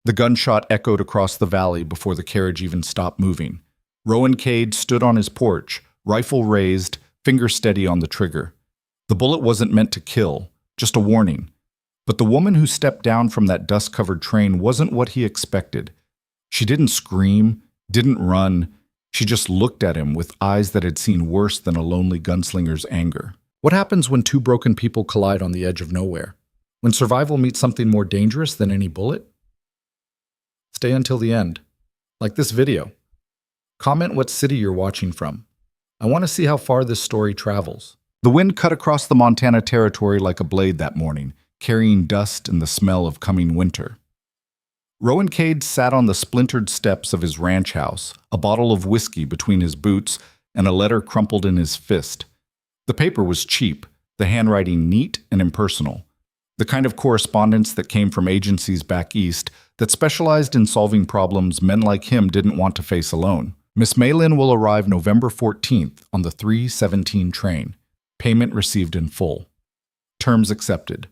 The gunshot echoed across the valley before the carriage even stopped moving. Rowan Cade stood on his porch, rifle raised, finger steady on the trigger. The bullet wasn't meant to kill, just a warning. But the woman who stepped down from that dust-covered train wasn't what he expected. She didn't scream, didn't run. She just looked at him with eyes that had seen worse than a lonely gunslinger's anger. What happens when two broken people collide on the edge of nowhere? When survival meets something more dangerous than any bullet? Stay until the end. Like this video. Comment what city you're watching from. I want to see how far this story travels. The wind cut across the Montana territory like a blade that morning, carrying dust and the smell of coming winter. Rowan Cade sat on the splintered steps of his ranch house, a bottle of whiskey between his boots and a letter crumpled in his fist. The paper was cheap, the handwriting neat and impersonal. The kind of correspondence that came from agencies back east that specialized in solving problems men like him didn't want to face alone. Miss Maylin will arrive November 14th on the 3:17 train. Payment received in full. Terms accepted.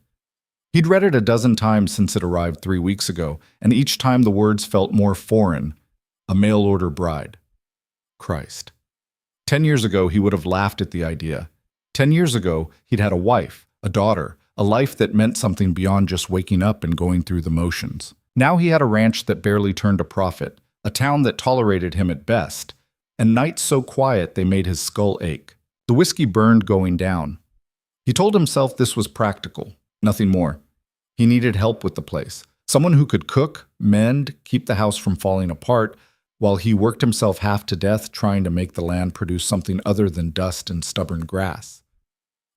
He'd read it a dozen times since it arrived 3 weeks ago, and each time the words felt more foreign. A mail-order bride. Christ. 10 years ago, he would have laughed at the idea. 10 years ago, he'd had a wife, a daughter, a life that meant something beyond just waking up and going through the motions. Now he had a ranch that barely turned a profit, a town that tolerated him at best, and nights so quiet they made his skull ache. The whiskey burned going down. He told himself this was practical, nothing more. He needed help with the place. Someone who could cook, mend, keep the house from falling apart, while he worked himself half to death trying to make the land produce something other than dust and stubborn grass.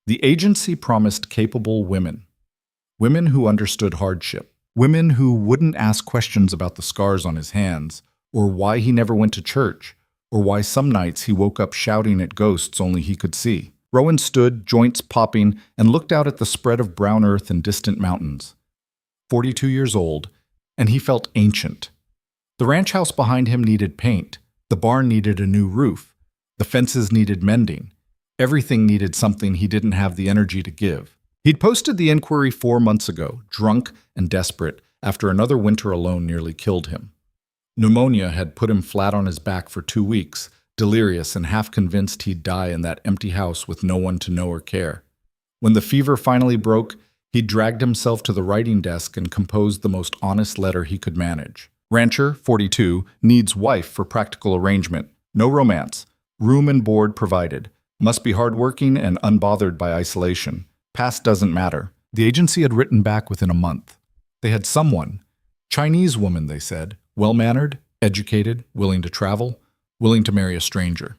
The agency promised capable women. Women who understood hardship. Women who wouldn't ask questions about the scars on his hands, or why he never went to church, or why some nights he woke up shouting at ghosts only he could see. Rowan stood, joints popping, and looked out at the spread of brown earth and distant mountains. 42 years old, and he felt ancient. The ranch house behind him needed paint. The barn needed a new roof. The fences needed mending. Everything needed something he didn't have the energy to give. He'd posted the inquiry 4 months ago, drunk and desperate, after another winter alone nearly killed him. Pneumonia had put him flat on his back for 2 weeks, delirious and half convinced he'd die in that empty house with no one to know or care. When the fever finally broke, he dragged himself to the writing desk and composed the most honest letter he could manage. Rancher, 42, needs wife for practical arrangement. No romance. Room and board provided. Must be hardworking and unbothered by isolation. Past doesn't matter. The agency had written back within a month. They had someone. Chinese woman, they said. Well-mannered, educated, willing to travel, willing to marry a stranger.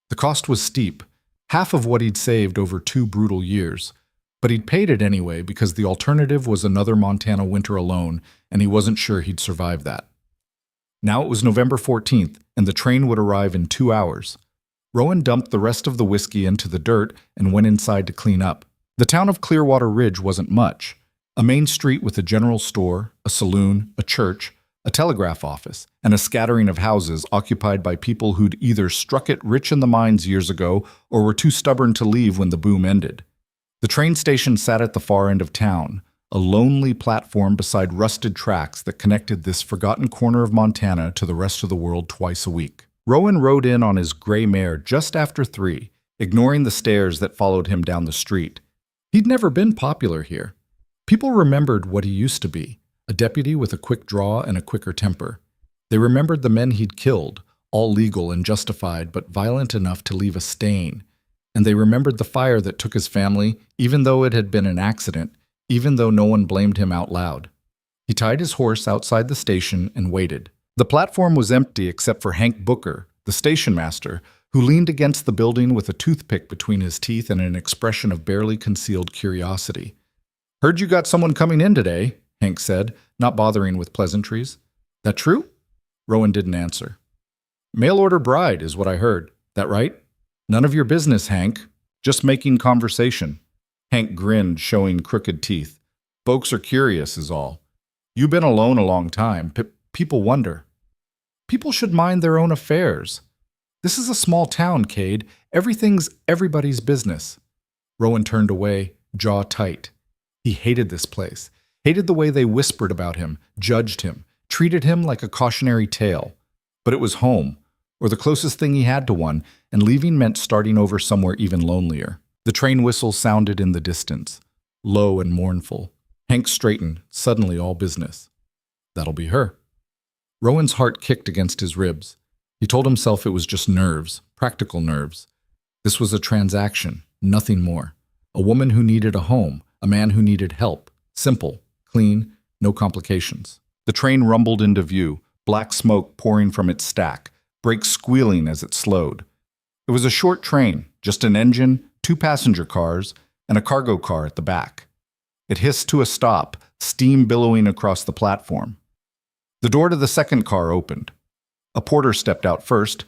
The cost was steep, half of what he'd saved over 2 brutal years. But he'd paid it anyway because the alternative was another Montana winter alone, and he wasn't sure he'd survive that. Now it was November 14th, and the train would arrive in 2 hours. Rowan dumped the rest of the whiskey into the dirt and went inside to clean up. The town of Clearwater Ridge wasn't much. A main street with a general store, a saloon, a church, a telegraph office, and a scattering of houses occupied by people who'd either struck it rich in the mines years ago or were too stubborn to leave when the boom ended. The train station sat at the far end of town, a lonely platform beside rusted tracks that connected this forgotten corner of Montana to the rest of the world twice a week. Rowan rode in on his gray mare just after 3, ignoring the stares that followed him down the street. He'd never been popular here. People remembered what he used to be, a deputy with a quick draw and a quicker temper. They remembered the men he'd killed, all legal and justified, but violent enough to leave a stain. And they remembered the fire that took his family, even though it had been an accident, even though no one blamed him out loud. He tied his horse outside the station and waited. The platform was empty except for Hank Booker, the station master, who leaned against the building with a toothpick between his teeth and an expression of barely concealed curiosity. "Heard you got someone coming in today," Hank said, not bothering with pleasantries. "That true?" Rowan didn't answer. "Mail-order bride is what I heard. That right?" "None of your business, Hank. Just making conversation." Hank grinned, showing crooked teeth. "Folks are curious is all. You've been alone a long time. People wonder." "People should mind their own affairs. This is a small town, Cade. Everything's everybody's business." Rowan turned away, jaw tight. He hated this place. Hated the way they whispered about him, judged him, treated him like a cautionary tale. But it was home, or the closest thing he had to one, and leaving meant starting over somewhere even lonelier. The train whistle sounded in the distance, low and mournful. Hank straightened, suddenly all business. That'll be her. Rowan's heart kicked against his ribs. He told himself it was just nerves, practical nerves. This was a transaction, nothing more. A woman who needed a home, a man who needed help. Simple, clean, no complications. The train rumbled into view, black smoke pouring from its stack, brakes squealing as it slowed. It was a short train, just an engine, 2 passenger cars, and a cargo car at the back. It hissed to a stop, steam billowing across the platform. The door to the second car opened. A porter stepped out first,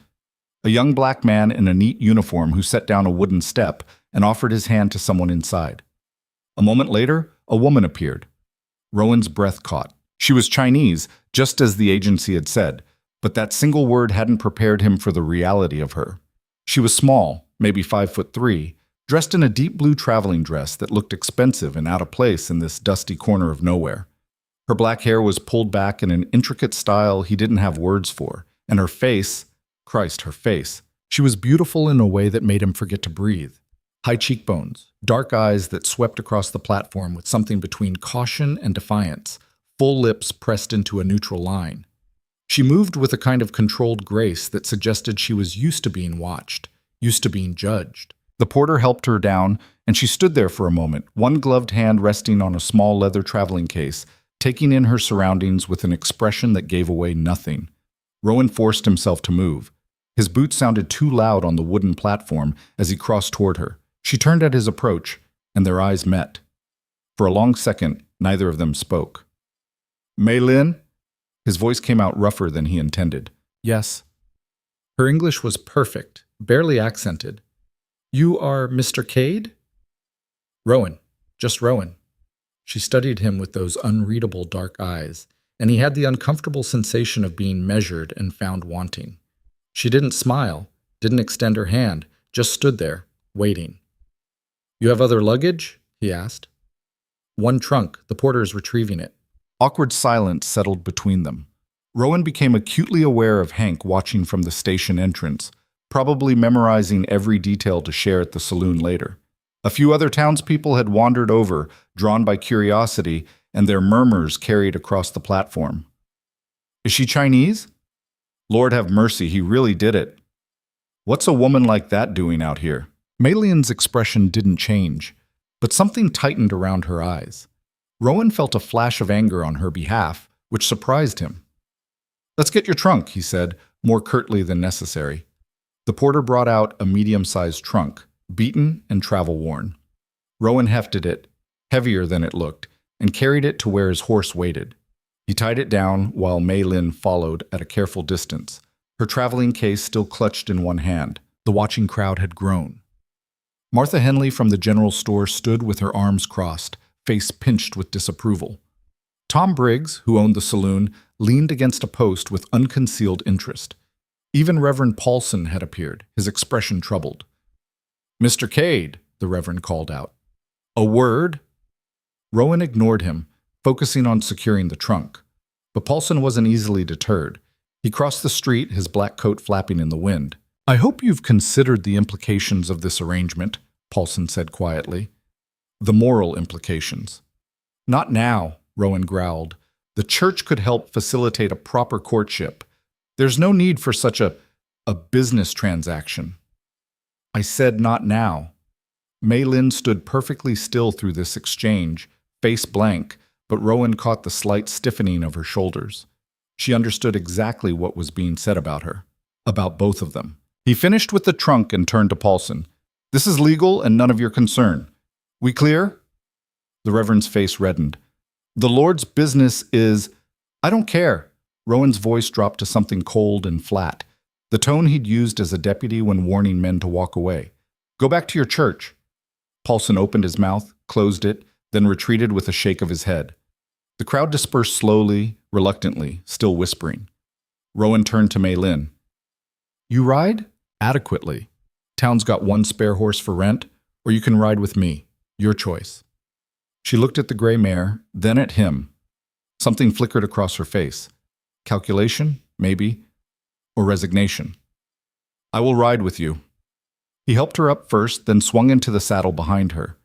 a young black man in a neat uniform who set down a wooden step and offered his hand to someone inside. A moment later, a woman appeared. Rowan's breath caught. She was Chinese, just as the agency had said, but that single word hadn't prepared him for the reality of her. She was small, maybe 5'3", dressed in a deep blue traveling dress that looked expensive and out of place in this dusty corner of nowhere. Her black hair was pulled back in an intricate style he didn't have words for, and her face, Christ, her face. She was beautiful in a way that made him forget to breathe. High cheekbones, dark eyes that swept across the platform with something between caution and defiance, full lips pressed into a neutral line. She moved with a kind of controlled grace that suggested she was used to being watched, used to being judged. The porter helped her down, and she stood there for a moment, one gloved hand resting on a small leather traveling case, taking in her surroundings with an expression that gave away nothing. Rowan forced himself to move. His boots sounded too loud on the wooden platform as he crossed toward her. She turned at his approach, and their eyes met. For a long second, neither of them spoke. "Mei Lin?" His voice came out rougher than he intended. "Yes." Her English was perfect, barely accented. "You are Mr. Cade?" "Rowan. Just Rowan." She studied him with those unreadable dark eyes, and he had the uncomfortable sensation of being measured and found wanting. She didn't smile, didn't extend her hand, just stood there, waiting. "You have other luggage?" he asked. "One trunk. The porter is retrieving it." Awkward silence settled between them. Rowan became acutely aware of Hank watching from the station entrance, probably memorizing every detail to share at the saloon later. A few other townspeople had wandered over, drawn by curiosity, and their murmurs carried across the platform. "Is she Chinese? Lord have mercy, he really did it. What's a woman like that doing out here?" Mei Lin's expression didn't change, but something tightened around her eyes. Rowan felt a flash of anger on her behalf, which surprised him. "Let's get your trunk," he said, more curtly than necessary. The porter brought out a medium-sized trunk, beaten and travel-worn. Rowan hefted it, heavier than it looked, and carried it to where his horse waited. He tied it down while Mei Lin followed at a careful distance, her traveling case still clutched in one hand. The watching crowd had grown. Martha Henley from the general store stood with her arms crossed, face pinched with disapproval. Tom Briggs, who owned the saloon, leaned against a post with unconcealed interest. Even Reverend Paulson had appeared, his expression troubled. "Mr. Cade," the Reverend called out. "A word?" Rowan ignored him, focusing on securing the trunk. But Paulson wasn't easily deterred. He crossed the street, his black coat flapping in the wind. "I hope you've considered the implications of this arrangement," Paulson said quietly. "The moral implications." "Not now," Rowan growled. "The church could help facilitate a proper courtship. There's no need for such a business transaction." "I said not now." Mei Lin stood perfectly still through this exchange, face blank, but Rowan caught the slight stiffening of her shoulders. She understood exactly what was being said about her, about both of them. He finished with the trunk and turned to Paulson. "This is legal and none of your concern. We clear?" The Reverend's face reddened. "The Lord's business is—" "I don't care." Rowan's voice dropped to something cold and flat, the tone he'd used as a deputy when warning men to walk away. "Go back to your church." Paulson opened his mouth, closed it, then retreated with a shake of his head. The crowd dispersed slowly, reluctantly, still whispering. Rowan turned to Mei Lin. "You ride?" "Adequately. Town's got one spare horse for rent, or you can ride with me. Your choice." She looked at the gray mare, then at him. Something flickered across her face. Calculation, maybe, or resignation. I will ride with you. He helped her up first, then swung into the saddle behind her.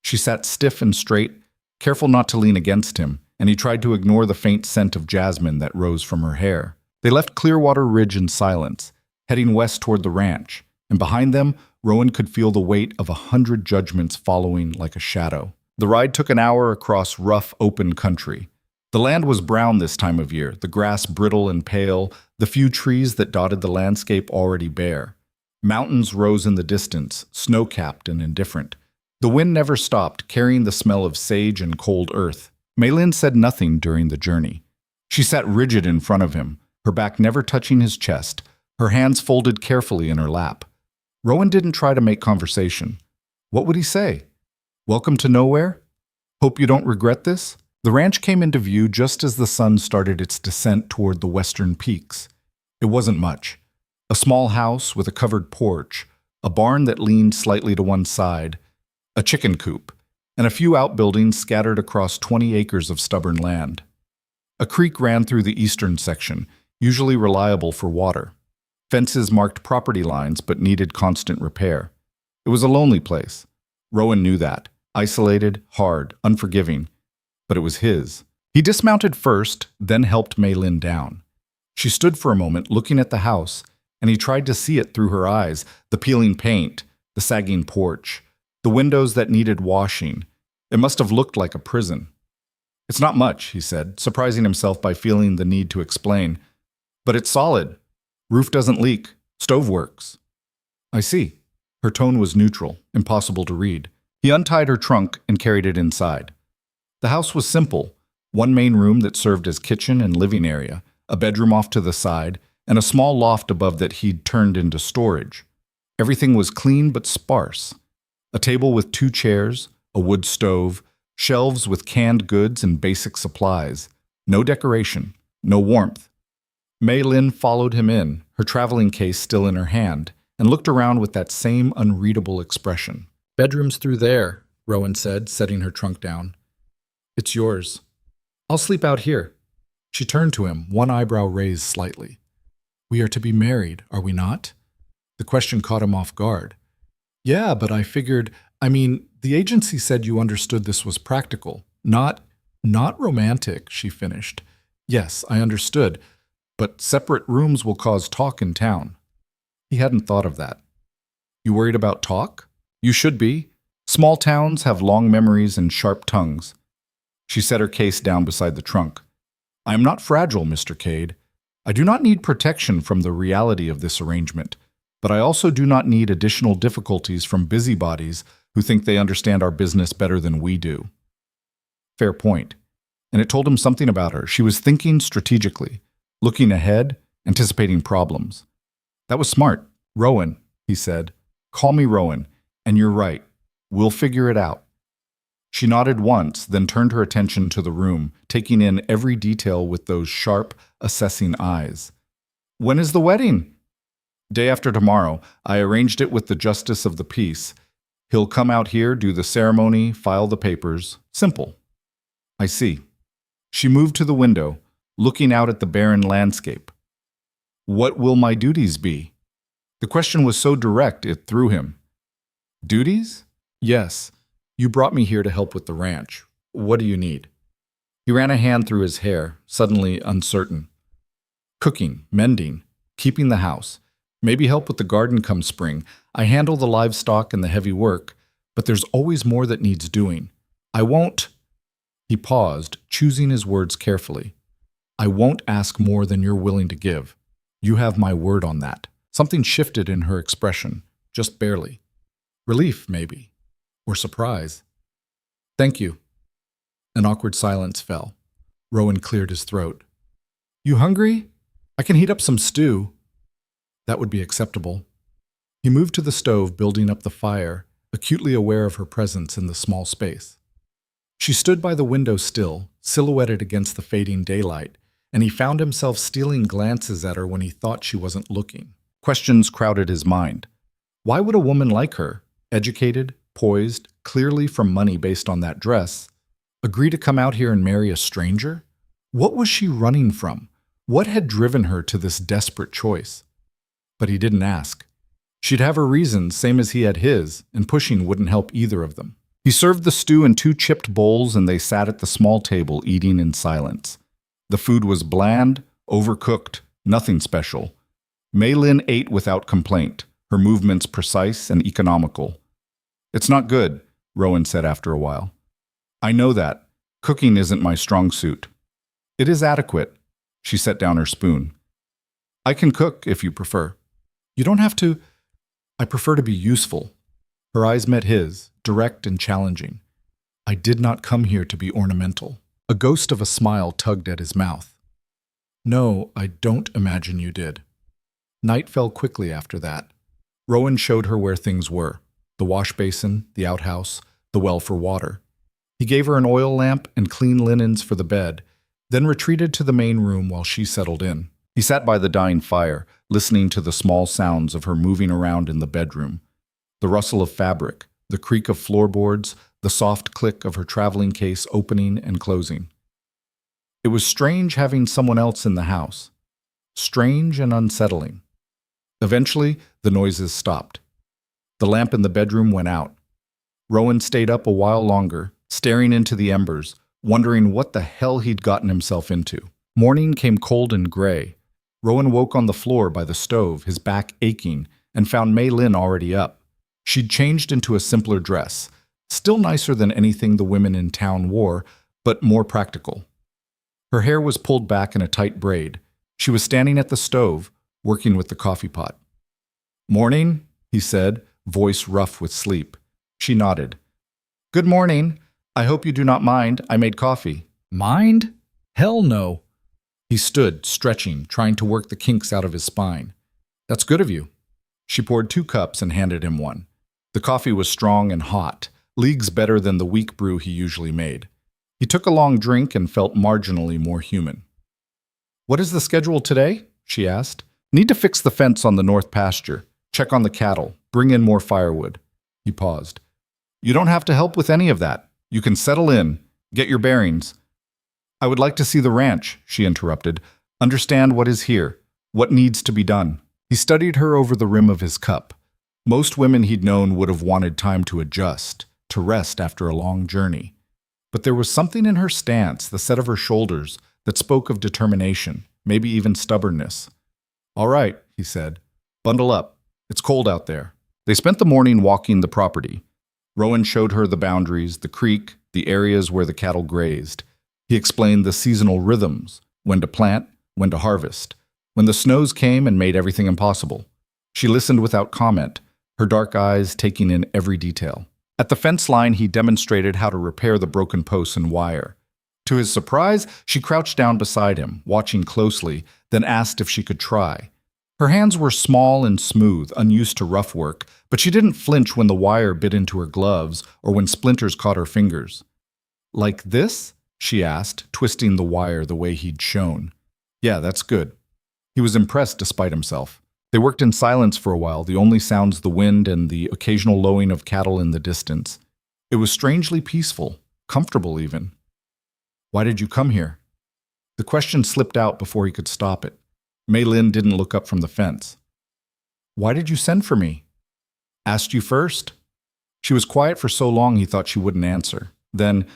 She sat stiff and straight, careful not to lean against him, and he tried to ignore the faint scent of jasmine that rose from her hair. They left Clearwater Ridge in silence, heading west toward the ranch, and behind them, Rowan could feel the weight of 100 judgments following like a shadow. The ride took an hour across rough, open country. The land was brown this time of year, the grass brittle and pale, the few trees that dotted the landscape already bare. Mountains rose in the distance, snow-capped and indifferent. The wind never stopped, carrying the smell of sage and cold earth. Maylin said nothing during the journey. She sat rigid in front of him, her back never touching his chest, her hands folded carefully in her lap. Rowan didn't try to make conversation. What would he say? Welcome to nowhere? Hope you don't regret this? The ranch came into view just as the sun started its descent toward the western peaks. It wasn't much. A small house with a covered porch, a barn that leaned slightly to one side, a chicken coop, and a few outbuildings scattered across 20 acres of stubborn land. A creek ran through the eastern section, usually reliable for water. Fences marked property lines but needed constant repair. It was a lonely place. Rowan knew that. Isolated, hard, unforgiving. But it was his. He dismounted first, then helped Maylin down. She stood for a moment looking at the house, and he tried to see it through her eyes, the peeling paint, the sagging porch, the windows that needed washing. It must have looked like a prison. It's not much, he said, surprising himself by feeling the need to explain. But it's solid. Roof doesn't leak. Stove works. I see. Her tone was neutral, impossible to read. He untied her trunk and carried it inside. The house was simple. One main room that served as kitchen and living area, a bedroom off to the side, and a small loft above that he'd turned into storage. Everything was clean but sparse. A table with 2 chairs, a wood stove, shelves with canned goods and basic supplies. No decoration, no warmth. Maylin followed him in, her traveling case still in her hand, and looked around with that same unreadable expression. Bedroom's through there, Rowan said, setting her trunk down. It's yours. I'll sleep out here. She turned to him, one eyebrow raised slightly. We are to be married, are we not? The question caught him off guard. Yeah, but I figured, the agency said you understood this was practical, not romantic, she finished. Yes, I understood, but separate rooms will cause talk in town. He hadn't thought of that. You worried about talk? You should be. Small towns have long memories and sharp tongues. She set her case down beside the trunk. I am not fragile, Mr. Cade. I do not need protection from the reality of this arrangement, but I also do not need additional difficulties from busybodies who think they understand our business better than we do. Fair point. And it told him something about her. She was thinking strategically, looking ahead, anticipating problems. That was smart. Rowan, he said. Call me Rowan, and you're right. We'll figure it out. She nodded once, then turned her attention to the room, taking in every detail with those sharp, assessing eyes. When is the wedding? Day after tomorrow. I arranged it with the justice of the peace. He'll come out here, do the ceremony, file the papers. Simple. I see. She moved to the window, looking out at the barren landscape. What will my duties be? The question was so direct it threw him. Duties? Yes. You brought me here to help with the ranch. What do you need? He ran a hand through his hair, suddenly uncertain. Cooking, mending, keeping the house. Maybe help with the garden come spring. I handle the livestock and the heavy work, but there's always more that needs doing. I won't... He paused, choosing his words carefully. I won't ask more than you're willing to give. You have my word on that. Something shifted in her expression, just barely. Relief, maybe. Or surprise. Thank you. An awkward silence fell. Rowan cleared his throat. You hungry? I can heat up some stew. That would be acceptable. He moved to the stove, building up the fire, acutely aware of her presence in the small space. She stood by the window still, silhouetted against the fading daylight, and he found himself stealing glances at her when he thought she wasn't looking. Questions crowded his mind. Why would a woman like her, educated, poised, clearly from money based on that dress, agree to come out here and marry a stranger? What was she running from? What had driven her to this desperate choice? But he didn't ask. She'd have her reasons, same as he had his, and pushing wouldn't help either of them. He served the stew in 2 chipped bowls, and they sat at the small table eating in silence. The food was bland, overcooked, nothing special. Mei Lin ate without complaint, her movements precise and economical. "It's not good," Rowan said after a while. "I know that. Cooking isn't my strong suit." "It is adequate." She set down her spoon. "I can cook if you prefer." "You don't have to." "I prefer to be useful." Her eyes met his, direct and challenging. "I did not come here to be ornamental." A ghost of a smile tugged at his mouth. "No, I don't imagine you did." Night fell quickly after that. Rowan showed her where things were: the wash basin, the outhouse, the well for water. He gave her an oil lamp and clean linens for the bed, then retreated to the main room while she settled in. He sat by the dying fire, listening to the small sounds of her moving around in the bedroom. The rustle of fabric, the creak of floorboards, the soft click of her traveling case opening and closing. It was strange having someone else in the house. Strange and unsettling. Eventually, the noises stopped. The lamp in the bedroom went out. Rowan stayed up a while longer, staring into the embers, wondering what the hell he'd gotten himself into. Morning came cold and gray. Rowan woke on the floor by the stove, his back aching, and found Mei Lin already up. She'd changed into a simpler dress, still nicer than anything the women in town wore, but more practical. Her hair was pulled back in a tight braid. She was standing at the stove, working with the coffee pot. "Morning," he said, voice rough with sleep. She nodded. "Good morning. I hope you do not mind. I made coffee." "Mind? Hell no." He stood, stretching, trying to work the kinks out of his spine. "That's good of you." She poured 2 cups and handed him one. The coffee was strong and hot, leagues better than the weak brew he usually made. He took a long drink and felt marginally more human. "What is the schedule today?" she asked. "Need to fix the fence on the north pasture, check on the cattle, bring in more firewood." He paused. "You don't have to help with any of that. You can settle in, get your bearings." "I would like to see the ranch," she interrupted. "Understand what is here, what needs to be done." He studied her over the rim of his cup. Most women he'd known would have wanted time to adjust, to rest after a long journey. But there was something in her stance, the set of her shoulders, that spoke of determination, maybe even stubbornness. "All right," he said. "Bundle up. It's cold out there." They spent the morning walking the property. Rowan showed her the boundaries, the creek, the areas where the cattle grazed. He explained the seasonal rhythms, when to plant, when to harvest, when the snows came and made everything impossible. She listened without comment, her dark eyes taking in every detail. At the fence line, he demonstrated how to repair the broken posts and wire. To his surprise, she crouched down beside him, watching closely, then asked if she could try. Her hands were small and smooth, unused to rough work, but she didn't flinch when the wire bit into her gloves or when splinters caught her fingers. "Like this?" she asked, twisting the wire the way he'd shown. "Yeah, that's good." He was impressed despite himself. They worked in silence for a while, the only sounds the wind and the occasional lowing of cattle in the distance. It was strangely peaceful, comfortable even. "Why did you come here?" The question slipped out before he could stop it. Mei Lin didn't look up from the fence. "Why did you send for me?" "Asked you first." She was quiet for so long he thought she wouldn't answer. Then,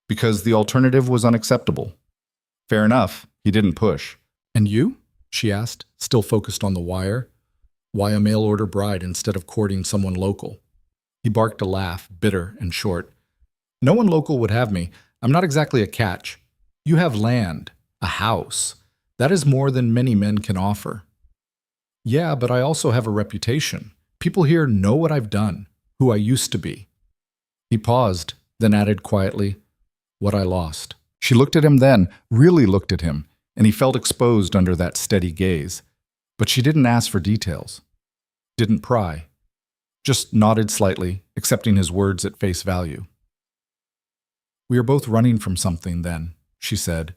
because the alternative was unacceptable. "Fair enough." He didn't push. "And you?" she asked, still focused on the wire. "Why a mail-order bride instead of courting someone local?" He barked a laugh, bitter and short. "No one local would have me. I'm not exactly a catch. You have land, a house. That is more than many men can offer." "Yeah, but I also have a reputation. People here know what I've done, who I used to be." He paused, then added quietly, "What I lost." She looked at him then, really looked at him, and he felt exposed under that steady gaze. But she didn't ask for details. Didn't pry. Just nodded slightly, accepting his words at face value. "We are both running from something then," she said.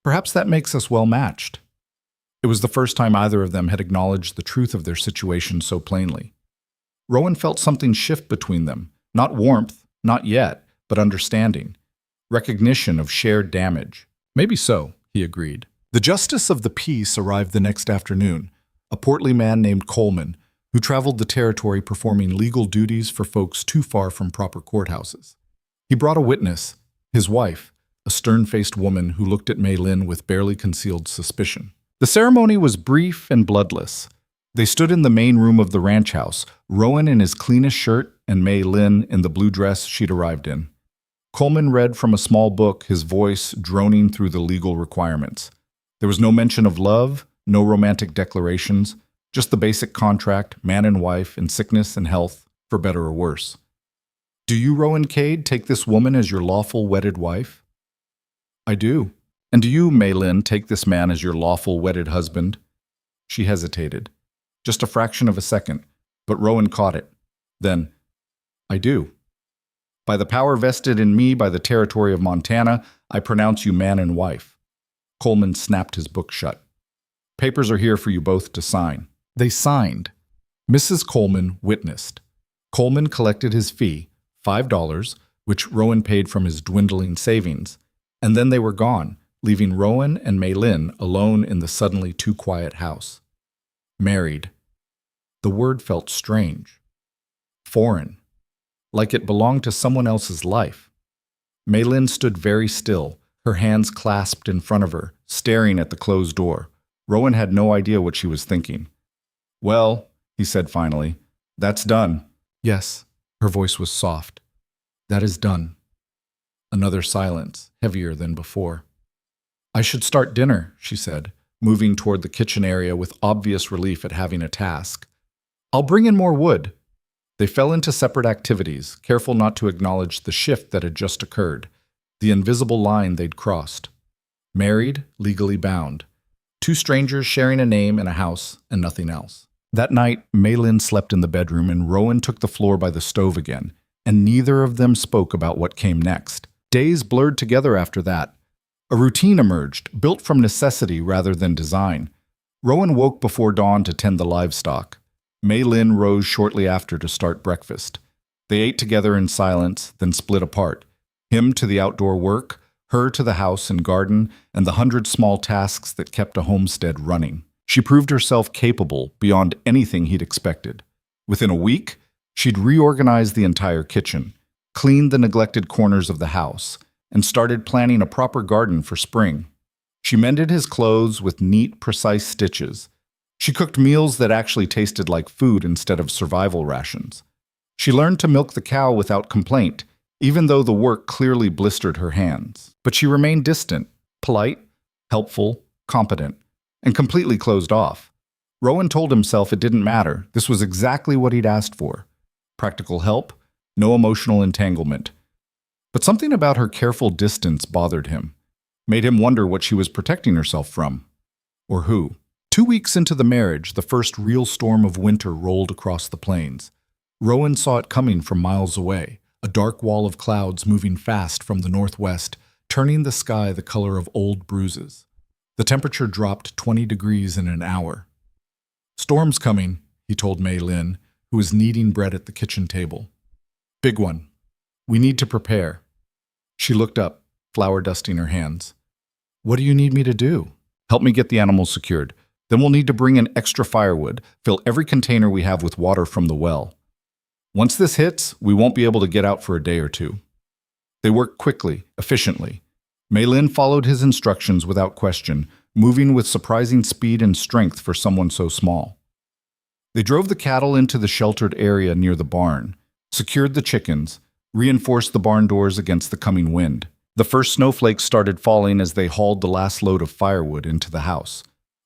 "Perhaps that makes us well matched." It was the first time either of them had acknowledged the truth of their situation so plainly. Rowan felt something shift between them, not warmth, not yet, but understanding. Recognition of shared damage. "Maybe so," he agreed. The justice of the peace arrived the next afternoon, a portly man named Coleman, who traveled the territory performing legal duties for folks too far from proper courthouses. He brought a witness, his wife, a stern-faced woman who looked at Mei Lin with barely concealed suspicion. The ceremony was brief and bloodless. They stood in the main room of the ranch house, Rowan in his cleanest shirt and Mei Lin in the blue dress she'd arrived in. Coleman read from a small book, his voice droning through the legal requirements. There was no mention of love, no romantic declarations, just the basic contract, man and wife, in sickness and health, for better or worse. Do you, Rowan Cade, take this woman as your lawful wedded wife? I do. And do you, Mei Lin, take this man as your lawful wedded husband? She hesitated. Just a fraction of a second, but Rowan caught it. Then, I do. By the power vested in me by the territory of Montana, I pronounce you man and wife. Coleman snapped his book shut. Papers are here for you both to sign. They signed. Mrs. Coleman witnessed. Coleman collected his fee, $5, which Rowan paid from his dwindling savings, and then they were gone, leaving Rowan and Mei Lin alone in the suddenly too quiet house. Married. The word felt strange. Foreign. Like it belonged to someone else's life. Mei Lin stood very still, her hands clasped in front of her, staring at the closed door. Rowan had no idea what she was thinking. Well, he said finally, that's done. Yes, her voice was soft. That is done. Another silence, heavier than before. I should start dinner, she said, moving toward the kitchen area with obvious relief at having a task. I'll bring in more wood. They fell into separate activities, careful not to acknowledge the shift that had just occurred, the invisible line they'd crossed. Married, legally bound. Two strangers sharing a name and a house and nothing else. That night, Mei Lin slept in the bedroom and Rowan took the floor by the stove again, and neither of them spoke about what came next. Days blurred together after that. A routine emerged, built from necessity rather than design. Rowan woke before dawn to tend the livestock. Mei Lin rose shortly after to start breakfast. They ate together in silence, then split apart. Him to the outdoor work, her to the house and garden, and the 100 small tasks that kept a homestead running. She proved herself capable beyond anything he'd expected. Within a week, she'd reorganized the entire kitchen, cleaned the neglected corners of the house, and started planning a proper garden for spring. She mended his clothes with neat, precise stitches. She cooked meals that actually tasted like food instead of survival rations. She learned to milk the cow without complaint, even though the work clearly blistered her hands. But she remained distant, polite, helpful, competent, and completely closed off. Rowan told himself it didn't matter. This was exactly what he'd asked for. Practical help, no emotional entanglement. But something about her careful distance bothered him, made him wonder what she was protecting herself from. Or who. 2 weeks into the marriage, the first real storm of winter rolled across the plains. Rowan saw it coming from miles away, a dark wall of clouds moving fast from the northwest, turning the sky the color of old bruises. The temperature dropped 20 degrees in an hour. Storm's coming, he told Mei Lin, who was kneading bread at the kitchen table. Big one. We need to prepare. She looked up, flour dusting her hands. What do you need me to do? Help me get the animals secured. Then we'll need to bring in extra firewood, fill every container we have with water from the well. Once this hits, we won't be able to get out for a day or two. They worked quickly, efficiently. Mei Lin followed his instructions without question, moving with surprising speed and strength for someone so small. They drove the cattle into the sheltered area near the barn, secured the chickens, reinforced the barn doors against the coming wind. The first snowflakes started falling as they hauled the last load of firewood into the house.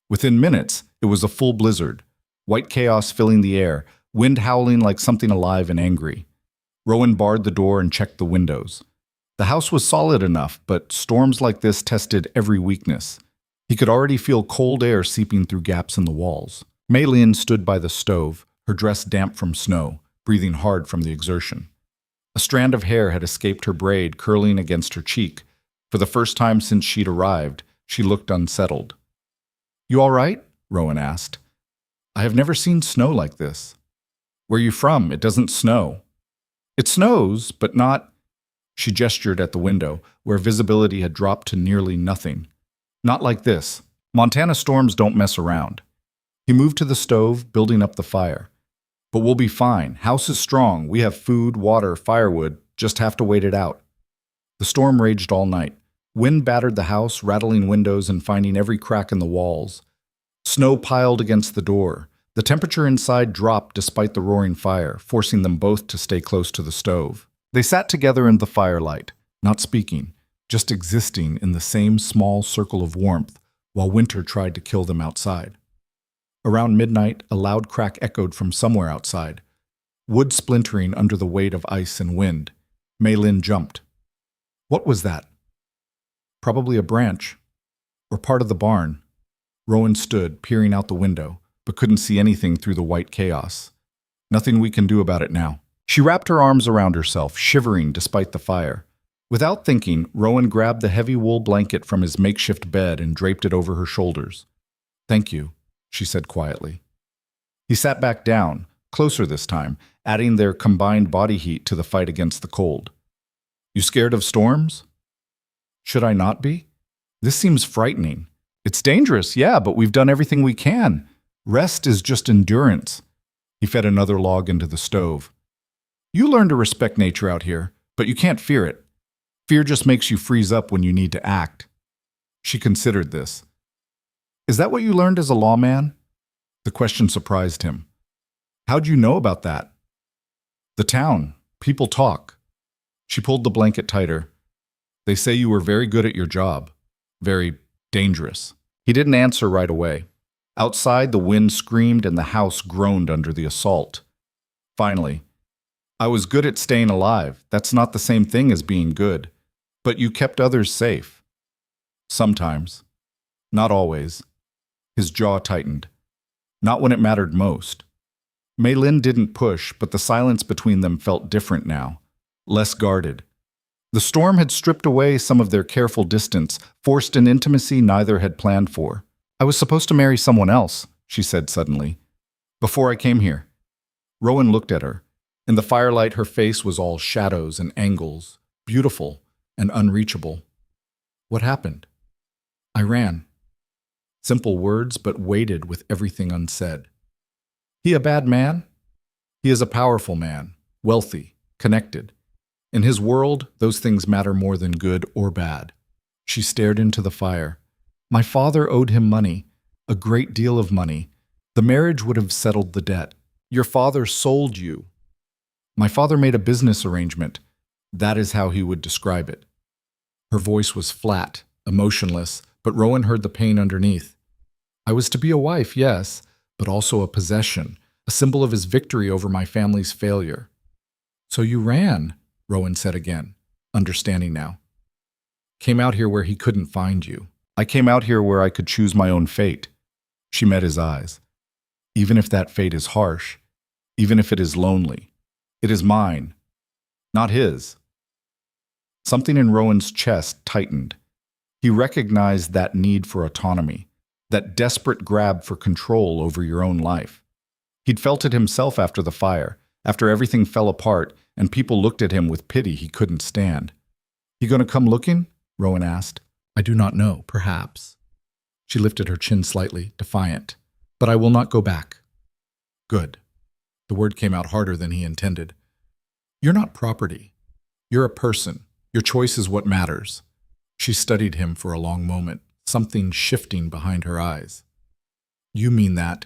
Within minutes, it was a full blizzard, white chaos filling the air, wind howling like something alive and angry. Rowan barred the door and checked the windows. The house was solid enough, but storms like this tested every weakness. He could already feel cold air seeping through gaps in the walls. Mei Lin stood by the stove, her dress damp from snow, breathing hard from the exertion. A strand of hair had escaped her braid, curling against her cheek. For the first time since she'd arrived, she looked unsettled. You all right? Rowan asked. I have never seen snow like this. Where you from? It doesn't snow. It snows, but not... She gestured at the window, where visibility had dropped to nearly nothing. Not like this. Montana storms don't mess around. He moved to the stove, building up the fire. But we'll be fine. House is strong. We have food, water, firewood. Just have to wait it out. The storm raged all night. Wind battered the house, rattling windows and finding every crack in the walls. Snow piled against the door. The temperature inside dropped despite the roaring fire, forcing them both to stay close to the stove. They sat together in the firelight, not speaking, just existing in the same small circle of warmth while winter tried to kill them outside. Around midnight, a loud crack echoed from somewhere outside, wood splintering under the weight of ice and wind. Maylin jumped. What was that? Probably a branch, or part of the barn. Rowan stood, peering out the window, but couldn't see anything through the white chaos. Nothing we can do about it now. She wrapped her arms around herself, shivering despite the fire. Without thinking, Rowan grabbed the heavy wool blanket from his makeshift bed and draped it over her shoulders. Thank you, she said quietly. He sat back down, closer this time, adding their combined body heat to the fight against the cold. You scared of storms? Should I not be? This seems frightening. It's dangerous, yeah, but we've done everything we can. Rest is just endurance. He fed another log into the stove. You learn to respect nature out here, but you can't fear it. Fear just makes you freeze up when you need to act. She considered this. Is that what you learned as a lawman? The question surprised him. How'd you know about that? The town. People talk. She pulled the blanket tighter. They say you were very good at your job. Very dangerous. He didn't answer right away. Outside, the wind screamed and the house groaned under the assault. Finally, I was good at staying alive. That's not the same thing as being good. But you kept others safe. Sometimes. Not always. His jaw tightened. Not when it mattered most. Maylin didn't push, but the silence between them felt different now. Less guarded. The storm had stripped away some of their careful distance, forced an intimacy neither had planned for. I was supposed to marry someone else, she said suddenly. Before I came here. Rowan looked at her. In the firelight, her face was all shadows and angles, beautiful and unreachable. What happened? I ran. Simple words, but weighted with everything unsaid. He a bad man? He is a powerful man, wealthy, connected. In his world, those things matter more than good or bad. She stared into the fire. My father owed him money, a great deal of money. The marriage would have settled the debt. Your father sold you. My father made a business arrangement. That is how he would describe it. Her voice was flat, emotionless, but Rowan heard the pain underneath. I was to be a wife, yes, but also a possession, a symbol of his victory over my family's failure. So you ran, Rowan said again, understanding now. Came out here where he couldn't find you. I came out here where I could choose my own fate. She met his eyes. Even if that fate is harsh, even if it is lonely, it is mine, not his. Something in Rowan's chest tightened. He recognized that need for autonomy, that desperate grab for control over your own life. He'd felt it himself after the fire, after everything fell apart and people looked at him with pity he couldn't stand. You gonna come looking? Rowan asked. I do not know, perhaps. She lifted her chin slightly, defiant. But I will not go back. Good. The word came out harder than he intended. You're not property. You're a person. Your choice is what matters. She studied him for a long moment, something shifting behind her eyes. You mean that?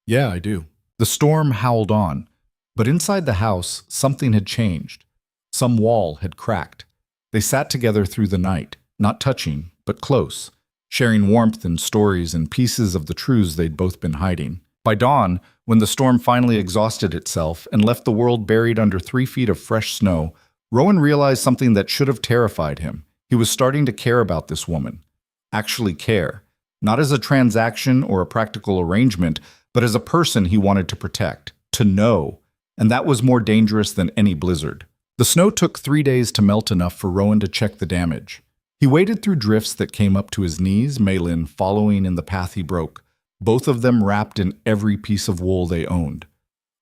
Yeah, I do. The storm howled on, but inside the house, something had changed. Some wall had cracked. They sat together through the night, not touching, but close, sharing warmth and stories and pieces of the truths they'd both been hiding. By dawn, when the storm finally exhausted itself and left the world buried under 3 feet of fresh snow, Rowan realized something that should have terrified him. He was starting to care about this woman. Actually care. Not as a transaction or a practical arrangement, but as a person he wanted to protect, to know. And that was more dangerous than any blizzard. The snow took 3 days to melt enough for Rowan to check the damage. He waded through drifts that came up to his knees, Maylin following in the path he broke, both of them wrapped in every piece of wool they owned.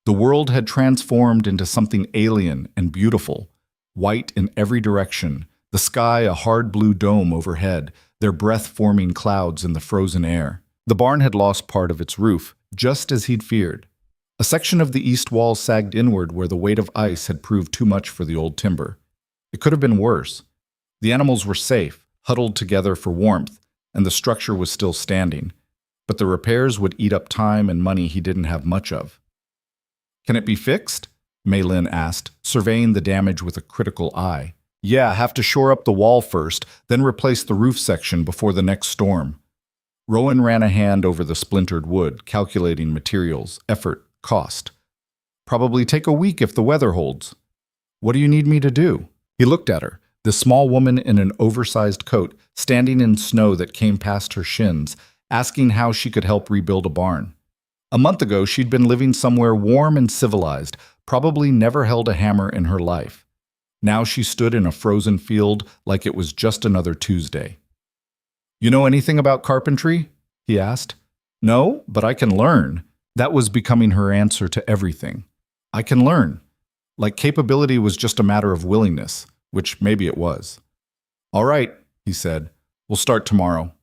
The world had transformed into something alien and beautiful, white in every direction, the sky a hard blue dome overhead, their breath forming clouds in the frozen air. The barn had lost part of its roof, just as he'd feared. A section of the east wall sagged inward where the weight of ice had proved too much for the old timber. It could have been worse. The animals were safe, huddled together for warmth, and the structure was still standing. But the repairs would eat up time and money he didn't have much of. "Can it be fixed?" Mei Lin asked, surveying the damage with a critical eye. "Yeah, have to shore up the wall first, then replace the roof section before the next storm." Rowan ran a hand over the splintered wood, calculating materials, effort, cost. "Probably take a week if the weather holds." "What do you need me to do?" He looked at her, the small woman in an oversized coat, standing in snow that came past her shins, asking how she could help rebuild a barn. A month ago, she'd been living somewhere warm and civilized, probably never held a hammer in her life. Now she stood in a frozen field like it was just another Tuesday. "You know anything about carpentry?" he asked. "No, but I can learn." That was becoming her answer to everything. "I can learn." Like capability was just a matter of willingness, which maybe it was. "All right," he said. "We'll start tomorrow.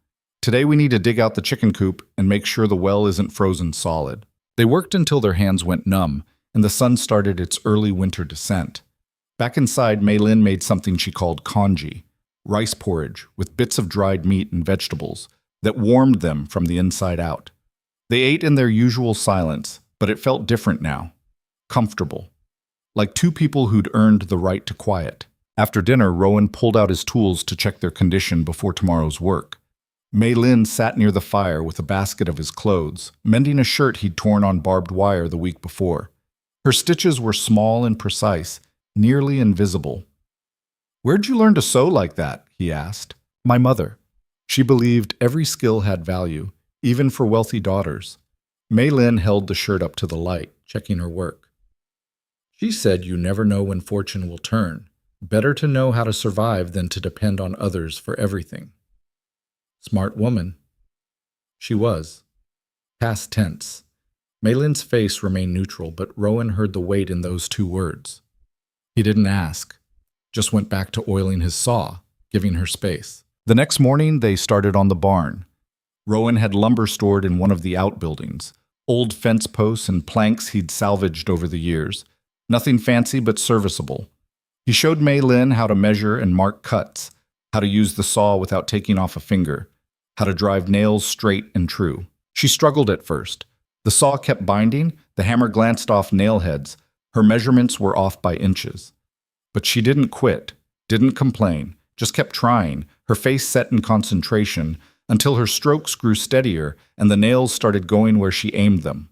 Today we need to dig out the chicken coop and make sure the well isn't frozen solid." They worked until their hands went numb, and the sun started its early winter descent. Back inside, Mei Lin made something she called congee, rice porridge with bits of dried meat and vegetables that warmed them from the inside out. They ate in their usual silence, but it felt different now. Comfortable. Like two people who'd earned the right to quiet. After dinner, Rowan pulled out his tools to check their condition before tomorrow's work. Mei Lin sat near the fire with a basket of his clothes, mending a shirt he'd torn on barbed wire the week before. Her stitches were small and precise, nearly invisible. "Where'd you learn to sew like that?" he asked. "My mother. She believed every skill had value, even for wealthy daughters." Mei Lin held the shirt up to the light, checking her work. "She said you never know when fortune will turn. Better to know how to survive than to depend on others for everything." Smart woman. She was. Past tense. Mei Lin's face remained neutral, but Rowan heard the weight in those two words. He didn't ask, just went back to oiling his saw, giving her space. The next morning, they started on the barn. Rowan had lumber stored in one of the outbuildings, old fence posts and planks he'd salvaged over the years. Nothing fancy but serviceable. He showed Mei Lin how to measure and mark cuts, how to use the saw without taking off a finger, how to drive nails straight and true. She struggled at first. The saw kept binding, the hammer glanced off nail heads, her measurements were off by inches. But she didn't quit, didn't complain, just kept trying, her face set in concentration, until her strokes grew steadier and the nails started going where she aimed them.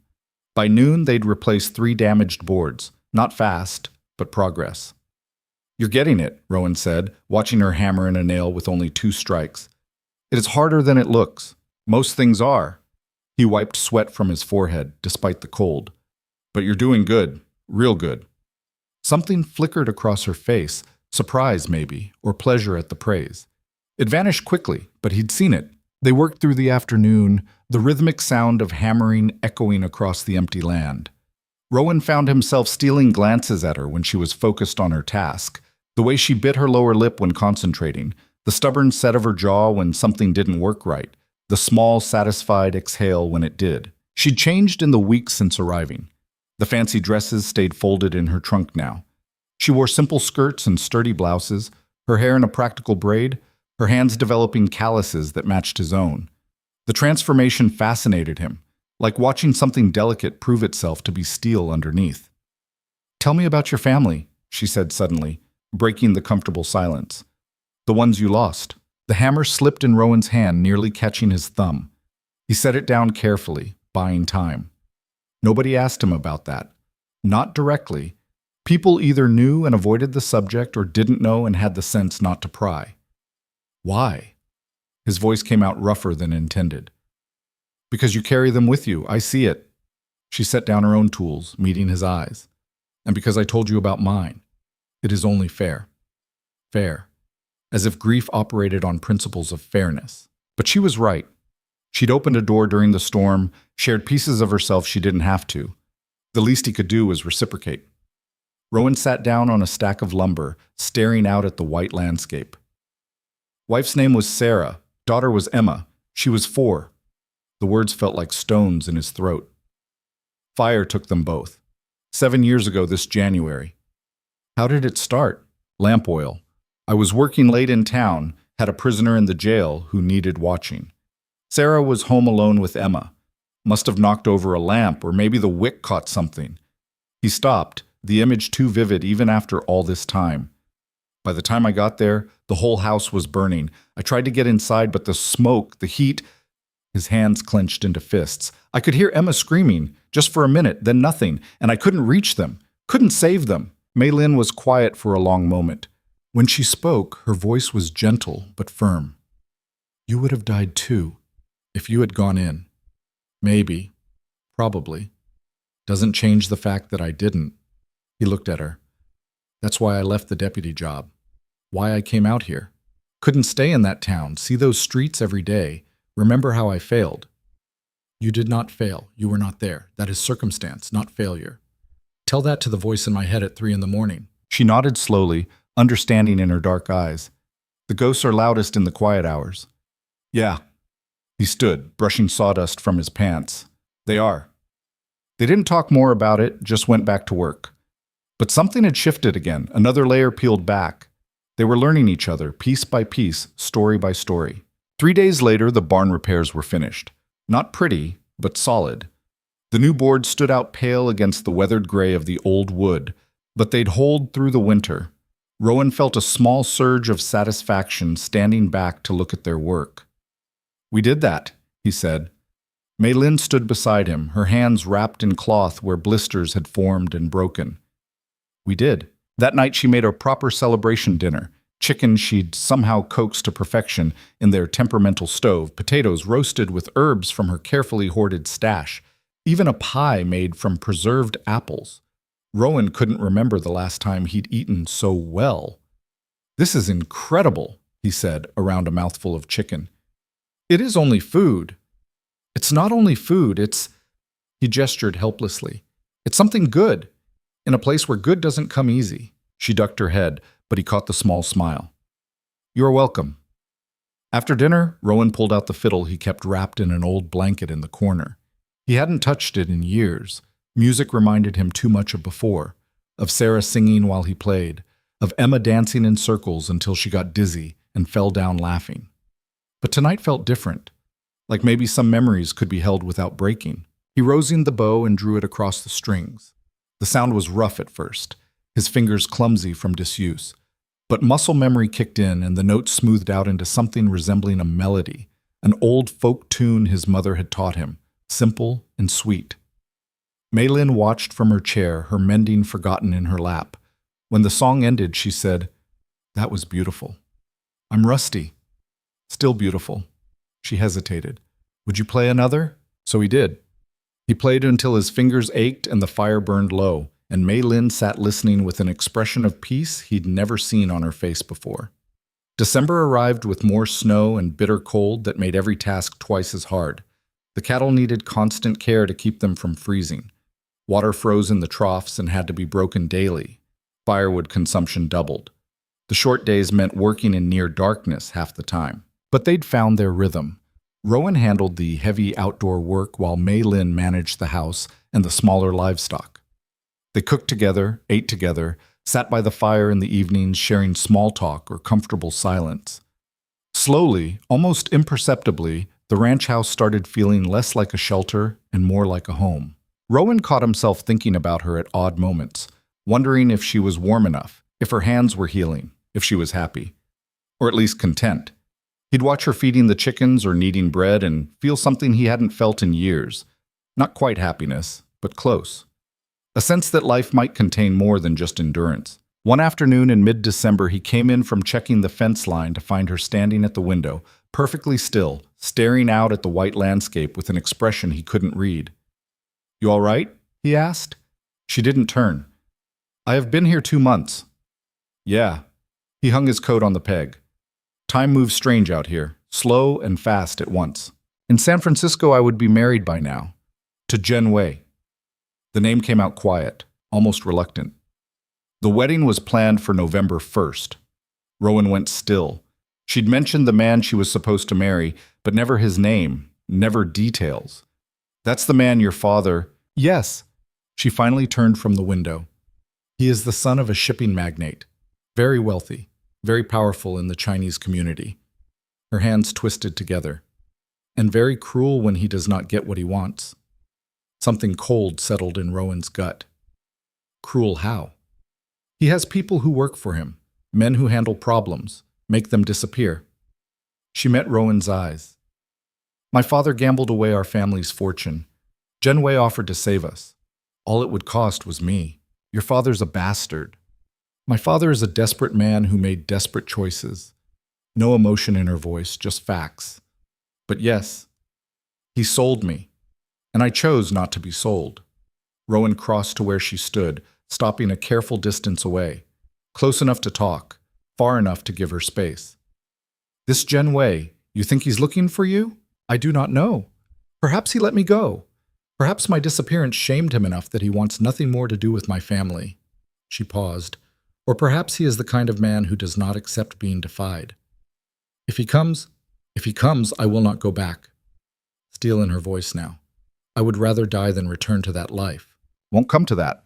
By noon, they'd replaced 3 damaged boards. Not fast, but progress. "You're getting it," Rowan said, watching her hammer in a nail with only 2 strikes. "It is harder than it looks. Most things are." He wiped sweat from his forehead, despite the cold. "But you're doing good, real good." Something flickered across her face, surprise maybe, or pleasure at the praise. It vanished quickly, but he'd seen it. They worked through the afternoon, the rhythmic sound of hammering echoing across the empty land. Rowan found himself stealing glances at her when she was focused on her task, the way she bit her lower lip when concentrating, the stubborn set of her jaw when something didn't work right, the small, satisfied exhale when it did. She'd changed in the weeks since arriving. The fancy dresses stayed folded in her trunk now. She wore simple skirts and sturdy blouses, her hair in a practical braid, her hands developing calluses that matched his own. The transformation fascinated him, like watching something delicate prove itself to be steel underneath. "Tell me about your family," she said suddenly, breaking the comfortable silence. "The ones you lost." The hammer slipped in Rowan's hand, nearly catching his thumb. He set it down carefully, buying time. Nobody asked him about that. Not directly. People either knew and avoided the subject or didn't know and had the sense not to pry. "Why?" His voice came out rougher than intended. "Because you carry them with you, I see it." She set down her own tools, meeting his eyes. "And because I told you about mine. It is only fair." Fair. As if grief operated on principles of fairness. But she was right. She'd opened a door during the storm, shared pieces of herself she didn't have to. The least he could do was reciprocate. Rowan sat down on a stack of lumber, staring out at the white landscape. "Wife's name was Sarah, Daughter was Emma. She was 4. The words felt like stones in his throat. Fire took them both. 7 years ago this January. How did it start? Lamp oil. I was working late in town, had a prisoner in the jail who needed watching. Sarah was home alone with Emma. Must have knocked over a lamp, or maybe the wick caught something. He stopped, the image too vivid even after all this time. By the time I got there, the whole house was burning. I tried to get inside, but the smoke, the heat... His hands clenched into fists. I could hear Emma screaming, just for a minute, then nothing, and I couldn't reach them, couldn't save them. Mei-Lin was quiet for a long moment. When she spoke, her voice was gentle but firm. You would have died too, if you had gone in. Maybe. Probably. Doesn't change the fact that I didn't. He looked at her. That's why I left the deputy job. Why I came out here. Couldn't stay in that town, see those streets every day. Remember how I failed. You did not fail. You were not there. That is circumstance, not failure. Tell that to the voice in my head at 3 a.m. She nodded slowly, understanding in her dark eyes. The ghosts are loudest in the quiet hours. Yeah. He stood, brushing sawdust from his pants. They are. They didn't talk more about it, just went back to work. But something had shifted again, another layer peeled back. They were learning each other, piece by piece, story by story. 3 days later, the barn repairs were finished. Not pretty, but solid. The new boards stood out pale against the weathered gray of the old wood, but they'd hold through the winter. Rowan felt a small surge of satisfaction standing back to look at their work. We did that, he said. Mei-Lin stood beside him, her hands wrapped in cloth where blisters had formed and broken. We did. That night she made a proper celebration dinner. Chicken she'd somehow coaxed to perfection in their temperamental stove, potatoes roasted with herbs from her carefully hoarded stash, even a pie made from preserved apples. Rowan couldn't remember the last time he'd eaten so well. This is incredible, he said, around a mouthful of chicken. It is only food. It's not only food, it's... He gestured helplessly. It's something good, in a place where good doesn't come easy. She ducked her head, but he caught the small smile. You're welcome. After dinner, Rowan pulled out the fiddle he kept wrapped in an old blanket in the corner. He hadn't touched it in years. Music reminded him too much of before, of Sarah singing while he played, of Emma dancing in circles until she got dizzy and fell down laughing. But tonight felt different, like maybe some memories could be held without breaking. He rosined the bow and drew it across the strings. The sound was rough at first, his fingers clumsy from disuse. But muscle memory kicked in and the notes smoothed out into something resembling a melody, an old folk tune his mother had taught him, simple and sweet. Mei-Lin watched from her chair, her mending forgotten in her lap. When the song ended, she said, That was beautiful. I'm rusty. Still beautiful. She hesitated. Would you play another? So he did. He played until his fingers ached and the fire burned low, and Mei-Lin sat listening with an expression of peace he'd never seen on her face before. December arrived with more snow and bitter cold that made every task twice as hard. The cattle needed constant care to keep them from freezing. Water froze in the troughs and had to be broken daily. Firewood consumption doubled. The short days meant working in near darkness half the time. But they'd found their rhythm. Rowan handled the heavy outdoor work while Mei-Lin managed the house and the smaller livestock. They cooked together, ate together, sat by the fire in the evenings sharing small talk or comfortable silence. Slowly, almost imperceptibly, the ranch house started feeling less like a shelter and more like a home. Rowan caught himself thinking about her at odd moments, wondering if she was warm enough, if her hands were healing, if she was happy, or at least content. He'd watch her feeding the chickens or kneading bread and feel something he hadn't felt in years. Not quite happiness, but close. A sense that life might contain more than just endurance. One afternoon in mid-December, he came in from checking the fence line to find her standing at the window, perfectly still, staring out at the white landscape with an expression he couldn't read. You all right? He asked. She didn't turn. I have been here 2 months. Yeah. He hung his coat on the peg. Time moves strange out here, slow and fast at once. In San Francisco, I would be married by now. To Jen Wei. The name came out quiet, almost reluctant. The wedding was planned for November 1st. Rowan went still. She'd mentioned the man she was supposed to marry, but never his name, never details. That's the man your father... Yes. She finally turned from the window. He is the son of a shipping magnate, very wealthy, very powerful in the Chinese community. Her hands twisted together, and very cruel when he does not get what he wants. Something cold settled in Rowan's gut. Cruel how? He has people who work for him, men who handle problems, make them disappear. She met Rowan's eyes. My father gambled away our family's fortune. Genwei offered to save us. All it would cost was me. Your father's a bastard. My father is a desperate man who made desperate choices. No emotion in her voice, just facts. But yes, he sold me, and I chose not to be sold. Rowan crossed to where she stood, stopping a careful distance away, close enough to talk, far enough to give her space. This Genwei, you think he's looking for you? I do not know. Perhaps he let me go. Perhaps my disappearance shamed him enough that he wants nothing more to do with my family. She paused. Or perhaps he is the kind of man who does not accept being defied. If he comes, I will not go back. Steel in her voice now. I would rather die than return to that life. Won't come to that.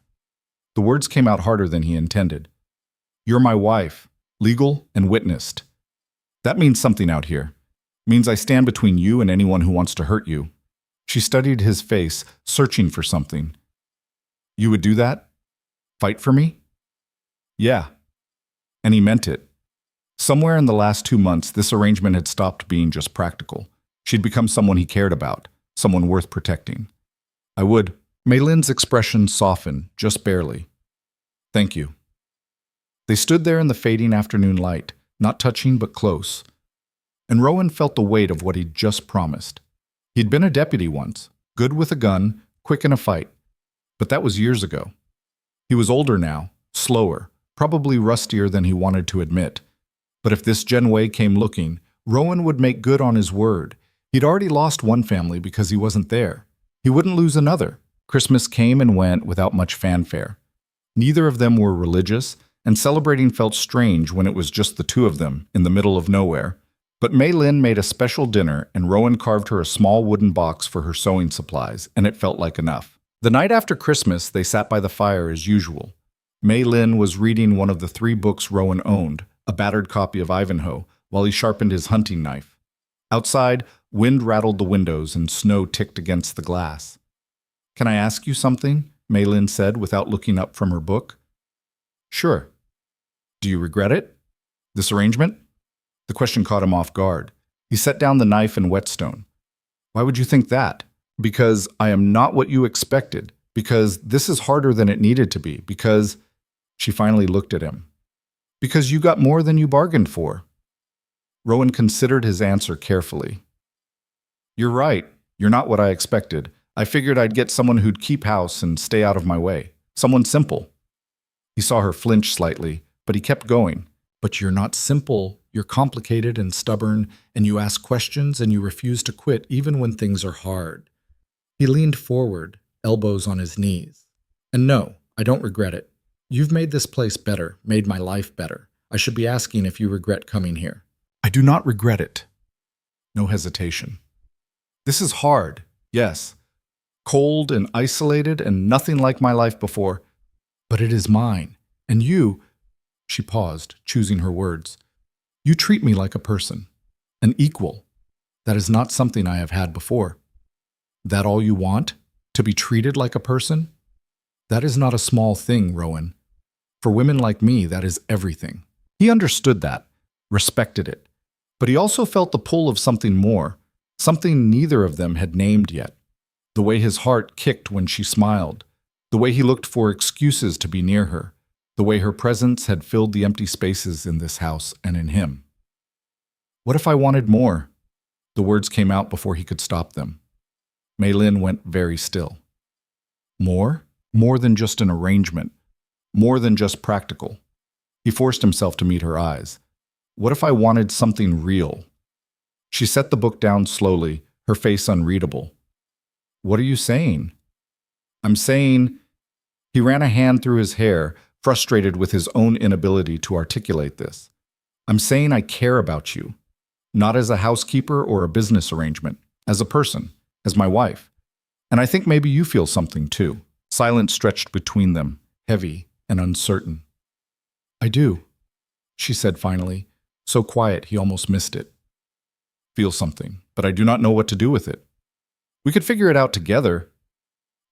The words came out harder than he intended. You're my wife, legal and witnessed. That means something out here. Means I stand between you and anyone who wants to hurt you. She studied his face, searching for something. You would do that? Fight for me? Yeah. And he meant it. Somewhere in the last 2 months, this arrangement had stopped being just practical. She'd become someone he cared about, someone worth protecting. I would. Mei Lin's expression softened, just barely. Thank you. They stood there in the fading afternoon light, not touching but close. And Rowan felt the weight of what he'd just promised. He'd been a deputy once, good with a gun, quick in a fight. But that was years ago. He was older now, slower, probably rustier than he wanted to admit. But if this Genwei came looking, Rowan would make good on his word. He'd already lost one family because he wasn't there. He wouldn't lose another. Christmas came and went without much fanfare. Neither of them were religious, and celebrating felt strange when it was just the two of them in the middle of nowhere. But Mei Lin made a special dinner, and Rowan carved her a small wooden box for her sewing supplies, and it felt like enough. The night after Christmas, they sat by the fire as usual. Mei Lin was reading one of the 3 books Rowan owned, a battered copy of Ivanhoe, while he sharpened his hunting knife. Outside, wind rattled the windows and snow ticked against the glass. Can I ask you something? Mei Lin said without looking up from her book. Sure. Do you regret it? This arrangement? The question caught him off guard. He set down the knife and whetstone. Why would you think that? Because I am not what you expected. Because this is harder than it needed to be. Because... She finally looked at him. Because you got more than you bargained for. Rowan considered his answer carefully. You're right. You're not what I expected. I figured I'd get someone who'd keep house and stay out of my way. Someone simple. He saw her flinch slightly, but he kept going. But you're not simple. You're complicated and stubborn, and you ask questions and you refuse to quit even when things are hard. He leaned forward, elbows on his knees. And no, I don't regret it. You've made this place better, made my life better. I should be asking if you regret coming here. I do not regret it. No hesitation. This is hard, yes. Cold and isolated and nothing like my life before. But it is mine. And you... She paused, choosing her words. You treat me like a person, an equal. That is not something I have had before. That all you want? To be treated like a person? That is not a small thing, Rowan. For women like me, that is everything. He understood that, respected it. But he also felt the pull of something more, something neither of them had named yet. The way his heart kicked when she smiled, the way he looked for excuses to be near her, the way her presence had filled the empty spaces in this house and in him. What if I wanted more? The words came out before he could stop them. Mei Lin went very still. More? More than just an arrangement. More than just practical. He forced himself to meet her eyes. What if I wanted something real? She set the book down slowly, her face unreadable. What are you saying? I'm saying... He ran a hand through his hair, frustrated with his own inability to articulate this. I'm saying I care about you, not as a housekeeper or a business arrangement, as a person, as my wife. And I think maybe you feel something too. Silence stretched between them, heavy and uncertain. I do, she said finally, so quiet he almost missed it. Feel something, but I do not know what to do with it. We could figure it out together,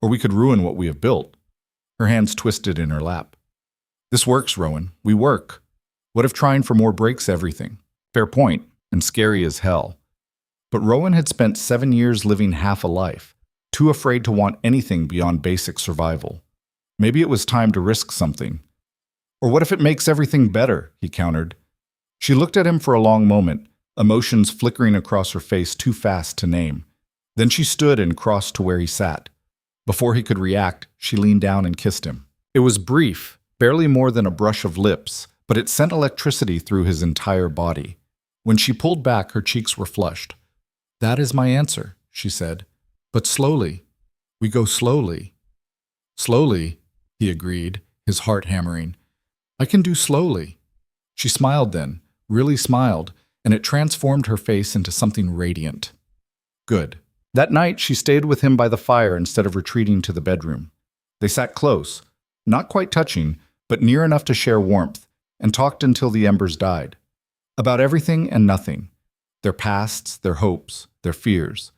or we could ruin what we have built. Her hands twisted in her lap. This works, Rowan. We work. What if trying for more breaks everything? Fair point, and scary as hell. But Rowan had spent 7 years living half a life, too afraid to want anything beyond basic survival. Maybe it was time to risk something. Or what if it makes everything better, he countered. She looked at him for a long moment, emotions flickering across her face too fast to name. Then she stood and crossed to where he sat. Before he could react, she leaned down and kissed him. It was brief, barely more than a brush of lips, but it sent electricity through his entire body. When she pulled back, her cheeks were flushed. That is my answer, she said. But slowly. We go slowly. Slowly, he agreed, his heart hammering. I can do slowly. She smiled then, really smiled, and it transformed her face into something radiant. Good. That night, she stayed with him by the fire instead of retreating to the bedroom. They sat close, not quite touching, but near enough to share warmth, and talked until the embers died. About everything and nothing. Their pasts, their hopes, their fears.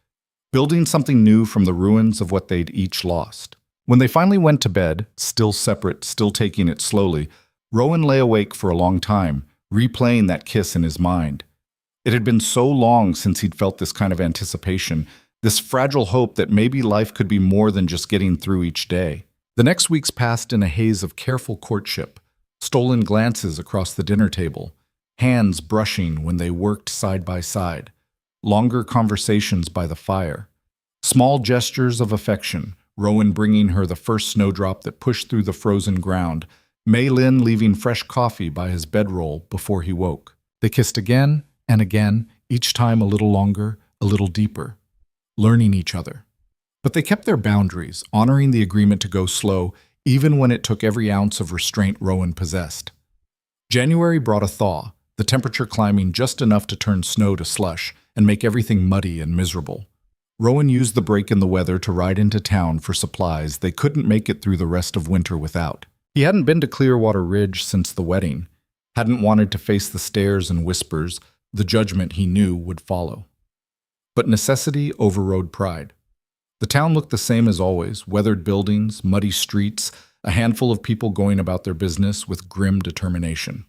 Building something new from the ruins of what they'd each lost. When they finally went to bed, still separate, still taking it slowly, Rowan lay awake for a long time, replaying that kiss in his mind. It had been so long since he'd felt this kind of anticipation, this fragile hope that maybe life could be more than just getting through each day. The next weeks passed in a haze of careful courtship, stolen glances across the dinner table, hands brushing when they worked side by side, longer conversations by the fire, small gestures of affection, Rowan bringing her the first snowdrop that pushed through the frozen ground, Mei Lin leaving fresh coffee by his bedroll before he woke. They kissed again and again, each time a little longer, a little deeper, learning each other. But they kept their boundaries, honoring the agreement to go slow, even when it took every ounce of restraint Rowan possessed. January brought a thaw, the temperature climbing just enough to turn snow to slush and make everything muddy and miserable. Rowan used the break in the weather to ride into town for supplies they couldn't make it through the rest of winter without. He hadn't been to Clearwater Ridge since the wedding, hadn't wanted to face the stares and whispers, the judgment he knew would follow. But necessity overrode pride. The town looked the same as always, weathered buildings, muddy streets, a handful of people going about their business with grim determination.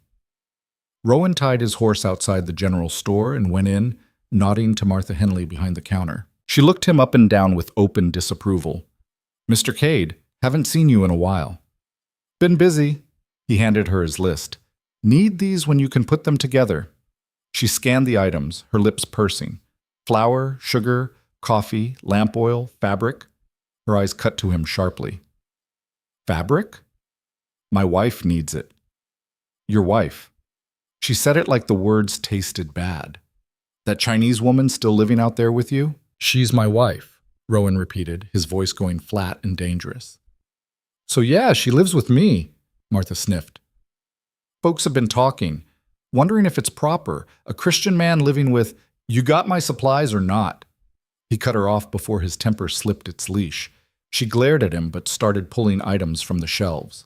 Rowan tied his horse outside the general store and went in, nodding to Martha Henley behind the counter. She looked him up and down with open disapproval. "Mr. Cade, haven't seen you in a while." "Been busy." He handed her his list. "Need these when you can put them together." She scanned the items, her lips pursing. Flour, sugar, coffee, lamp oil, fabric. Her eyes cut to him sharply. "Fabric? My wife needs it." "Your wife." She said it like the words tasted bad. "That Chinese woman still living out there with you?" "She's my wife," Rowan repeated, his voice going flat and dangerous. "So yeah, she lives with me," Martha sniffed. "Folks have been talking, wondering if it's proper, a Christian man living with, you got my supplies or not?" He cut her off before his temper slipped its leash. She glared at him but started pulling items from the shelves.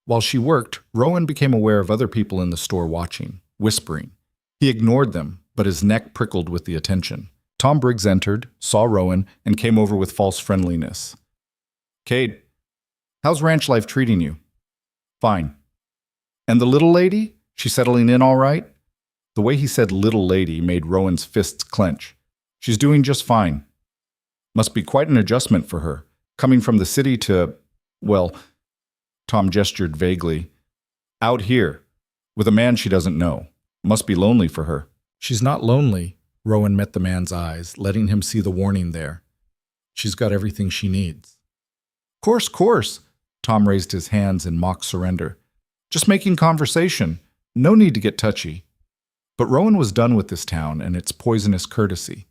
While she worked, Rowan became aware of other people in the store watching, whispering. He ignored them, but his neck prickled with the attention. Tom Briggs entered, saw Rowan, and came over with false friendliness. "Cade, how's ranch life treating you?" "Fine." "And the little lady? She settling in all right?" The way he said little lady made Rowan's fists clench. "She's doing just fine." "Must be quite an adjustment for her, coming from the city to, well," Tom gestured vaguely, "out here, with a man she doesn't know. Must be lonely for her." "She's not lonely," Rowan met the man's eyes, letting him see the warning there. "She's got everything she needs." Course," Tom raised his hands in mock surrender. "Just making conversation. No need to get touchy." But Rowan was done with this town and its poisonous courtesy.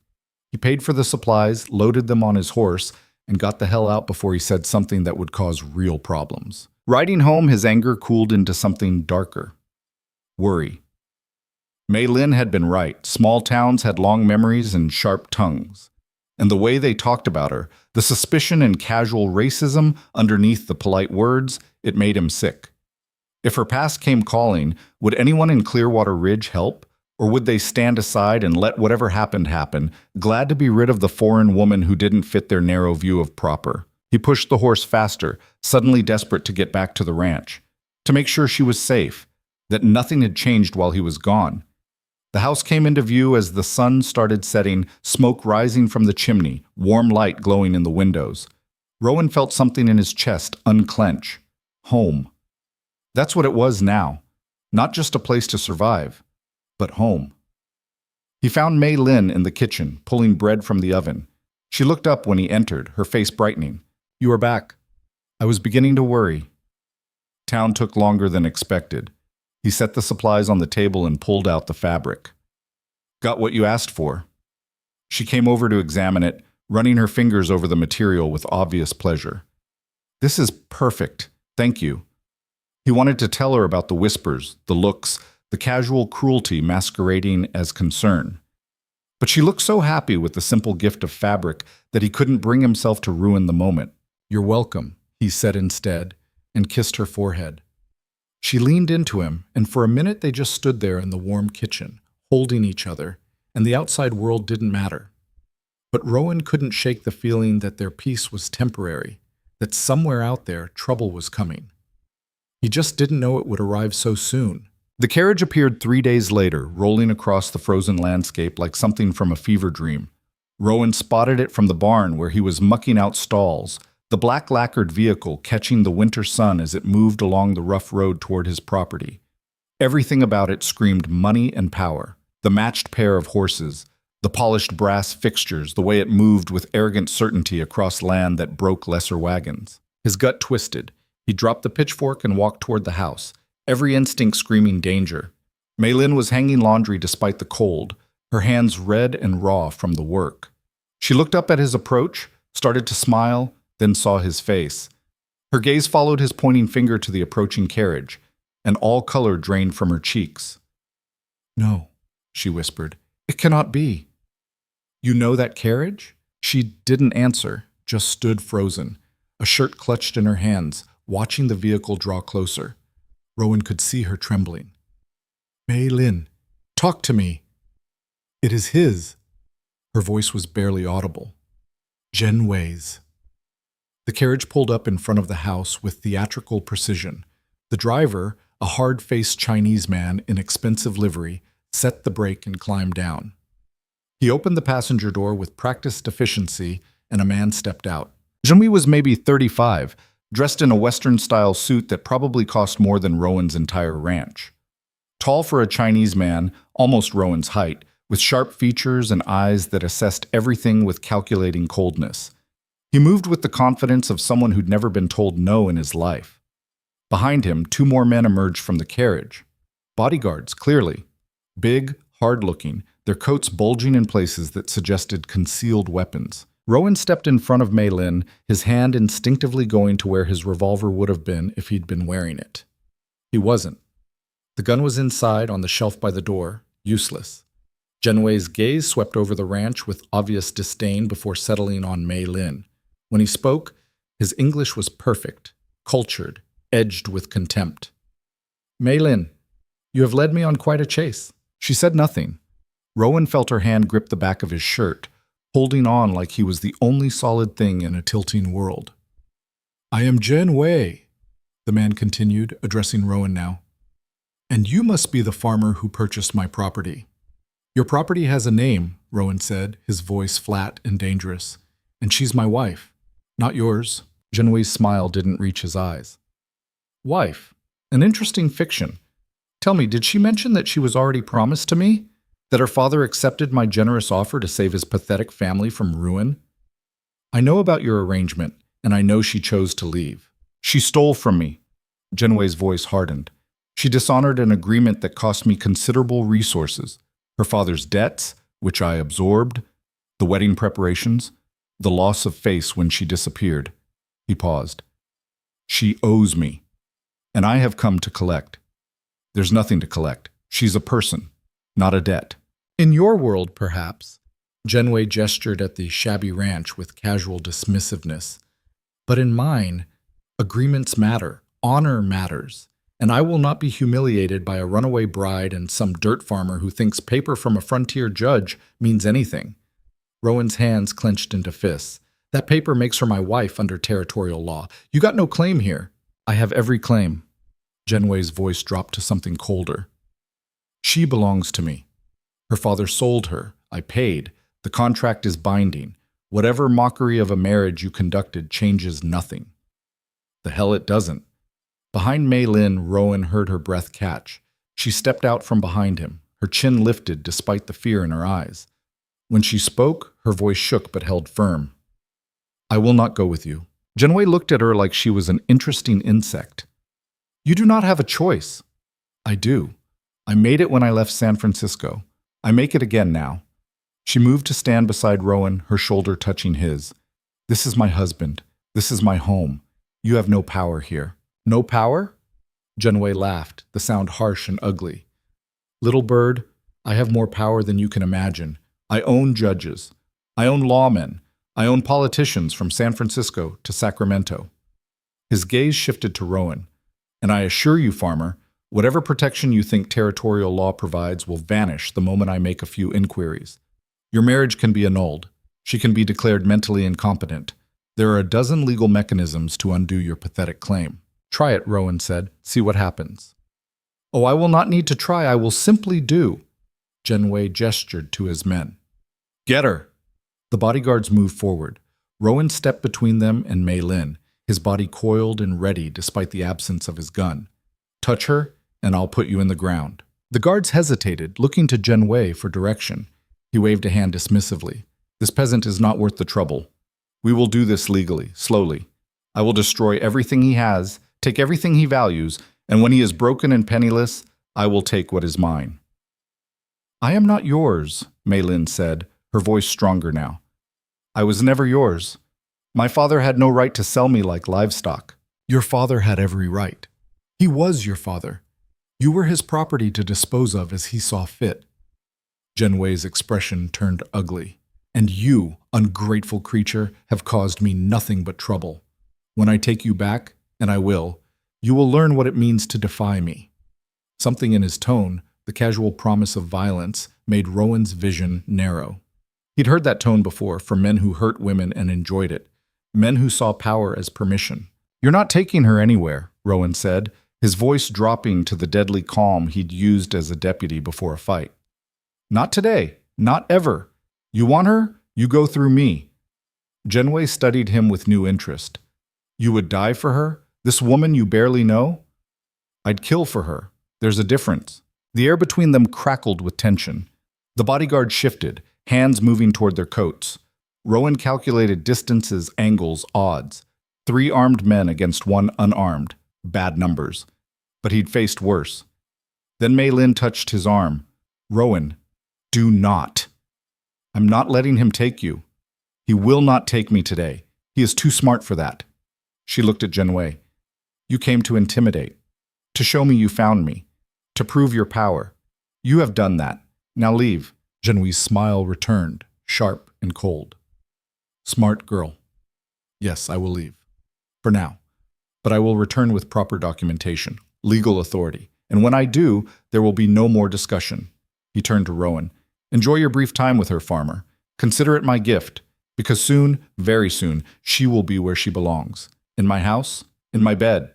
He paid for the supplies, loaded them on his horse, and got the hell out before he said something that would cause real problems. Riding home, his anger cooled into something darker. Worry. Mei Lin had been right. Small towns had long memories and sharp tongues. And the way they talked about her, the suspicion and casual racism underneath the polite words, it made him sick. If her past came calling, would anyone in Clearwater Ridge help? Or would they stand aside and let whatever happened happen, glad to be rid of the foreign woman who didn't fit their narrow view of proper? He pushed the horse faster, suddenly desperate to get back to the ranch, to make sure she was safe, that nothing had changed while he was gone. The house came into view as the sun started setting, smoke rising from the chimney, warm light glowing in the windows. Rowan felt something in his chest unclench. Home. That's what it was now. Not just a place to survive, but home. He found Mei Lin in the kitchen, pulling bread from the oven. She looked up when he entered, her face brightening. "You are back. I was beginning to worry." Town took longer than expected. He set the supplies on the table and pulled out the fabric. "Got what you asked for." She came over to examine it, running her fingers over the material with obvious pleasure. "This is perfect. Thank you." He wanted to tell her about the whispers, the looks, the casual cruelty masquerading as concern. But she looked so happy with the simple gift of fabric that he couldn't bring himself to ruin the moment. "You're welcome," he said instead, and kissed her forehead. She leaned into him, and for a minute they just stood there in the warm kitchen, holding each other, and the outside world didn't matter. But Rowan couldn't shake the feeling that their peace was temporary, that somewhere out there trouble was coming. He just didn't know it would arrive so soon. The carriage appeared 3 days later, rolling across the frozen landscape like something from a fever dream. Rowan spotted it from the barn where he was mucking out stalls, the black lacquered vehicle catching the winter sun as it moved along the rough road toward his property. Everything about it screamed money and power. The matched pair of horses, the polished brass fixtures, the way it moved with arrogant certainty across land that broke lesser wagons. His gut twisted. He dropped the pitchfork and walked toward the house, every instinct screaming danger. Mei Lin was hanging laundry despite the cold, her hands red and raw from the work. She looked up at his approach, started to smile, then saw his face. Her gaze followed his pointing finger to the approaching carriage, and all color drained from her cheeks. "No," she whispered. "It cannot be." "You know that carriage?" She didn't answer, just stood frozen, a shirt clutched in her hands, watching the vehicle draw closer. Rowan could see her trembling. "Mei Lin, talk to me." "It is his." Her voice was barely audible. "Jen Wei's." The carriage pulled up in front of the house with theatrical precision. The driver, a hard-faced Chinese man in expensive livery, set the brake and climbed down. He opened the passenger door with practiced efficiency, and a man stepped out. Zhenhui was maybe 35, dressed in a Western-style suit that probably cost more than Rowan's entire ranch. Tall for a Chinese man, almost Rowan's height, with sharp features and eyes that assessed everything with calculating coldness. He moved with the confidence of someone who'd never been told no in his life. Behind him, 2 more men emerged from the carriage. Bodyguards, clearly. Big, hard-looking, their coats bulging in places that suggested concealed weapons. Rowan stepped in front of Mei Lin, his hand instinctively going to where his revolver would have been if he'd been wearing it. He wasn't. The gun was inside on the shelf by the door, useless. Jen Wei's gaze swept over the ranch with obvious disdain before settling on Mei Lin. When he spoke, his English was perfect, cultured, edged with contempt. "Mei Lin, you have led me on quite a chase." She said nothing. Rowan felt her hand grip the back of his shirt, holding on like he was the only solid thing in a tilting world. "I am Jen Wei," the man continued, addressing Rowan now. "And you must be the farmer who purchased my property." "Your property has a name," Rowan said, his voice flat and dangerous. "And she's my wife. Not yours." Zhenhui's smile didn't reach his eyes. "Wife? An interesting fiction. Tell me, did she mention that she was already promised to me? That her father accepted my generous offer to save his pathetic family from ruin? I know about your arrangement, and I know she chose to leave. She stole from me." Zhenhui's voice hardened. "She dishonored an agreement that cost me considerable resources. Her father's debts, which I absorbed, the wedding preparations, the loss of face when she disappeared." He paused. "She owes me, and I have come to collect." "There's nothing to collect. She's a person." not a debt. In your world, perhaps. Genway gestured at the shabby ranch with casual dismissiveness. But in mine, agreements matter, honor matters, and I will not be humiliated by a runaway bride and some dirt farmer who thinks paper from a frontier judge means anything. Rowan's hands clenched into fists. That paper makes her my wife under territorial law. You got no claim here. I have every claim. Genway's voice dropped to something colder. She belongs to me. Her father sold her. I paid. The contract is binding. Whatever mockery of a marriage you conducted changes nothing. The hell it doesn't. Behind Mei Lin, Rowan heard her breath catch. She stepped out from behind him, her chin lifted despite the fear in her eyes. When she spoke, her voice shook but held firm. I will not go with you. Genway looked at her like she was an interesting insect. You do not have a choice. I do. I made it when I left San Francisco. I make it again now. She moved to stand beside Rowan, her shoulder touching his. This is my husband. This is my home. You have no power here. No power? Genway laughed, the sound harsh and ugly. Little bird, I have more power than you can imagine. I own judges. I own lawmen. I own politicians from San Francisco to Sacramento. His gaze shifted to Rowan. And I assure you, farmer, whatever protection you think territorial law provides will vanish the moment I make a few inquiries. Your marriage can be annulled. She can be declared mentally incompetent. There are a dozen legal mechanisms to undo your pathetic claim. Try it, Rowan said. See what happens. Oh, I will not need to try. I will simply do. Genway gestured to his men. Get her! The bodyguards moved forward. Rowan stepped between them and Mei Lin, his body coiled and ready despite the absence of his gun. Touch her, and I'll put you in the ground. The guards hesitated, looking to Genway for direction. He waved a hand dismissively. This peasant is not worth the trouble. We will do this legally, slowly. I will destroy everything he has, take everything he values, and when he is broken and penniless, I will take what is mine. I am not yours, Mei Lin said, her voice stronger now. I was never yours. My father had no right to sell me like livestock. Your father had every right. He was your father. You were his property to dispose of as he saw fit. Genway's expression turned ugly. And you, ungrateful creature, have caused me nothing but trouble. When I take you back, and I will, you will learn what it means to defy me. Something in his tone, the casual promise of violence, made Rowan's vision narrow. He'd heard that tone before from men who hurt women and enjoyed it, men who saw power as permission. You're not taking her anywhere, Rowan said, his voice dropping to the deadly calm he'd used as a deputy before a fight. Not today, not ever. You want her? You go through me. Genway studied him with new interest. You would die for her? This woman you barely know? I'd kill for her. There's a difference. The air between them crackled with tension. The bodyguard shifted, hands moving toward their coats. Rowan calculated distances, angles, odds. 3 armed men against 1 unarmed. Bad numbers. But he'd faced worse. Then Mei Lin touched his arm. Rowan, do not. I'm not letting him take you. He will not take me today. He is too smart for that. She looked at Genway. You came to intimidate. To show me you found me. To prove your power. You have done that. Now leave. Genway's smile returned, sharp and cold. Smart girl. Yes, I will leave. For now. But I will return with proper documentation, legal authority. And when I do, there will be no more discussion. He turned to Rowan. Enjoy your brief time with her, farmer. Consider it my gift, because soon, very soon, she will be where she belongs. In my house, in my bed,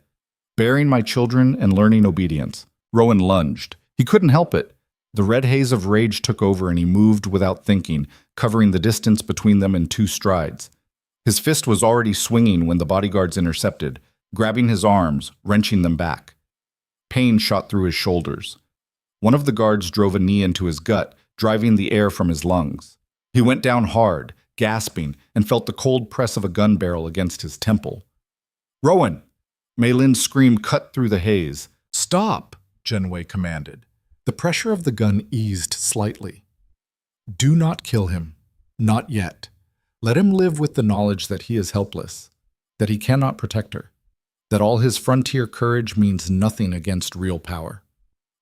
bearing my children and learning obedience. Rowan lunged. He couldn't help it. The red haze of rage took over and he moved without thinking, covering the distance between them in 2 strides. His fist was already swinging when the bodyguards intercepted, grabbing his arms, wrenching them back. Pain shot through his shoulders. One of the guards drove a knee into his gut, driving the air from his lungs. He went down hard, gasping, and felt the cold press of a gun barrel against his temple. Rowan! Mei Lin's scream cut through the haze. Stop! Genway commanded. The pressure of the gun eased slightly. Do not kill him. Not yet. Let him live with the knowledge that he is helpless, that he cannot protect her, that all his frontier courage means nothing against real power.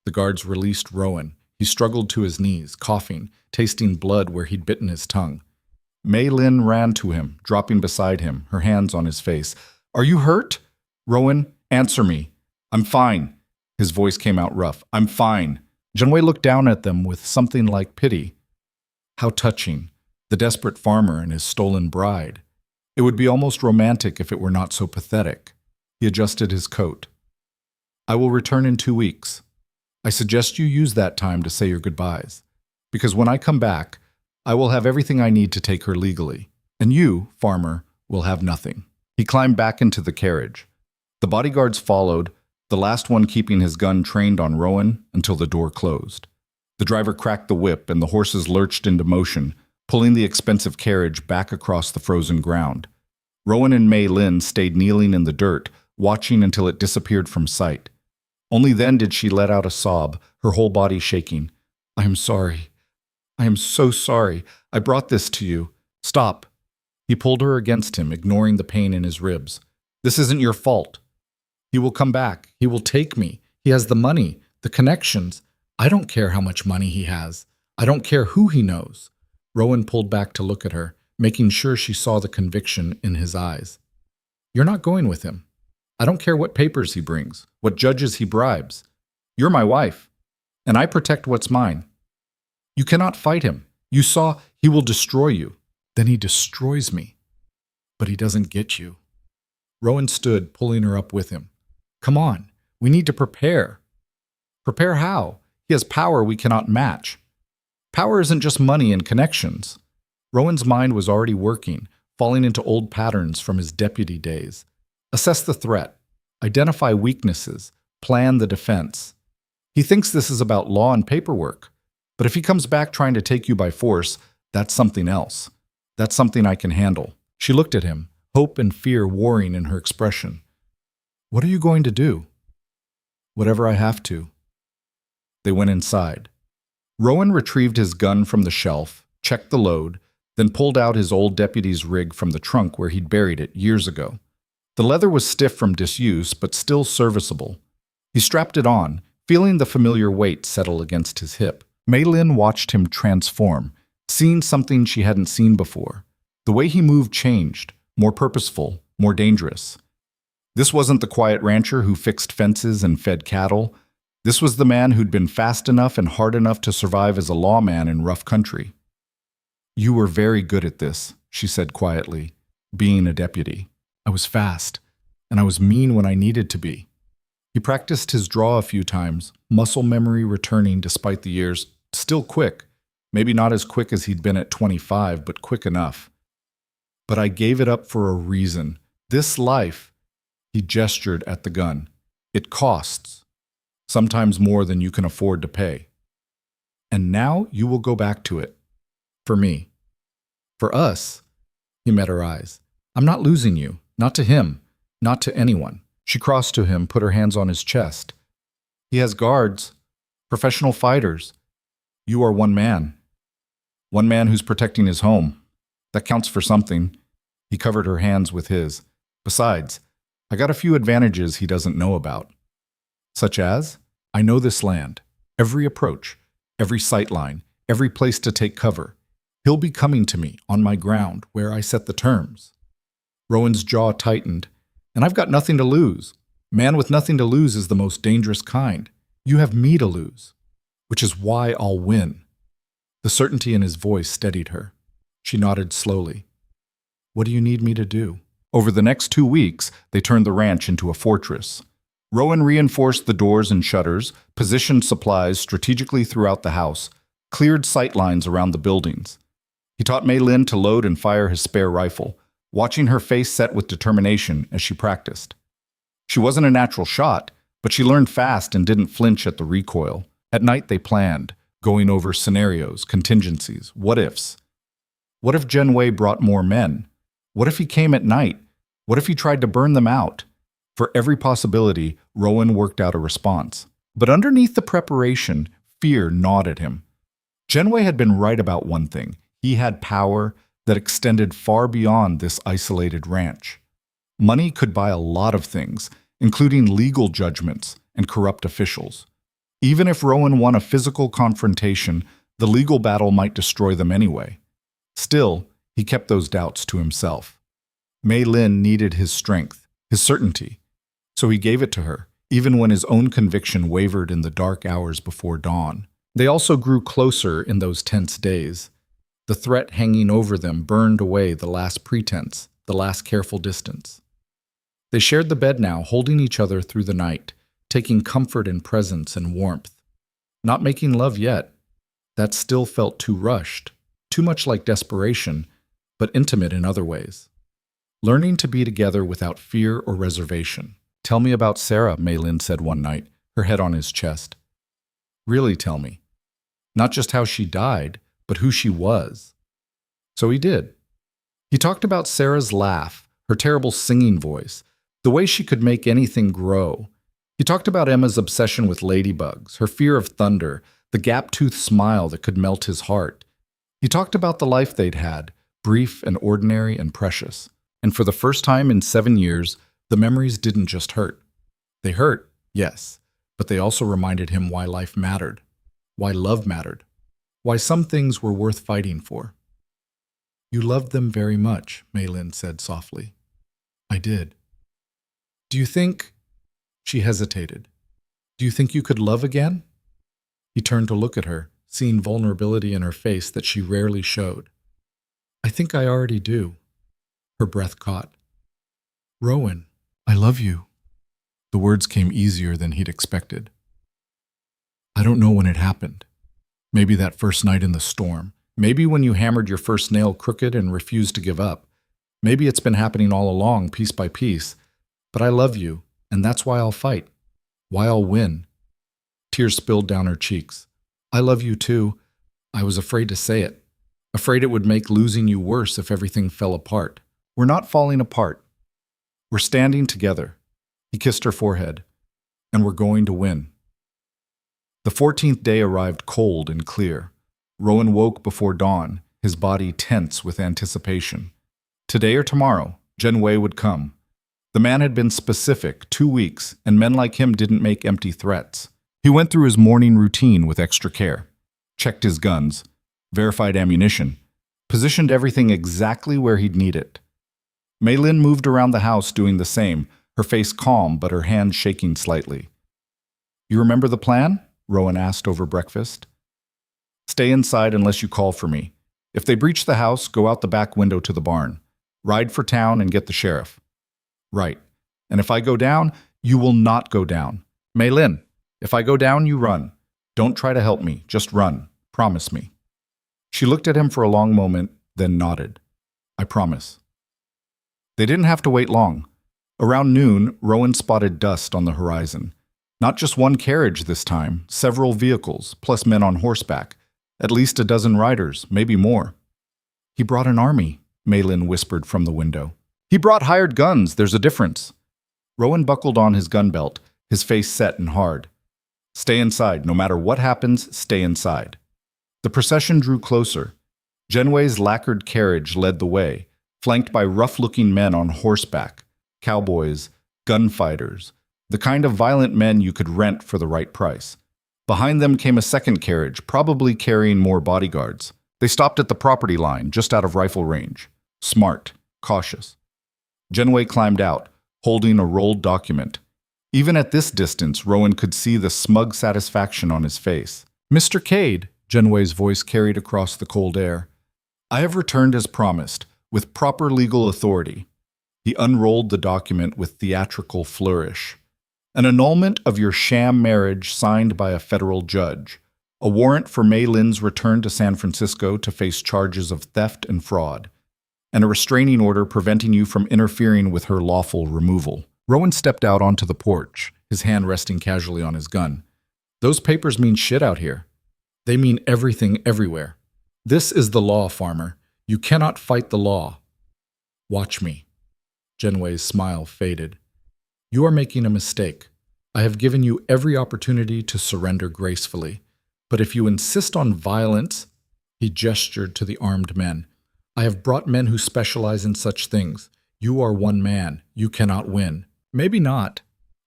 The guards released Rowan. He struggled to his knees, coughing, tasting blood where he'd bitten his tongue. Mei Lin ran to him, dropping beside him, her hands on his face. "Are you hurt? Rowan, answer me." "I'm fine." His voice came out rough. "I'm fine." Junwei looked down at them with something like pity. How touching. The desperate farmer and his stolen bride. It would be almost romantic if it were not so pathetic. He adjusted his coat. "I will return in 2 weeks. I suggest you use that time to say your goodbyes, because when I come back, I will have everything I need to take her legally, and you, farmer, will have nothing." He climbed back into the carriage. The bodyguards followed, the last one keeping his gun trained on Rowan until the door closed. The driver cracked the whip and the horses lurched into motion, pulling the expensive carriage back across the frozen ground. Rowan and Mei Lin stayed kneeling in the dirt, watching until it disappeared from sight. Only then did she let out a sob, her whole body shaking. "I am sorry. I am so sorry. I brought this to you. Stop." He pulled her against him, ignoring the pain in his ribs. "This isn't your fault. He will come back. He will take me. He has the money, the connections. I don't care how much money he has. I don't care who he knows." Rowan pulled back to look at her, making sure she saw the conviction in his eyes. "You're not going with him. I don't care what papers he brings, what judges he bribes. You're my wife, and I protect what's mine. You cannot fight him. You saw he will destroy you. Then he destroys me. But he doesn't get you." Rowan stood, pulling her up with him. "Come on, we need to prepare." "Prepare how? He has power we cannot match." "Power isn't just money and connections." Rowan's mind was already working, falling into old patterns from his deputy days. Assess the threat, identify weaknesses, plan the defense. He thinks this is about law and paperwork, but if he comes back trying to take you by force, that's something else. That's something I can handle. She looked at him, hope and fear warring in her expression. "What are you going to do?" "Whatever I have to." They went inside. Rowan retrieved his gun from the shelf, checked the load, then pulled out his old deputy's rig from the trunk where he'd buried it years ago. The leather was stiff from disuse, but still serviceable. He strapped it on, feeling the familiar weight settle against his hip. Mei Lin watched him transform, seeing something she hadn't seen before. The way he moved changed, more purposeful, more dangerous. This wasn't the quiet rancher who fixed fences and fed cattle. This was the man who'd been fast enough and hard enough to survive as a lawman in rough country. "You were very good at this," she said quietly, "being a deputy. I was fast, and I was mean when I needed to be." He practiced his draw a few times, muscle memory returning despite the years, still quick. Maybe not as quick as he'd been at 25, but quick enough. "But I gave it up for a reason. This life," he gestured at the gun, "it costs. Sometimes more than you can afford to pay. And now you will go back to it. For me. For us." He met her eyes. "I'm not losing you. Not to him. Not to anyone." She crossed to him, put her hands on his chest. "He has guards. Professional fighters. You are one man. One man who's protecting his home. That counts for something." He covered her hands with his. "Besides, I got a few advantages he doesn't know about. Such as, I know this land. Every approach. Every sight line. Every place to take cover. He'll be coming to me, on my ground, where I set the terms." Rowan's jaw tightened. "And I've got nothing to lose. Man with nothing to lose is the most dangerous kind. You have me to lose. Which is why I'll win." The certainty in his voice steadied her. She nodded slowly. "What do you need me to do?" Over the next 2 weeks, they turned the ranch into a fortress. Rowan reinforced the doors and shutters, positioned supplies strategically throughout the house, cleared sight lines around the buildings. He taught Mei Lin to load and fire his spare rifle, watching her face set with determination as she practiced. She wasn't a natural shot, but she learned fast and didn't flinch at the recoil. At night they planned, going over scenarios, contingencies, what-ifs. What if Genwei brought more men? What if he came at night? What if he tried to burn them out? For every possibility, Rowan worked out a response. But underneath the preparation, fear gnawed at him. Genwei had been right about one thing. He had power that extended far beyond this isolated ranch. Money could buy a lot of things, including legal judgments and corrupt officials. Even if Rowan won a physical confrontation, the legal battle might destroy them anyway. Still, he kept those doubts to himself. Mei Lin needed his strength, his certainty, so he gave it to her, even when his own conviction wavered in the dark hours before dawn. They also grew closer in those tense days. The threat hanging over them burned away the last pretense, the last careful distance. They shared the bed now, holding each other through the night, taking comfort in presence and warmth. Not making love yet. That still felt too rushed, too much like desperation, but intimate in other ways. Learning to be together without fear or reservation. "Tell me about Sarah," Mei Lin said one night, her head on his chest. "Really tell me. Not just how she died, but who she was." So he did. He talked about Sarah's laugh, her terrible singing voice, the way she could make anything grow. He talked about Emma's obsession with ladybugs, her fear of thunder, the gap-toothed smile that could melt his heart. He talked about the life they'd had, brief and ordinary and precious. And for the first time in 7 years, the memories didn't just hurt. They hurt, yes, but they also reminded him why life mattered, why love mattered, why some things were worth fighting for. "You loved them very much," Mei Lin said softly. "I did." "Do you think—" She hesitated. "Do you think you could love again?" He turned to look at her, seeing vulnerability in her face that she rarely showed. "I think I already do." Her breath caught. "Rowan, I love you." The words came easier than he'd expected. "I don't know when it happened. Maybe that first night in the storm. Maybe when you hammered your first nail crooked and refused to give up. Maybe it's been happening all along, piece by piece. But I love you, and that's why I'll fight. Why I'll win." Tears spilled down her cheeks. "I love you too. I was afraid to say it. Afraid it would make losing you worse if everything fell apart. We're not falling apart. We're standing together." He kissed her forehead. "And we're going to win." The 14th day arrived cold and clear. Rowan woke before dawn, his body tense with anticipation. Today or tomorrow, Genwei would come. The man had been specific, 2 weeks, and men like him didn't make empty threats. He went through his morning routine with extra care, checked his guns, verified ammunition, positioned everything exactly where he'd need it. Mei Lin moved around the house doing the same, her face calm but her hands shaking slightly. "You remember the plan?" Rowan asked over breakfast. "Stay inside unless you call for me. If they breach the house, go out the back window to the barn. Ride for town and get the sheriff." "Right. And if I go down, you will not go down. Mei Lin, if I go down, you run. Don't try to help me. Just run. Promise me." She looked at him for a long moment, then nodded. "I promise." They didn't have to wait long. Around noon, Rowan spotted dust on the horizon. Not just one carriage this time, several vehicles, plus men on horseback. At least a dozen riders, maybe more. "He brought an army," Mei Lin whispered from the window. "He brought hired guns, there's a difference." Rowan buckled on his gun belt, his face set and hard. "Stay inside, no matter what happens, stay inside." The procession drew closer. Genwei's lacquered carriage led the way, flanked by rough-looking men on horseback, cowboys, gunfighters, the kind of violent men you could rent for the right price. Behind them came a second carriage, probably carrying more bodyguards. They stopped at the property line, just out of rifle range. Smart, cautious. Genwei climbed out, holding a rolled document. Even at this distance, Rowan could see the smug satisfaction on his face. "Mr. Cade," Genwei's voice carried across the cold air, "I have returned as promised, with proper legal authority." He unrolled the document with theatrical flourish. "An annulment of your sham marriage signed by a federal judge. A warrant for Mei Lin's return to San Francisco to face charges of theft and fraud. And a restraining order preventing you from interfering with her lawful removal." Rowan stepped out onto the porch, his hand resting casually on his gun. "Those papers mean shit out here. They mean everything everywhere. This is the law, farmer. You cannot fight the law. Watch me." Genwei's smile faded. "You are making a mistake. I have given you every opportunity to surrender gracefully. But if you insist on violence," he gestured to the armed men, "I have brought men who specialize in such things. You are one man. You cannot win." "Maybe not,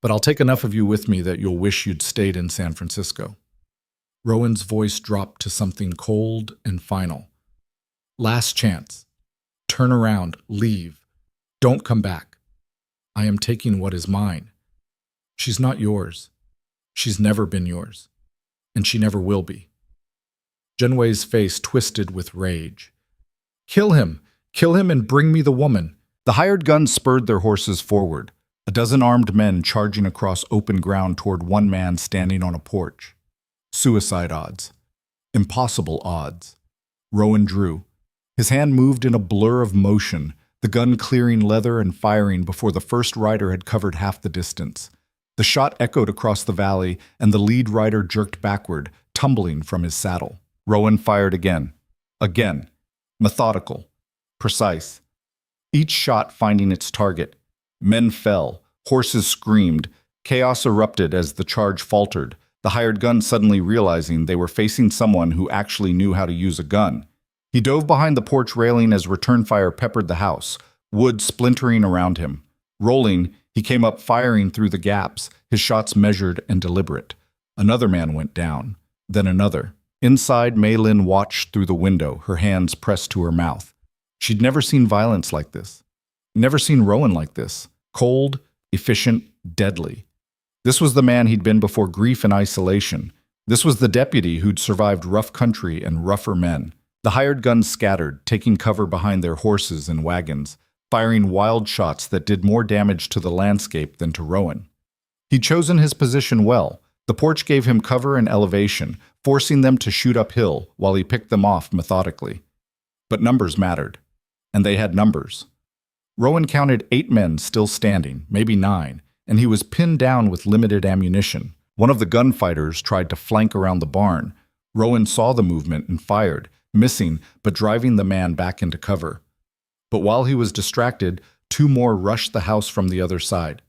but I'll take enough of you with me that you'll wish you'd stayed in San Francisco. Rowan's voice dropped to something cold and final. Last chance. Turn around. Leave. Don't come back. I am taking what is mine. She's not yours. She's never been yours. And she never will be. Genway's face twisted with rage. Kill him! Kill him and bring me the woman! The hired guns spurred their horses forward, a dozen armed men charging across open ground toward one man standing on a porch. Suicide odds. Impossible odds. Rowan drew. His hand moved in a blur of motion, the gun clearing leather and firing before the first rider had covered half the distance. The shot echoed across the valley, and the lead rider jerked backward, tumbling from his saddle. Rowan fired again. Again. Methodical. Precise. Each shot finding its target. Men fell. Horses screamed. Chaos erupted as the charge faltered, the hired gun suddenly realizing they were facing someone who actually knew how to use a gun. He dove behind the porch railing as return fire peppered the house, wood splintering around him. Rolling, he came up firing through the gaps, his shots measured and deliberate. Another man went down. Then another. Inside, Mei Lin watched through the window, her hands pressed to her mouth. She'd never seen violence like this. Never seen Rowan like this. Cold, efficient, deadly. This was the man he'd been before grief and isolation. This was the deputy who'd survived rough country and rougher men. The hired guns scattered, taking cover behind their horses and wagons, firing wild shots that did more damage to the landscape than to Rowan. He'd chosen his position well. The porch gave him cover and elevation, forcing them to shoot uphill while he picked them off methodically. But numbers mattered, and they had numbers. Rowan counted 8 men still standing, maybe 9, and he was pinned down with limited ammunition. One of the gunfighters tried to flank around the barn. Rowan saw the movement and fired, missing but driving the man back into cover. But while he was distracted, 2 more rushed the house from the other side.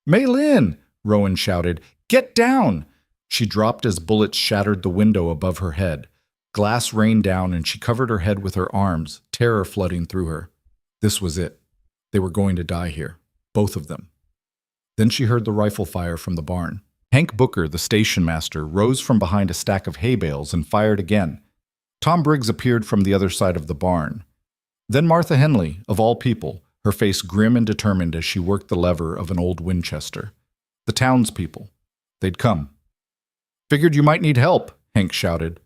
"Mei Lin!" Rowan shouted. "Get down!" She dropped as bullets shattered the window above her head. Glass rained down and she covered her head with her arms, terror flooding through her. This was it. They were going to die here. Both of them. Then she heard the rifle fire from the barn. Hank Booker, the station master, rose from behind a stack of hay bales and fired again. Tom Briggs appeared from the other side of the barn. Then Martha Henley, of all people, her face grim and determined as she worked the lever of an old Winchester. The townspeople. They'd come. "Figured you might need help," Hank shouted.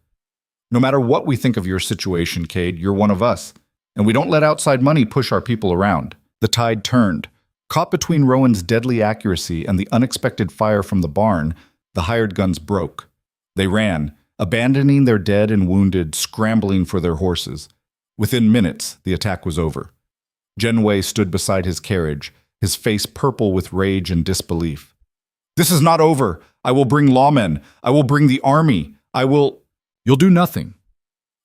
"No matter what we think of your situation, Cade, you're one of us, and we don't let outside money push our people around." The tide turned. Caught between Rowan's deadly accuracy and the unexpected fire from the barn, the hired guns broke. They ran, abandoning their dead and wounded, scrambling for their horses. Within minutes, the attack was over. Genway stood beside his carriage, his face purple with rage and disbelief. "This is not over. I will bring lawmen. I will bring the army. I will—" "You'll do nothing."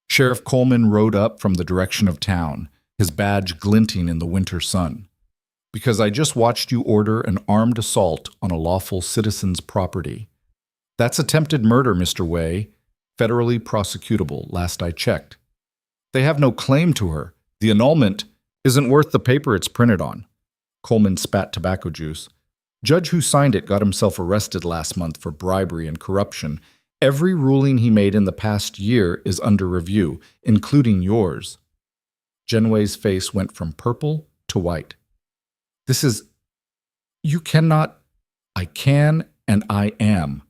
Sheriff Coleman rode up from the direction of town, his badge glinting in the winter sun. "Because I just watched you order an armed assault on a lawful citizen's property. That's attempted murder, Mr. Way, federally prosecutable, last I checked. They have no claim to her. The annulment isn't worth the paper it's printed on." Coleman spat tobacco juice. "Judge who signed it got himself arrested last month for bribery and corruption. Every ruling he made in the past year is under review, including yours." Genway's face went from purple to white. "This is... You cannot... I can and I am.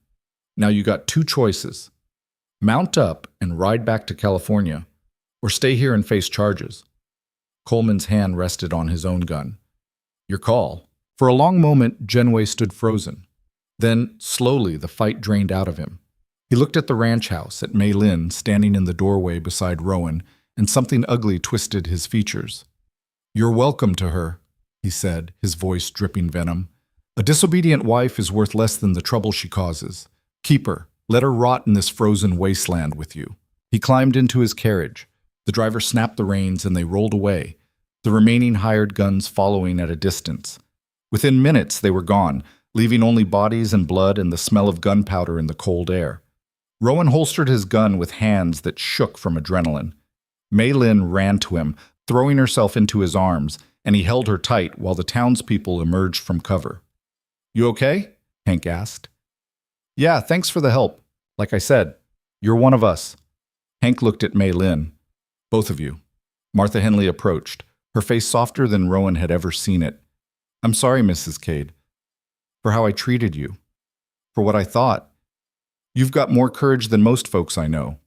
Now you got 2 choices. Mount up and ride back to California, or stay here and face charges." Coleman's hand rested on his own gun. "Your call." For a long moment, Genway stood frozen. Then, slowly, the fight drained out of him. He looked at the ranch house, at Mei Lin standing in the doorway beside Rowan, and something ugly twisted his features. "You're welcome to her," he said, his voice dripping venom. "A disobedient wife is worth less than the trouble she causes. Keep her. Let her rot in this frozen wasteland with you." He climbed into his carriage. The driver snapped the reins and they rolled away, the remaining hired guns following at a distance. Within minutes, they were gone, leaving only bodies and blood and the smell of gunpowder in the cold air. Rowan holstered his gun with hands that shook from adrenaline. Mei Lin ran to him, throwing herself into his arms, and he held her tight while the townspeople emerged from cover. "You okay?" Hank asked. Yeah, thanks for the help. Like I said, you're one of us. Hank looked at Mei Lin. Both of you. Martha Henley approached, her face softer than Rowan had ever seen it. I'm sorry, Mrs. Cade, for how I treated you, for what I thought. You've got more courage than most folks I know.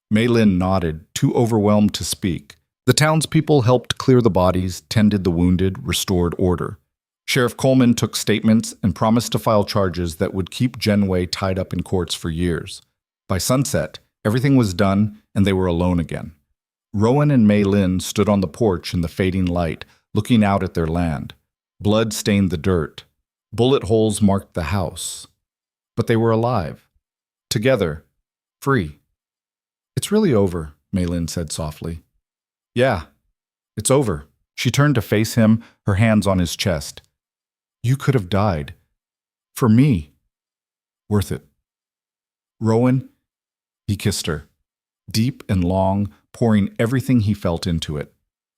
Mei Lin nodded, too overwhelmed to speak. The townspeople helped clear the bodies, tended the wounded, restored order. Sheriff Coleman took statements and promised to file charges that would keep Genway tied up in courts for years. By sunset, everything was done and they were alone again. Rowan and Mei Lin stood on the porch in the fading light, looking out at their land. Blood stained the dirt. Bullet holes marked the house. But they were alive. Together. Free. It's really over, Mei Lin said softly. Yeah, it's over. She turned to face him, her hands on his chest. You could have died. For me. Worth it. Rowan, he kissed her, deep and long, pouring everything he felt into it.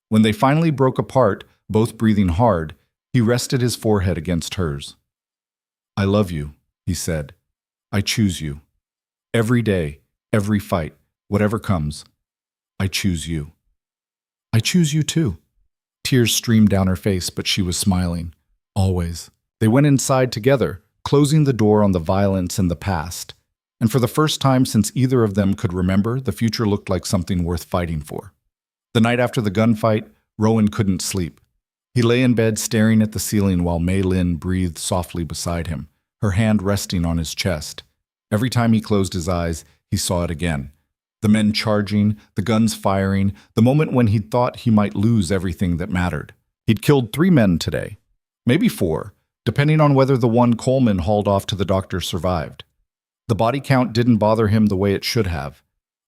When they finally broke apart, both breathing hard, he rested his forehead against hers. I love you, he said. I choose you. Every day, every fight, whatever comes, I choose you. I choose you too. Tears streamed down her face, but she was smiling. Always. They went inside together, closing the door on the violence and the past. And for the first time since either of them could remember, the future looked like something worth fighting for. The night after the gunfight, Rowan couldn't sleep. He lay in bed staring at the ceiling while Mei Lin breathed softly beside him, her hand resting on his chest. Every time he closed his eyes, he saw it again. The men charging, the guns firing, the moment when he'd thought he might lose everything that mattered. He'd killed 3 men today, maybe 4, depending on whether the one Coleman hauled off to the doctor survived. The body count didn't bother him the way it should have.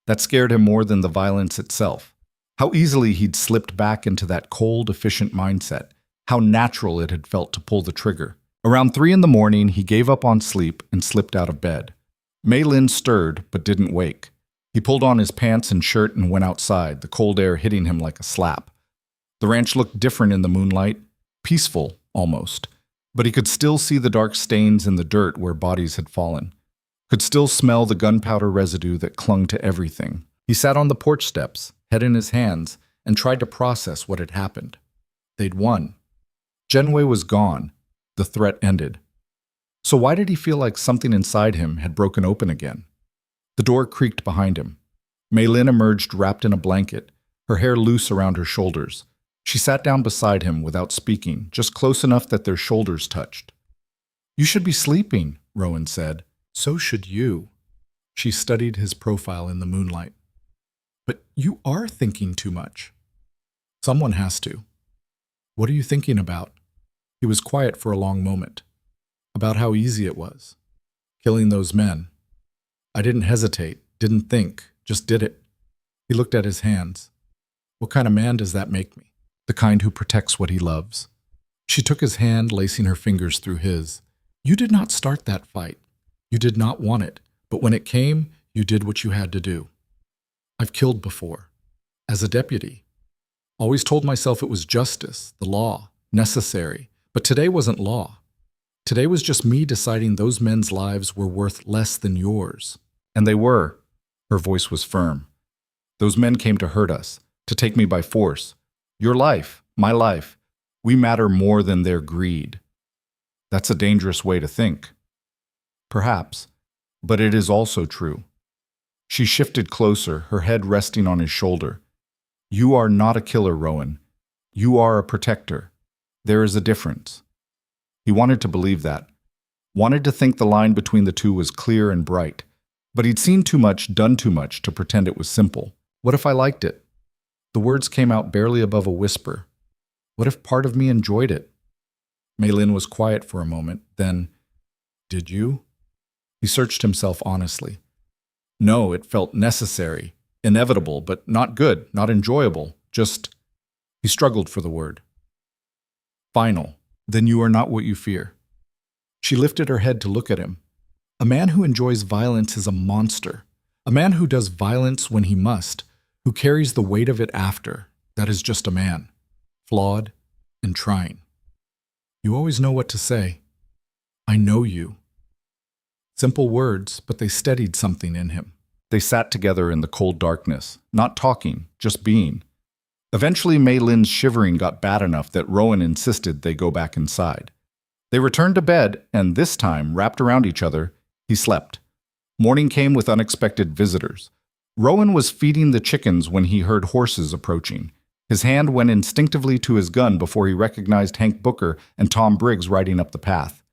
That scared him more than the violence itself. How easily he'd slipped back into that cold, efficient mindset. How natural it had felt to pull the trigger. Around 3 in the morning, he gave up on sleep and slipped out of bed. Mei Lin stirred, but didn't wake. He pulled on his pants and shirt and went outside, the cold air hitting him like a slap. The ranch looked different in the moonlight, peaceful, almost. But he could still see the dark stains in the dirt where bodies had fallen. Could still smell the gunpowder residue that clung to everything. He sat on the porch steps, head in his hands, and tried to process what had happened. They'd won. Genway was gone. The threat ended. So why did he feel like something inside him had broken open again? The door creaked behind him. Mei Lin emerged wrapped in a blanket, her hair loose around her shoulders. She sat down beside him without speaking, just close enough that their shoulders touched. You should be sleeping, Rowan said. So should you. She studied his profile in the moonlight. But you are thinking too much. Someone has to. What are you thinking about? He was quiet for a long moment. About how easy it was. Killing those men. I didn't hesitate, didn't think, just did it. He looked at his hands. What kind of man does that make me? The kind who protects what he loves. She took his hand, lacing her fingers through his. You did not start that fight. You did not want it, but when it came, you did what you had to do. I've killed before. As a deputy. Always told myself it was justice, the law, necessary. But today wasn't law. Today was just me deciding those men's lives were worth less than yours. And they were. Her voice was firm. Those men came to hurt us, to take me by force. Your life, my life, we matter more than their greed. That's a dangerous way to think. Perhaps, but it is also true. She shifted closer, her head resting on his shoulder. You are not a killer, Rowan. You are a protector. There is a difference. He wanted to believe that. Wanted to think the line between the two was clear and bright. But he'd seen too much, done too much to pretend it was simple. What if I liked it? The words came out barely above a whisper. What if part of me enjoyed it? Mei Lin was quiet for a moment, then, did you? He searched himself honestly. No, it felt necessary, inevitable, but not good, not enjoyable, just... He struggled for the word. Final. Then you are not what you fear. She lifted her head to look at him. A man who enjoys violence is a monster. A man who does violence when he must, who carries the weight of it after, that is just a man. Flawed and trying. You always know what to say. I know you. Simple words, but they steadied something in him. They sat together in the cold darkness, not talking, just being. Eventually, Mei Lin's shivering got bad enough that Rowan insisted they go back inside. They returned to bed, and this time, wrapped around each other, he slept. Morning came with unexpected visitors. Rowan was feeding the chickens when he heard horses approaching. His hand went instinctively to his gun before he recognized Hank Booker and Tom Briggs riding up the path.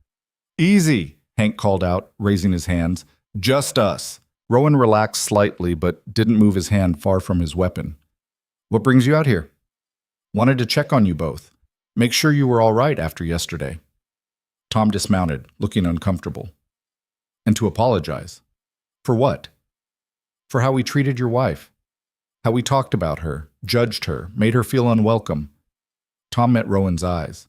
"Easy," Hank called out, raising his hands. "Just us." Rowan relaxed slightly, but didn't move his hand far from his weapon. "What brings you out here?" "Wanted to check on you both. Make sure you were all right after yesterday." Tom dismounted, looking uncomfortable. "And to apologize." "For what?" "For how we treated your wife. How we talked about her, judged her, made her feel unwelcome." Tom met Rowan's eyes.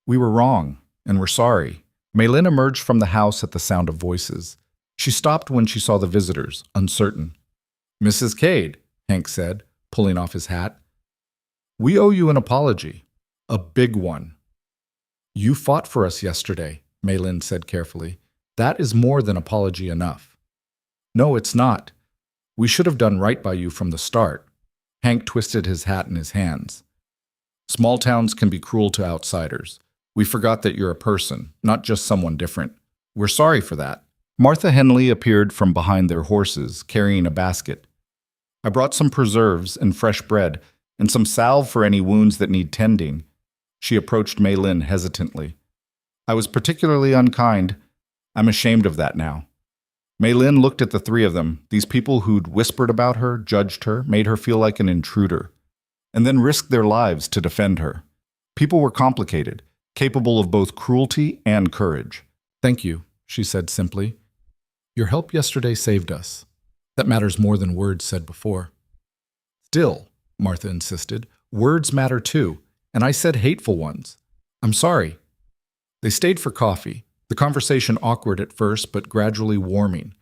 "We were wrong, and we're sorry." Mei Lin emerged from the house at the sound of voices. She stopped when she saw the visitors, uncertain. "Mrs. Cade," Hank said, pulling off his hat. "We owe you an apology. A big one." "You fought for us yesterday," Mei Lin said carefully. "That is more than apology enough." "No, it's not. We should have done right by you from the start." Hank twisted his hat in his hands. "Small towns can be cruel to outsiders. We forgot that you're a person, not just someone different. We're sorry for that." Martha Henley appeared from behind their horses, carrying a basket. "I brought some preserves and fresh bread, and some salve for any wounds that need tending." She approached Mei Lin hesitantly. "I was particularly unkind. I'm ashamed of that now." Mei Lin looked at the three of them, these people who'd whispered about her, judged her, made her feel like an intruder, and then risked their lives to defend her. People were complicated, capable of both cruelty and courage. "Thank you," she said simply. "Your help yesterday saved us. That matters more than words said before." "Still," Martha insisted, "words matter too, and I said hateful ones. I'm sorry." They stayed for coffee, the conversation awkward at first but gradually warming.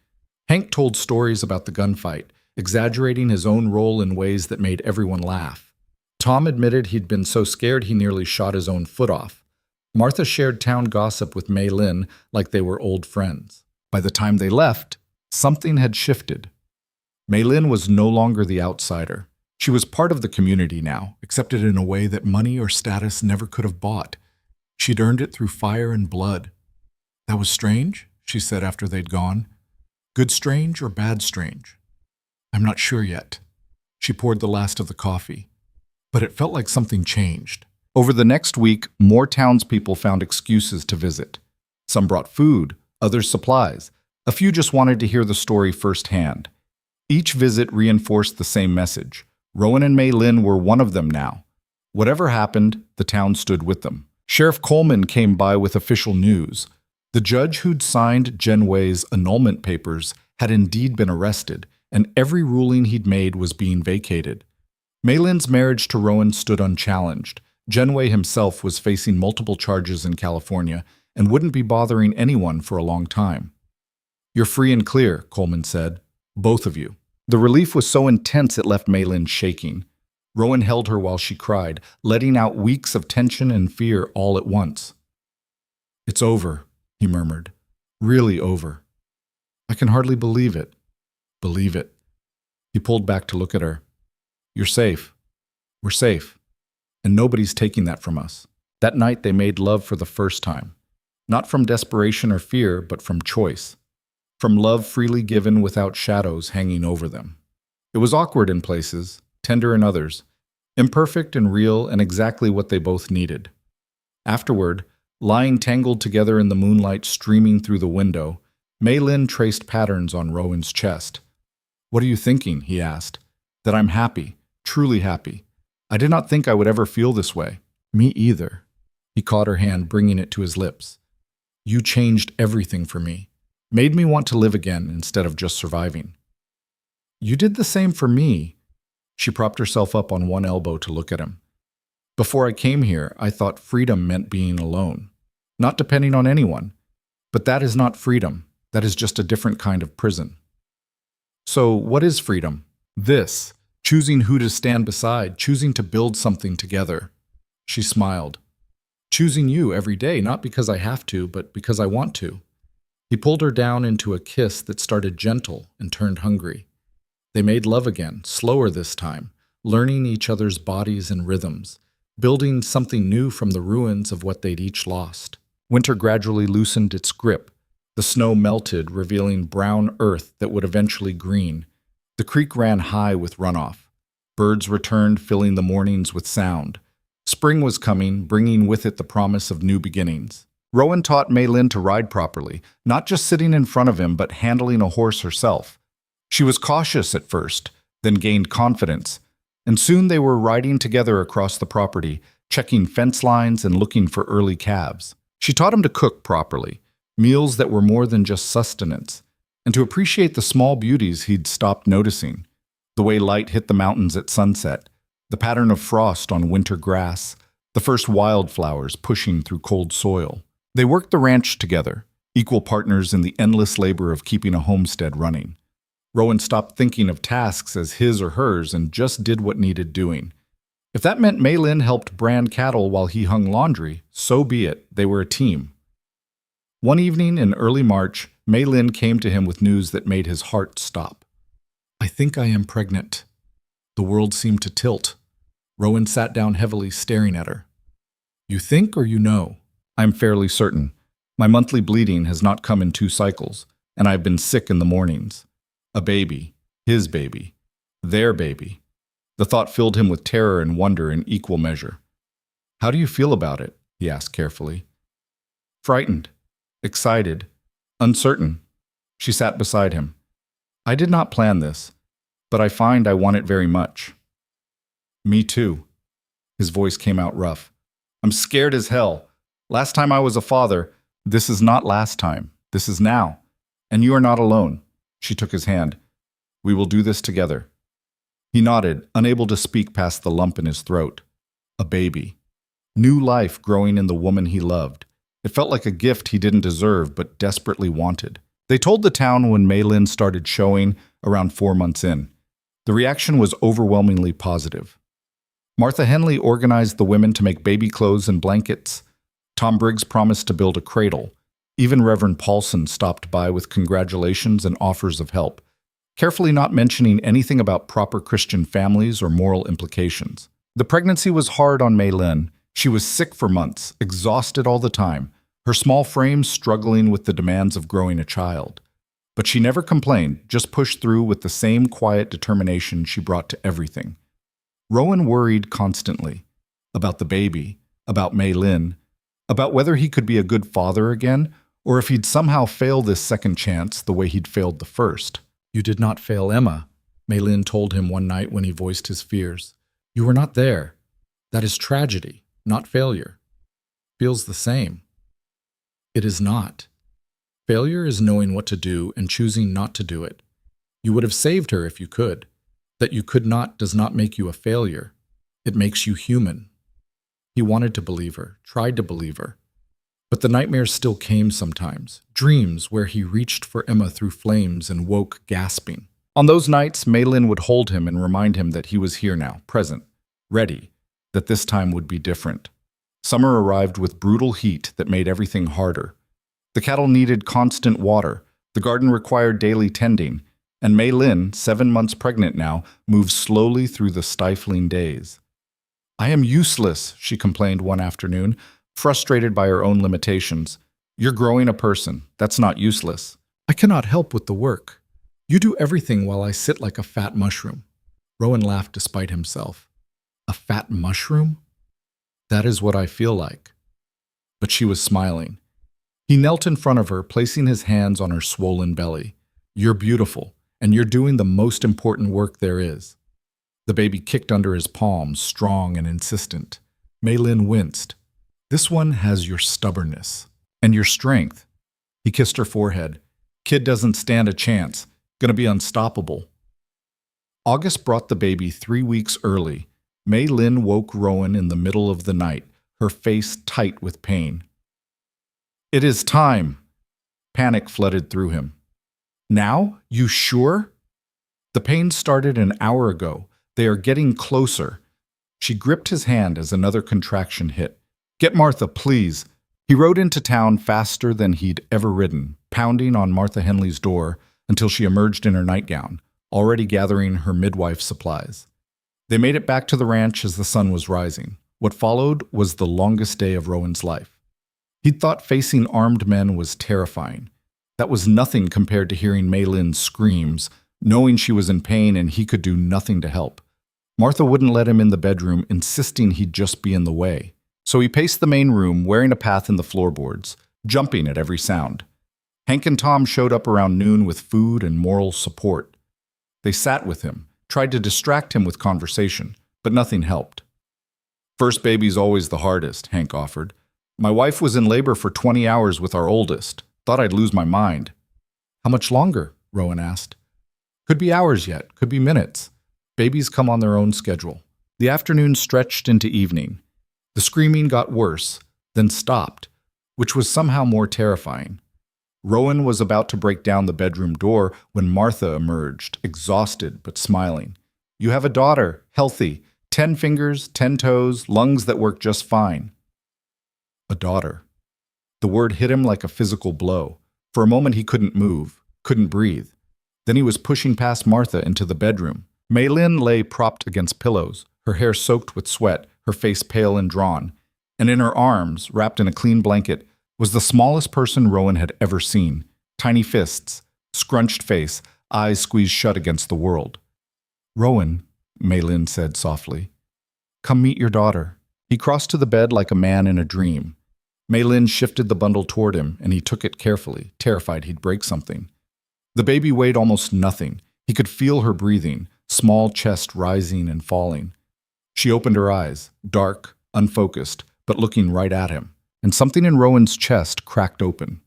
Hank told stories about the gunfight, exaggerating his own role in ways that made everyone laugh. Tom admitted he'd been so scared he nearly shot his own foot off. Martha shared town gossip with Mei Lin like they were old friends. By the time they left, something had shifted. Mei Lin was no longer the outsider. She was part of the community now, accepted in a way that money or status never could have bought. She'd earned it through fire and blood. "That was strange," she said after they'd gone. "Good strange or bad strange? I'm not sure yet." She poured the last of the coffee. But it felt like something changed. Over the next week, more townspeople found excuses to visit. Some brought food, others supplies. A few just wanted to hear the story firsthand. Each visit reinforced the same message. Rowan and Mei Lin were one of them now. Whatever happened, the town stood with them. Sheriff Coleman came by with official news. The judge who'd signed Genway's annulment papers had indeed been arrested, and every ruling he'd made was being vacated. Mei Lin's marriage to Rowan stood unchallenged. Genway himself was facing multiple charges in California and wouldn't be bothering anyone for a long time. "You're free and clear," Coleman said. "Both of you." The relief was so intense it left Mei Lin shaking. Rowan held her while she cried, letting out weeks of tension and fear all at once. "It's over," he murmured. "Really over. I can hardly believe it." "Believe it." He pulled back to look at her. "You're safe. We're safe. And nobody's taking that from us." That night they made love for the first time. Not from desperation or fear, but from choice. From love freely given without shadows hanging over them. It was awkward in places, tender in others, imperfect and real and exactly what they both needed. Afterward, lying tangled together in the moonlight streaming through the window, Mei Lin traced patterns on Rowan's chest. "What are you thinking?" he asked. "That I'm happy, truly happy. I did not think I would ever feel this way." "Me either." He caught her hand, bringing it to his lips. "You changed everything for me. Made me want to live again instead of just surviving." "You did the same for me." She propped herself up on one elbow to look at him. "Before I came here, I thought freedom meant being alone, not depending on anyone. But that is not freedom. That is just a different kind of prison." "So what is freedom?" "This. Choosing who to stand beside, choosing to build something together." She smiled. Choosing you every day, not because I have to, but because I want to. He pulled her down into a kiss that started gentle and turned hungry. They made love again, slower this time, learning each other's bodies and rhythms, building something new from the ruins of what they'd each lost. Winter gradually loosened its grip. The snow melted, revealing brown earth that would eventually green. The creek ran high with runoff. Birds returned, filling the mornings with sound. Spring was coming, bringing with it the promise of new beginnings. Rowan taught Mei Lin to ride properly, not just sitting in front of him, but handling a horse herself. She was cautious at first, then gained confidence, and soon they were riding together across the property, checking fence lines and looking for early calves. She taught him to cook properly, meals that were more than just sustenance, and to appreciate the small beauties he'd stopped noticing. The way light hit the mountains at sunset, the pattern of frost on winter grass, the first wildflowers pushing through cold soil. They worked the ranch together, equal partners in the endless labor of keeping a homestead running. Rowan stopped thinking of tasks as his or hers and just did what needed doing. If that meant Mei Lin helped brand cattle while he hung laundry, so be it. They were a team. One evening in early March, Mei Lin came to him with news that made his heart stop. "I think I am pregnant." The world seemed to tilt. Rowan sat down heavily, staring at her. "You think or you know?" "I'm fairly certain. My monthly bleeding has not come in 2 cycles, and I've been sick in the mornings. A baby. His baby. Their baby." The thought filled him with terror and wonder in equal measure. "How do you feel about it?" he asked carefully. "Frightened. Excited. Uncertain." She sat beside him. "I did not plan this, but I find I want it very much." "Me too." His voice came out rough. "I'm scared as hell. Last time I was a father, this is not last time. This is now. And you are not alone." She took his hand. "We will do this together." He nodded, unable to speak past the lump in his throat. A baby. New life growing in the woman he loved. It felt like a gift he didn't deserve but desperately wanted. They told the town when Mei Lin started showing, around 4 months in. The reaction was overwhelmingly positive. Martha Henley organized the women to make baby clothes and blankets. Tom Briggs promised to build a cradle. Even Reverend Paulson stopped by with congratulations and offers of help, carefully not mentioning anything about proper Christian families or moral implications. The pregnancy was hard on Mei Lin. She was sick for months, exhausted all the time, her small frame struggling with the demands of growing a child. But she never complained, just pushed through with the same quiet determination she brought to everything. Rowan worried constantly about the baby, about Mei Lin, about whether he could be a good father again, or if he'd somehow fail this second chance the way he'd failed the first. "You did not fail Emma," Mei Lin told him one night when he voiced his fears. "You were not there. That is tragedy, not failure." "Feels the same." "It is not. Failure is knowing what to do and choosing not to do it. You would have saved her if you could. That you could not does not make you a failure. It makes you human." He wanted to believe her, tried to believe her. But the nightmares still came sometimes, dreams where he reached for Emma through flames and woke gasping. On those nights, Mei Lin would hold him and remind him that he was here now, present, ready, that this time would be different. Summer arrived with brutal heat that made everything harder. The cattle needed constant water, the garden required daily tending, and Mei Lin, 7 months pregnant now, moved slowly through the stifling days. "I am useless," she complained one afternoon, frustrated by her own limitations. "You're growing a person. That's not useless." "I cannot help with the work. You do everything while I sit like a fat mushroom." Rowan laughed despite himself. "A fat mushroom? That is what I feel like." But she was smiling. He knelt in front of her, placing his hands on her swollen belly. "You're beautiful, and you're doing the most important work there is." The baby kicked under his palms, strong and insistent. Mei Lin winced. "This one has your stubbornness. And your strength." He kissed her forehead. "Kid doesn't stand a chance. Gonna be unstoppable." August brought the baby 3 weeks early. Mei Lin woke Rowan in the middle of the night, her face tight with pain. "It is time." Panic flooded through him. "Now? You sure?" "The pain started an hour ago. They are getting closer." She gripped his hand as another contraction hit. Get Martha, please. He rode into town faster than he'd ever ridden, pounding on Martha Henley's door until she emerged in her nightgown, already gathering her midwife supplies. They made it back to the ranch as the sun was rising. What followed was the longest day of Rowan's life. He'd thought facing armed men was terrifying. That was nothing compared to hearing Mei Lin's screams, knowing she was in pain and he could do nothing to help. Martha wouldn't let him in the bedroom, insisting he'd just be in the way. So he paced the main room, wearing a path in the floorboards, jumping at every sound. Hank and Tom showed up around noon with food and moral support. They sat with him, tried to distract him with conversation, but nothing helped. First baby's always the hardest, Hank offered. My wife was in labor for 20 hours with our oldest. Thought I'd lose my mind. How much longer? Rowan asked. Could be hours yet, could be minutes. Babies come on their own schedule. The afternoon stretched into evening. The screaming got worse, then stopped, which was somehow more terrifying. Rowan was about to break down the bedroom door when Martha emerged, exhausted but smiling. You have a daughter, healthy, 10 fingers, 10 toes, lungs that work just fine. A daughter. The word hit him like a physical blow. For a moment he couldn't move, couldn't breathe. Then he was pushing past Martha into the bedroom. Mei Lin lay propped against pillows, her hair soaked with sweat, her face pale and drawn. And in her arms, wrapped in a clean blanket, was the smallest person Rowan had ever seen. Tiny fists, scrunched face, eyes squeezed shut against the world. Rowan, Mei Lin said softly, come meet your daughter. He crossed to the bed like a man in a dream. Mei Lin shifted the bundle toward him, and he took it carefully, terrified he'd break something. The baby weighed almost nothing. He could feel her breathing, small chest rising and falling. She opened her eyes, dark, unfocused, but looking right at him, and something in Rowan's chest cracked open.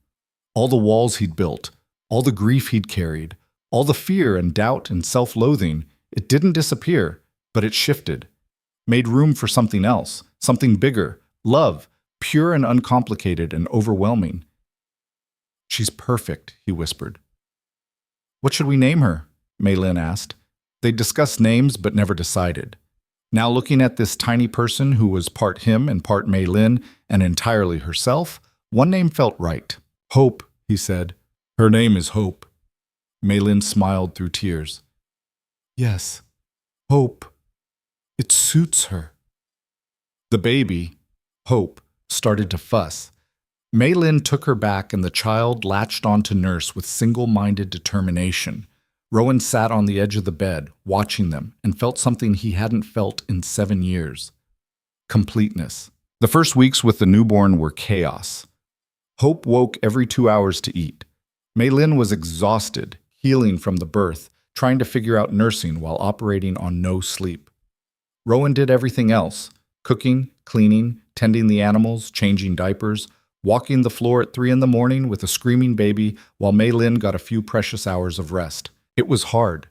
All the walls he'd built, all the grief he'd carried, all the fear and doubt and self-loathing, it didn't disappear, but it shifted, made room for something else, something bigger, love, pure and uncomplicated and overwhelming. She's perfect, he whispered. What should we name her? Mei Lin asked. They discussed names but never decided. Now looking at this tiny person who was part him and part Mei Lin and entirely herself, one name felt right. Hope, he said. Her name is Hope. Mei Lin smiled through tears. Yes, Hope. It suits her. The baby, Hope, started to fuss. Mei Lin took her back and the child latched onto Nurse with single-minded determination. Rowan sat on the edge of the bed, watching them, and felt something he hadn't felt in 7 years. Completeness. The first weeks with the newborn were chaos. Hope woke every 2 hours to eat. Mei Lin was exhausted, healing from the birth, trying to figure out nursing while operating on no sleep. Rowan did everything else, cooking, cleaning, tending the animals, changing diapers, walking the floor at 3 a.m. with a screaming baby while Mei Lin got a few precious hours of rest. It was hard.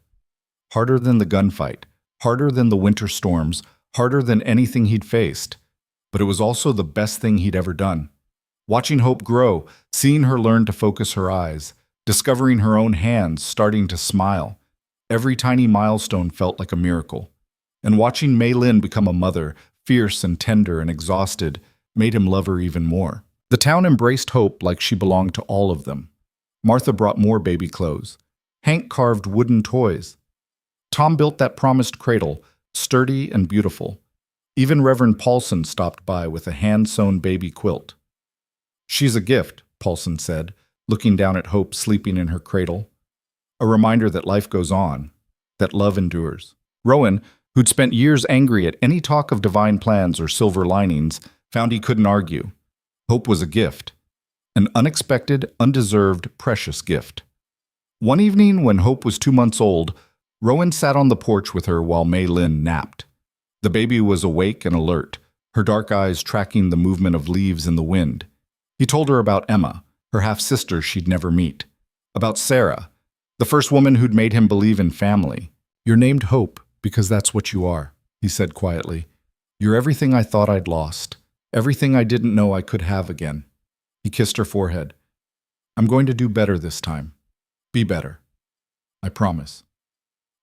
Harder than the gunfight, harder than the winter storms, harder than anything he'd faced. But it was also the best thing he'd ever done. Watching Hope grow, seeing her learn to focus her eyes, discovering her own hands, starting to smile. Every tiny milestone felt like a miracle. And watching Mei Lin become a mother, fierce and tender and exhausted, made him love her even more. The town embraced Hope like she belonged to all of them. Martha brought more baby clothes. Hank carved wooden toys. Tom built that promised cradle, sturdy and beautiful. Even Reverend Paulson stopped by with a hand-sewn baby quilt. She's a gift, Paulson said, looking down at Hope sleeping in her cradle. A reminder that life goes on, that love endures. Rowan, who'd spent years angry at any talk of divine plans or silver linings, found he couldn't argue. Hope was a gift. An unexpected, undeserved, precious gift. One evening when Hope was 2 months old, Rowan sat on the porch with her while Mei Lin napped. The baby was awake and alert, her dark eyes tracking the movement of leaves in the wind. He told her about Emma, her half-sister she'd never meet. About Sarah, the first woman who'd made him believe in family. You're named Hope because that's what you are, he said quietly. You're everything I thought I'd lost. Everything I didn't know I could have again. He kissed her forehead. I'm going to do better this time. Be better. I promise.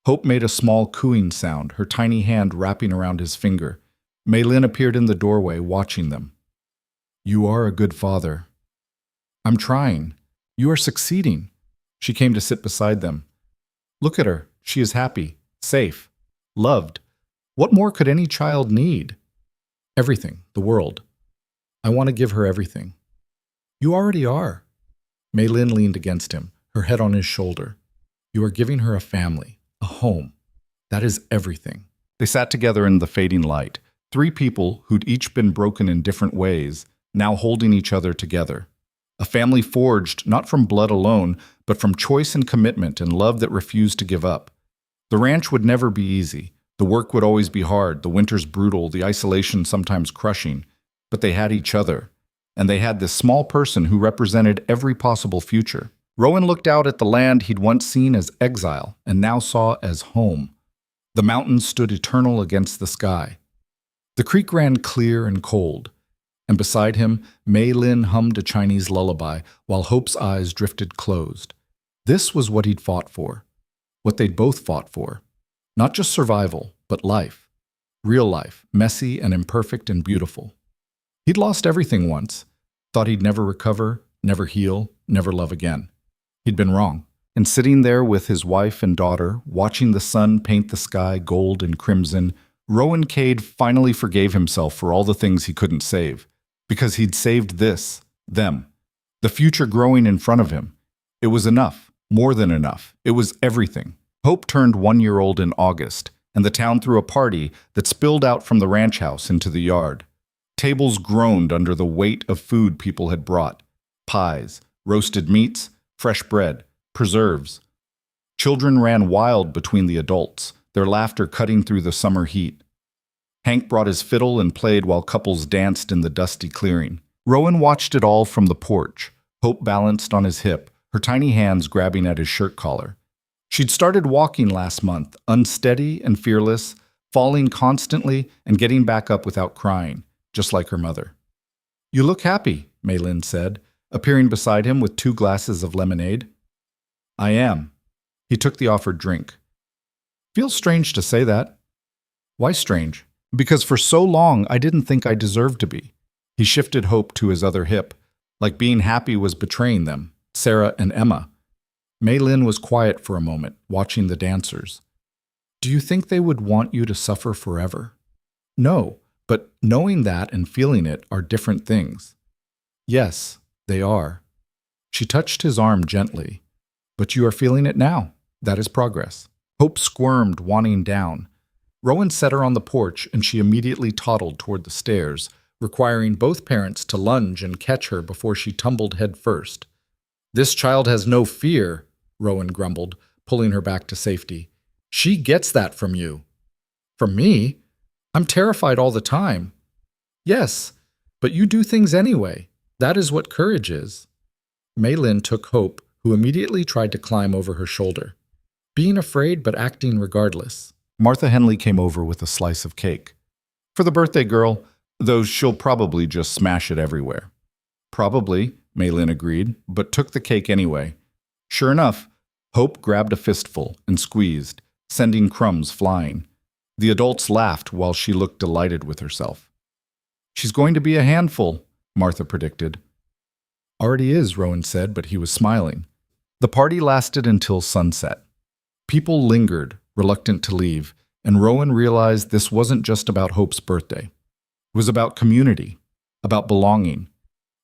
Hope made a small cooing sound, her tiny hand wrapping around his finger. Mei Lin appeared in the doorway, watching them. You are a good father. I'm trying. You are succeeding. She came to sit beside them. Look at her. She is happy, safe, loved. What more could any child need? Everything, the world. I want to give her everything. You already are. Mei Lin leaned against him, her head on his shoulder. You are giving her a family, a home. That is everything. They sat together in the fading light, three people who'd each been broken in different ways, now holding each other together. A family forged not from blood alone, but from choice and commitment and love that refused to give up. The ranch would never be easy. The work would always be hard, the winters brutal, the isolation sometimes crushing. But they had each other, and they had this small person who represented every possible future. Rowan looked out at the land he'd once seen as exile and now saw as home. The mountains stood eternal against the sky. The creek ran clear and cold, and beside him, Mei Lin hummed a Chinese lullaby while Hope's eyes drifted closed. This was what he'd fought for, what they'd both fought for. Not just survival, but life. Real life, messy and imperfect and beautiful. He'd lost everything once, thought he'd never recover, never heal, never love again. He'd been wrong. And sitting there with his wife and daughter, watching the sun paint the sky gold and crimson, Rowan Cade finally forgave himself for all the things he couldn't save. Because he'd saved this, them, the future growing in front of him. It was enough, more than enough. It was everything. Hope turned 1-year-old in August, and the town threw a party that spilled out from the ranch house into the yard. Tables groaned under the weight of food people had brought. Pies, roasted meats, fresh bread, preserves. Children ran wild between the adults, their laughter cutting through the summer heat. Hank brought his fiddle and played while couples danced in the dusty clearing. Rowan watched it all from the porch, Hope balanced on his hip, her tiny hands grabbing at his shirt collar. She'd started walking last month, unsteady and fearless, falling constantly and getting back up without crying, just like her mother. You look happy, Mei Lin said, appearing beside him with 2 glasses of lemonade. I am. He took the offered drink. Feels strange to say that. Why strange? Because for so long I didn't think I deserved to be. He shifted Hope to his other hip, like being happy was betraying them, Sarah and Emma. Mei Lin was quiet for a moment, watching the dancers. Do you think they would want you to suffer forever? No, but knowing that and feeling it are different things. Yes, they are. She touched his arm gently. But you are feeling it now. That is progress. Hope squirmed, wanting down. Rowan set her on the porch, and she immediately toddled toward the stairs, requiring both parents to lunge and catch her before she tumbled head first. This child has no fear, Rowan grumbled, pulling her back to safety. She gets that from you. From me? I'm terrified all the time. Yes, but you do things anyway. That is what courage is. Mei Lin took Hope, who immediately tried to climb over her shoulder, being afraid but acting regardless. Martha Henley came over with a slice of cake. For the birthday girl, though she'll probably just smash it everywhere. Probably, Mei Lin agreed, but took the cake anyway. Sure enough, Hope grabbed a fistful and squeezed, sending crumbs flying. The adults laughed while she looked delighted with herself. She's going to be a handful, Martha predicted. Already is, Rowan said, but he was smiling. The party lasted until sunset. People lingered, reluctant to leave, and Rowan realized this wasn't just about Hope's birthday. It was about community, about belonging.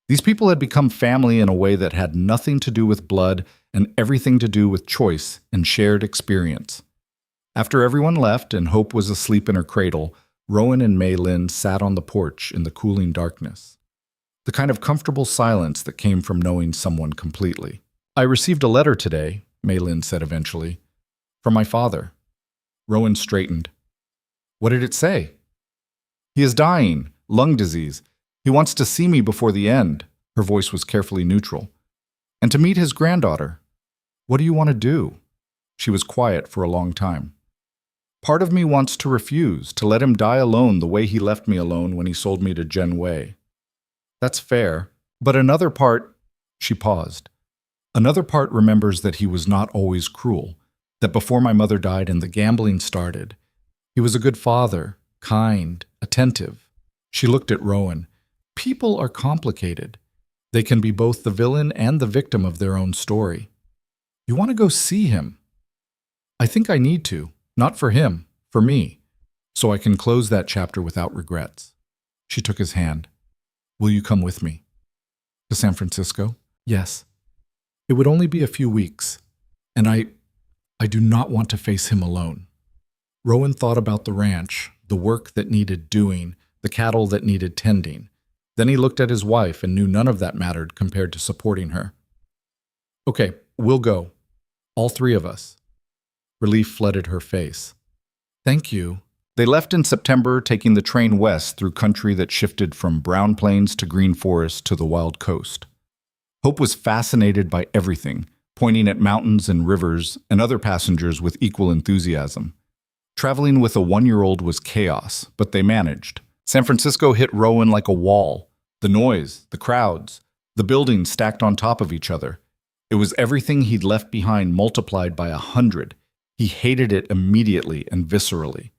These people had become family in a way that had nothing to do with blood and everything to do with choice and shared experience. After everyone left and Hope was asleep in her cradle, Rowan and Mei Lin sat on the porch in the cooling darkness. The kind of comfortable silence that came from knowing someone completely. I received a letter today, Mei Lin said eventually, from my father. Rowan straightened. What did it say? He is dying, lung disease. He wants to see me before the end. Her voice was carefully neutral. And to meet his granddaughter. What do you want to do? She was quiet for a long time. Part of me wants to refuse, to let him die alone the way he left me alone when he sold me to Jen Wei. That's fair, but another part, she paused. Another part remembers that he was not always cruel, that before my mother died and the gambling started, he was a good father, kind, attentive. She looked at Rowan. People are complicated. They can be both the villain and the victim of their own story. You want to go see him? I think I need to, not for him, for me, so I can close that chapter without regrets. She took his hand. Will you come with me? To San Francisco? Yes. It would only be a few weeks, and I do not want to face him alone. Rowan thought about the ranch, the work that needed doing, the cattle that needed tending. Then he looked at his wife and knew none of that mattered compared to supporting her. Okay, we'll go. All three of us. Relief flooded her face. Thank you. They left in September, taking the train west through country that shifted from brown plains to green forest to the wild coast. Hope was fascinated by everything, pointing at mountains and rivers and other passengers with equal enthusiasm. Traveling with a 1-year-old was chaos, but they managed. San Francisco hit Rowan like a wall. The noise, the crowds, the buildings stacked on top of each other. It was everything he'd left behind multiplied by 100. He hated it immediately and viscerally.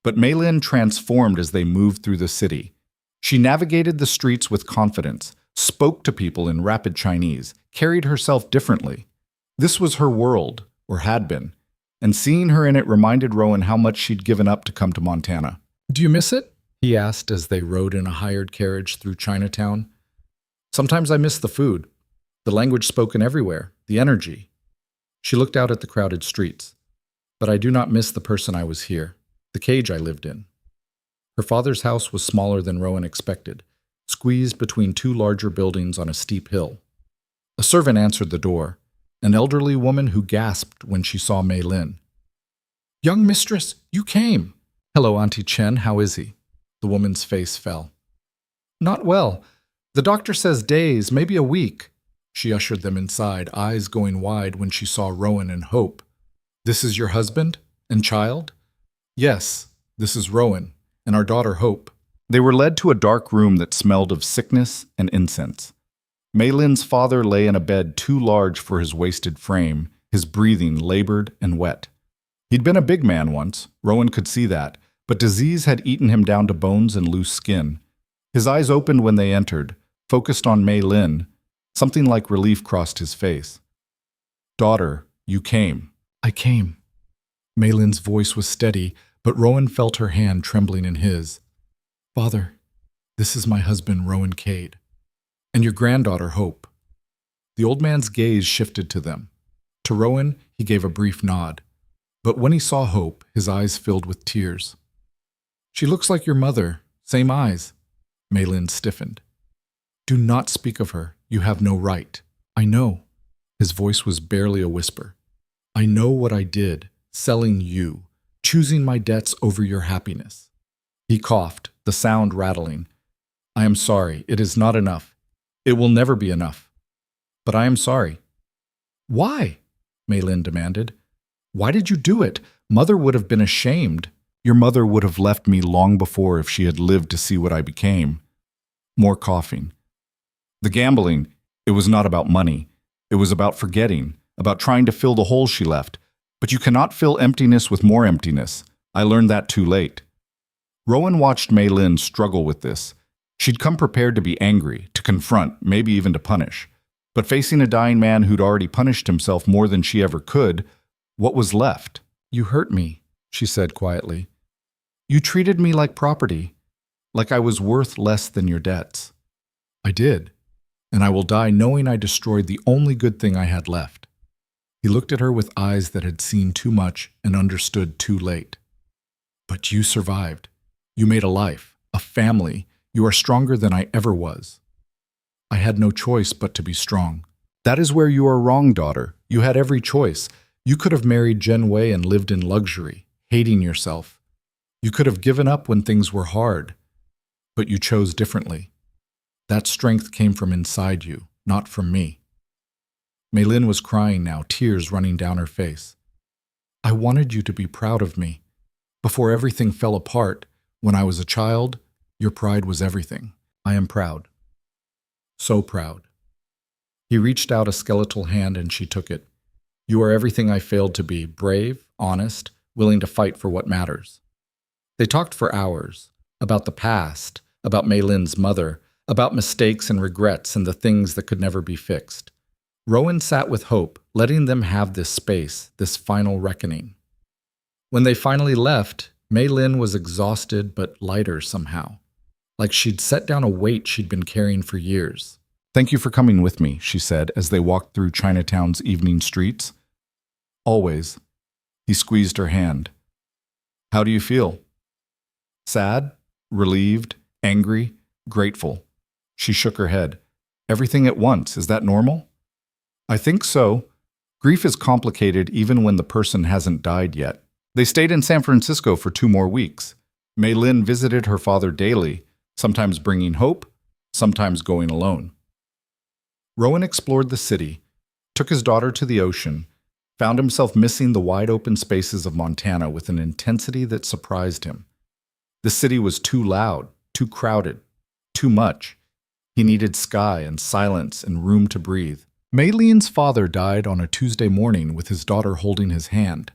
But Mei-Lin transformed as they moved through the city. She navigated the streets with confidence, spoke to people in rapid Chinese, carried herself differently. This was her world, or had been, and seeing her in it reminded Rowan how much she'd given up to come to Montana. Do you miss it? He asked as they rode in a hired carriage through Chinatown. Sometimes I miss the food, the language spoken everywhere, the energy. She looked out at the crowded streets. But I do not miss the person I was here, the cage I lived in. Her father's house was smaller than Rowan expected, squeezed between two larger buildings on a steep hill. A servant answered the door, an elderly woman who gasped when she saw Mei-Lin. Young mistress, you came. Hello, Auntie Chen, how is he? The woman's face fell. Not well. The doctor says days, maybe a week. She ushered them inside, eyes going wide when she saw Rowan and Hope. This is your husband and child? Yes, this is Rowan and our daughter Hope. They were led to a dark room that smelled of sickness and incense. Mei-Lin's father lay in a bed too large for his wasted frame, his breathing labored and wet. He'd been a big man once, Rowan could see that, but disease had eaten him down to bones and loose skin. His eyes opened when they entered, focused on Mei-Lin. Something like relief crossed his face. Daughter, you came. I came. Mei-Lin's voice was steady, but Rowan felt her hand trembling in his. Father, this is my husband, Rowan Cade, and your granddaughter, Hope. The old man's gaze shifted to them. To Rowan, he gave a brief nod, but when he saw Hope, his eyes filled with tears. She looks like your mother, same eyes. Mei-Lin stiffened. Do not speak of her. You have no right. I know. His voice was barely a whisper. I know what I did, selling you, choosing my debts over your happiness. He coughed, the sound rattling. I am sorry. It is not enough. It will never be enough. But I am sorry. Why? Mei-Lin demanded. Why did you do it? Mother would have been ashamed. Your mother would have left me long before if she had lived to see what I became. More coughing. The gambling, it was not about money. It was about forgetting, about trying to fill the hole she left. But you cannot fill emptiness with more emptiness. I learned that too late. Rowan watched Mei-Lin struggle with this. She'd come prepared to be angry, to confront, maybe even to punish. But facing a dying man who'd already punished himself more than she ever could, what was left? You hurt me, she said quietly. You treated me like property, like I was worth less than your debts. I did, and I will die knowing I destroyed the only good thing I had left. He looked at her with eyes that had seen too much and understood too late. But you survived. You made a life, a family. You are stronger than I ever was. I had no choice but to be strong. That is where you are wrong, daughter. You had every choice. You could have married Jen Wei and lived in luxury, hating yourself. You could have given up when things were hard, but you chose differently. That strength came from inside you, not from me. Mei-Lin was crying now, tears running down her face. I wanted you to be proud of me. Before everything fell apart, when I was a child, your pride was everything. I am proud. So proud. He reached out a skeletal hand and she took it. You are everything I failed to be, brave, honest, willing to fight for what matters. They talked for hours, about the past, about Mei-Lin's mother, about mistakes and regrets and the things that could never be fixed. Rowan sat with Hope, letting them have this space, this final reckoning. When they finally left, Mei Lin was exhausted but lighter somehow, like she'd set down a weight she'd been carrying for years. "Thank you for coming with me," she said as they walked through Chinatown's evening streets. "Always." He squeezed her hand. "How do you feel?" "Sad, relieved, angry, grateful." She shook her head. "Everything at once, is that normal?" "I think so. Grief is complicated even when the person hasn't died yet." They stayed in San Francisco for 2 more weeks. Mei Lin visited her father daily, sometimes bringing Hope, sometimes going alone. Rowan explored the city, took his daughter to the ocean, found himself missing the wide-open spaces of Montana with an intensity that surprised him. The city was too loud, too crowded, too much. He needed sky and silence and room to breathe. Mei Lin's father died on a Tuesday morning with his daughter holding his hand.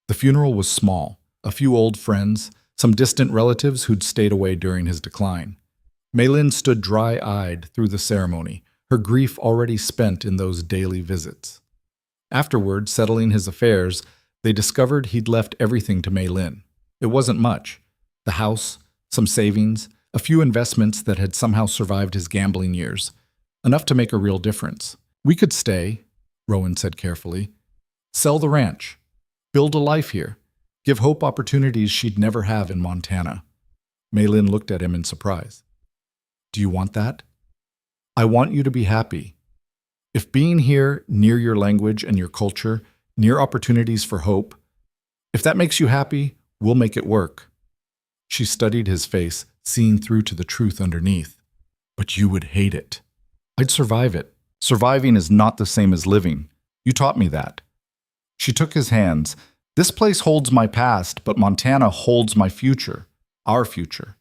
The funeral was small, a few old friends, some distant relatives who'd stayed away during his decline. Mei Lin stood dry-eyed through the ceremony, her grief already spent in those daily visits. Afterward, settling his affairs, they discovered he'd left everything to Mei Lin. It wasn't much. The house, some savings, a few investments that had somehow survived his gambling years. Enough to make a real difference. "We could stay," Rowan said carefully. "Sell the ranch. Build a life here. Give Hope opportunities she'd never have in Montana." Mei Lin looked at him in surprise. "Do you want that?" "I want you to be happy. If being here, near your language and your culture, near opportunities for hope, if that makes you happy, we'll make it work." She studied his face, seeing through to the truth underneath. "But you would hate it." "I'd survive it. Surviving is not the same as living. You taught me that." She took his hands. "This place holds my past, but Montana holds my future, our future.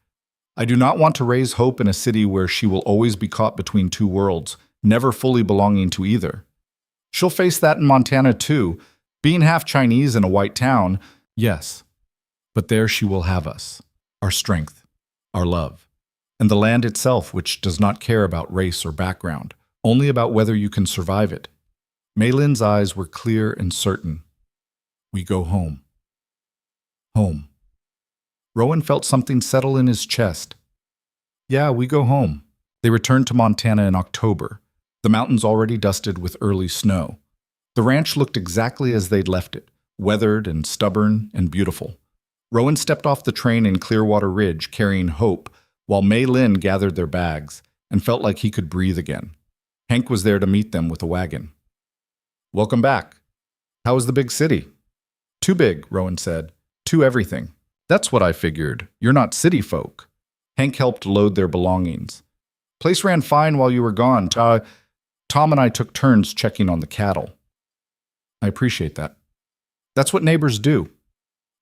I do not want to raise Hope in a city where she will always be caught between 2 worlds, never fully belonging to either. She'll face that in Montana too, being half Chinese in a white town, yes. But there she will have us, our strength, our love, and the land itself which does not care about race or background, only about whether you can survive it." Mei Lin's eyes were clear and certain. "We go home." Home. Rowan felt something settle in his chest. "Yeah, we go home." They returned to Montana in October, the mountains already dusted with early snow. The ranch looked exactly as they'd left it, weathered and stubborn and beautiful. Rowan stepped off the train in Clearwater Ridge carrying Hope, while Mei Lin gathered their bags, and felt like he could breathe again. Hank was there to meet them with a wagon. "Welcome back. How was the big city?" "Too big," Rowan said. "Too everything." "That's what I figured. You're not city folk." Hank helped load their belongings. "Place ran fine while you were gone. Tom and I took turns checking on the cattle." "I appreciate that." "That's what neighbors do."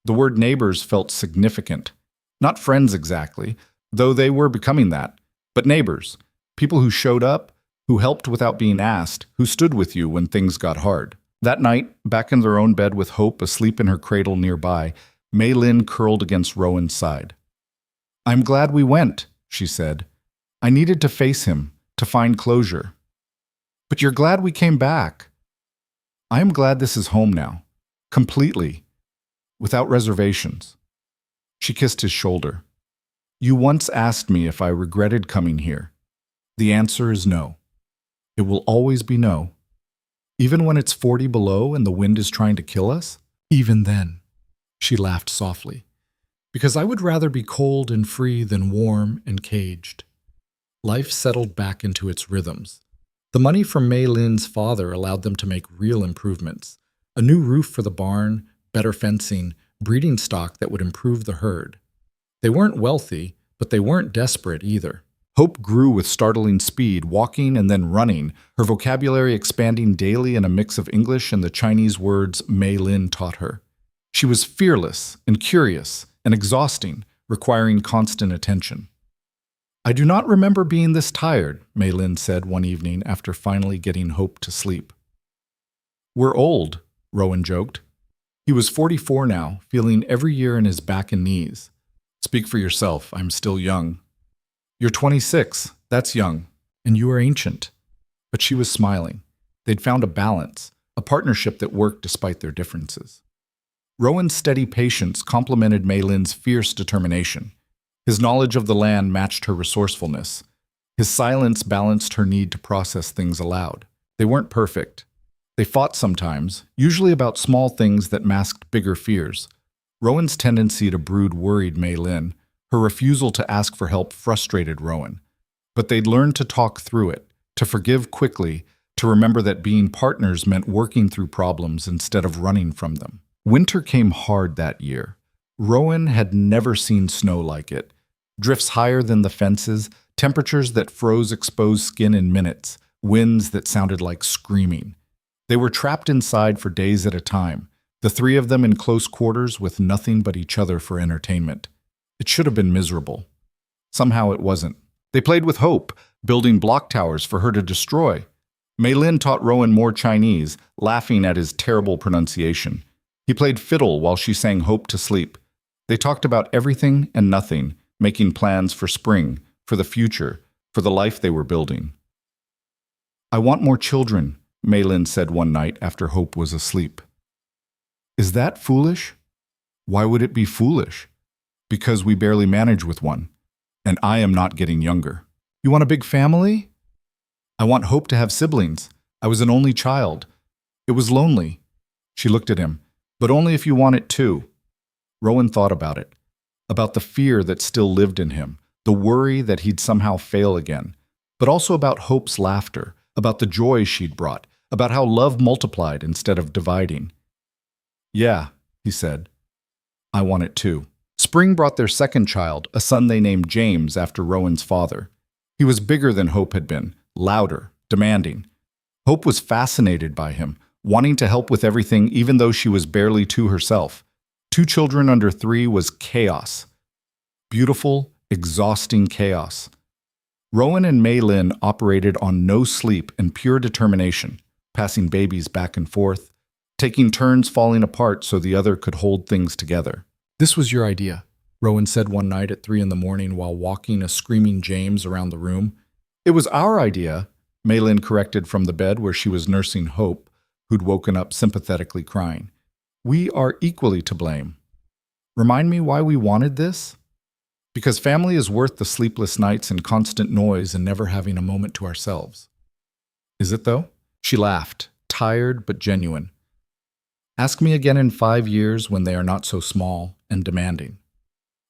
The word neighbors felt significant. Not friends exactly, though they were becoming that, but neighbors. People who showed up, who helped without being asked, who stood with you when things got hard. That night, back in their own bed with Hope asleep in her cradle nearby, Mei Lin curled against Rowan's side. "I'm glad we went," she said. "I needed to face him, to find closure." "But you're glad we came back." "I am glad this is home now. Completely. Without reservations." She kissed his shoulder. "You once asked me if I regretted coming here. The answer is no. It will always be no. Even when it's 40 below and the wind is trying to kill us? Even then." She laughed softly. "Because I would rather be cold and free than warm and caged." Life settled back into its rhythms. The money from Mei Lin's father allowed them to make real improvements. A new roof for the barn, better fencing, breeding stock that would improve the herd. They weren't wealthy, but they weren't desperate either. Hope grew with startling speed, walking and then running, her vocabulary expanding daily in a mix of English and the Chinese words Mei Lin taught her. She was fearless and curious and exhausting, requiring constant attention. "I do not remember being this tired," Mei Lin said one evening after finally getting Hope to sleep. "We're old," Rowan joked. He was 44 now, feeling every year in his back and knees. "Speak for yourself, I'm still young." You're 26. That's young. And you are ancient. But she was smiling. They'd found a balance, a partnership that worked despite their differences. Rowan's steady patience complemented Maylin's fierce determination. His knowledge of the land matched her resourcefulness. His silence balanced her need to process things aloud. They weren't perfect. They fought sometimes, usually about small things that masked bigger fears. Rowan's tendency to brood worried Maylin. Her refusal to ask for help frustrated Rowan. But they'd learned to talk through it, to forgive quickly, to remember that being partners meant working through problems instead of running from them. Winter came hard that year. Rowan had never seen snow like it. Drifts higher than the fences, temperatures that froze exposed skin in minutes, winds that sounded like screaming. They were trapped inside for days at a time, the three of them in close quarters with nothing but each other for entertainment. It should have been miserable. Somehow it wasn't. They played with Hope, building block towers for her to destroy. Maylin taught Rowan more Chinese, laughing at his terrible pronunciation. He played fiddle while she sang Hope to sleep. They talked about everything and nothing, making plans for spring, for the future, for the life they were building. "I want more children," Maylin said one night after Hope was asleep. "Is that foolish?" "Why would it be foolish?" "Because we barely manage with one, and I am not getting younger." "You want a big family?" "I want Hope to have siblings. I was an only child. It was lonely." She looked at him. "But only if you want it too." Rowan thought about it, about the fear that still lived in him, the worry that he'd somehow fail again, but also about Hope's laughter, about the joy she'd brought, about how love multiplied instead of dividing. "Yeah," he said. "I want it too." Spring brought their second child, a son they named James after Rowan's father. He was bigger than Hope had been, louder, demanding. Hope was fascinated by him, wanting to help with everything even though she was barely two herself. 2 children under 3 was chaos. Beautiful, exhausting chaos. Rowan and Maylin operated on no sleep and pure determination, passing babies back and forth, taking turns falling apart so the other could hold things together. "This was your idea," Rowan said one night at 3 a.m. while walking a screaming James around the room. "It was our idea," Maylin corrected from the bed where she was nursing Hope, who'd woken up sympathetically crying. "We are equally to blame." "Remind me why we wanted this?" "Because family is worth the sleepless nights and constant noise and never having a moment to ourselves." "Is it though?" She laughed, tired but genuine. "Ask me again in 5 years when they are not so small and demanding."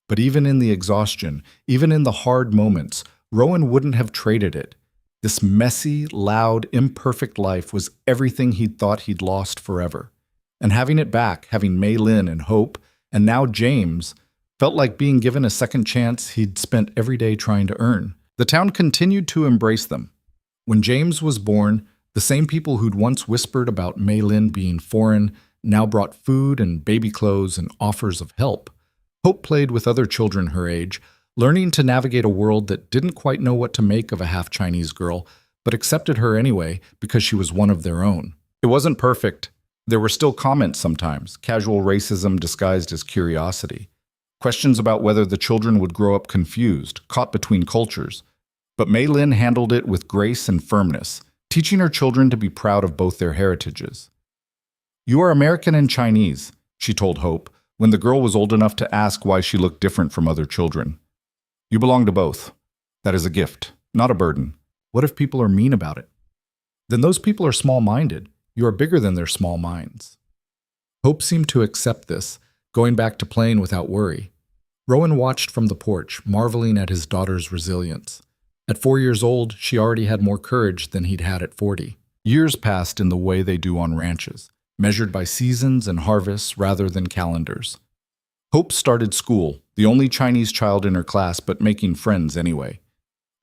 But even in the exhaustion, even in the hard moments, Rowan wouldn't have traded it. This messy, loud, imperfect life was everything he'd thought he'd lost forever. And having it back, having Maylin and Hope, and now James, felt like being given a second chance he'd spent every day trying to earn. The town continued to embrace them. When James was born, the same people who'd once whispered about Maylin being foreign now brought food and baby clothes and offers of help. Hope played with other children her age, learning to navigate a world that didn't quite know what to make of a half-Chinese girl, but accepted her anyway because she was one of their own. It wasn't perfect. There were still comments sometimes, casual racism disguised as curiosity. Questions about whether the children would grow up confused, caught between cultures. But Maylin handled it with grace and firmness, teaching her children to be proud of both their heritages. "You are American and Chinese," she told Hope, when the girl was old enough to ask why she looked different from other children. "You belong to both. That is a gift, not a burden." "What if people are mean about it?" "Then those people are small-minded. You are bigger than their small minds." Hope seemed to accept this, going back to playing without worry. Rowan watched from the porch, marveling at his daughter's resilience. At 4 years old, she already had more courage than he'd had at 40. Years passed in the way they do on ranches, measured by seasons and harvests rather than calendars. Hope started school, the only Chinese child in her class but making friends anyway.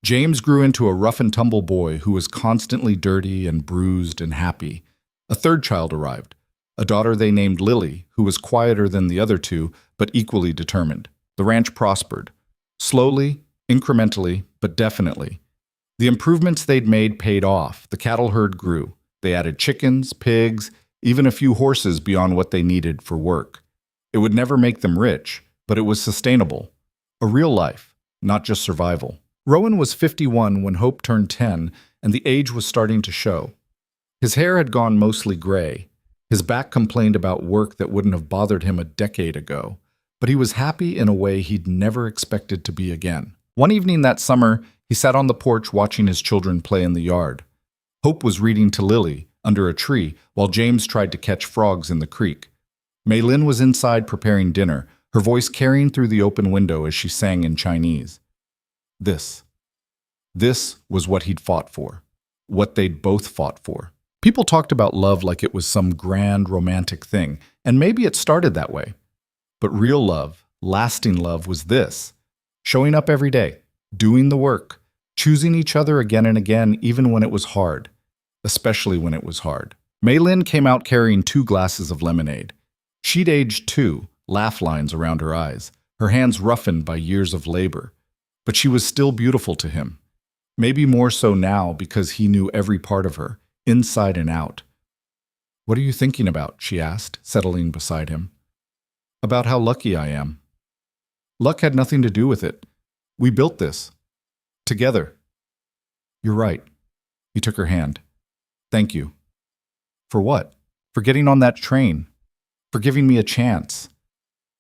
James grew into a rough-and-tumble boy who was constantly dirty and bruised and happy. A third child arrived, a daughter they named Lily, who was quieter than the other two but equally determined. The ranch prospered. Slowly, incrementally, but definitely. The improvements they'd made paid off. The cattle herd grew. They added chickens, pigs, even a few horses beyond what they needed for work. It would never make them rich, but it was sustainable. A real life, not just survival. Rowan was 51 when Hope turned 10, and the age was starting to show. His hair had gone mostly gray. His back complained about work that wouldn't have bothered him a decade ago, but he was happy in a way he'd never expected to be again. One evening that summer, he sat on the porch watching his children play in the yard. Hope was reading to Lily under a tree while James tried to catch frogs in the creek. Maylin was inside preparing dinner, her voice carrying through the open window as she sang in Chinese. This was what he'd fought for, what they'd both fought for. People talked about love like it was some grand romantic thing, and maybe it started that way. But real love, lasting love, was this: showing up every day, doing the work, choosing each other again and again, even when it was hard, especially when it was hard. Maylin came out carrying 2 glasses of lemonade. She'd aged 2, laugh lines around her eyes, her hands roughened by years of labor. But she was still beautiful to him. Maybe more so now because he knew every part of her, inside and out. "What are you thinking about?" she asked, settling beside him. "About how lucky I am. Luck had nothing to do with it. We built this. Together." "You're right." He took her hand. "Thank you." "For what?" "For getting on that train. For giving me a chance.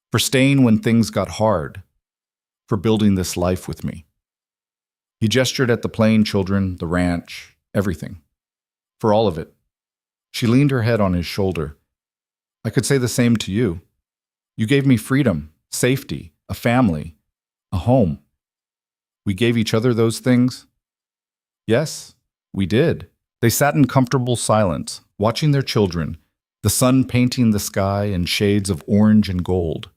For staying when things got hard. For building this life with me." He gestured at the playing children, the ranch, everything. "For all of it." She leaned her head on his shoulder. "I could say the same to you. You gave me freedom, safety, a family, a home. We gave each other those things." "Yes, we did." They sat in comfortable silence, watching their children, the sun painting the sky in shades of orange and gold.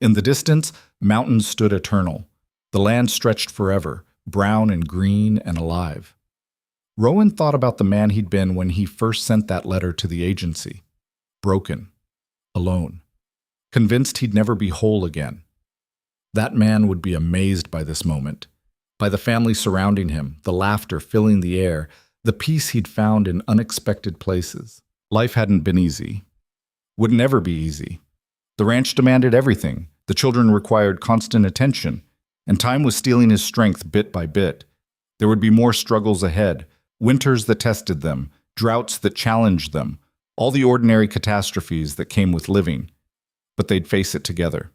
In the distance, mountains stood eternal. The land stretched forever, brown and green and alive. Rowan thought about the man he'd been when he first sent that letter to the agency. Broken. Alone. Convinced he'd never be whole again. That man would be amazed by this moment, by the family surrounding him, the laughter filling the air, the peace he'd found in unexpected places. Life hadn't been easy. Would never be easy. The ranch demanded everything. The children required constant attention, and time was stealing his strength bit by bit. There would be more struggles ahead, winters that tested them, droughts that challenged them, all the ordinary catastrophes that came with living. But they'd face it together.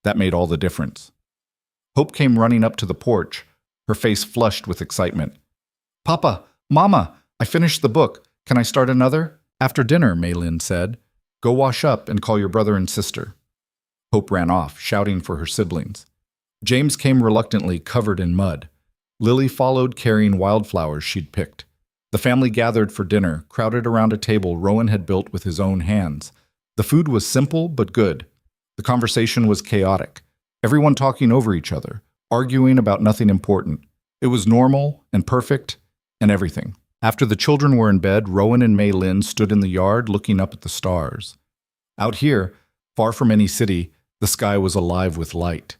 That made all the difference. Hope came running up to the porch, her face flushed with excitement. "Papa, Mama, I finished the book. Can I start another?" "After dinner," Maylin said. "Go wash up and call your brother and sister." Hope ran off, shouting for her siblings. James came reluctantly, covered in mud. Lily followed, carrying wildflowers she'd picked. The family gathered for dinner, crowded around a table Rowan had built with his own hands. The food was simple but good. The conversation was chaotic. Everyone talking over each other, arguing about nothing important. It was normal and perfect and everything. After the children were in bed, Rowan and Maylin stood in the yard looking up at the stars. Out here, far from any city, the sky was alive with light.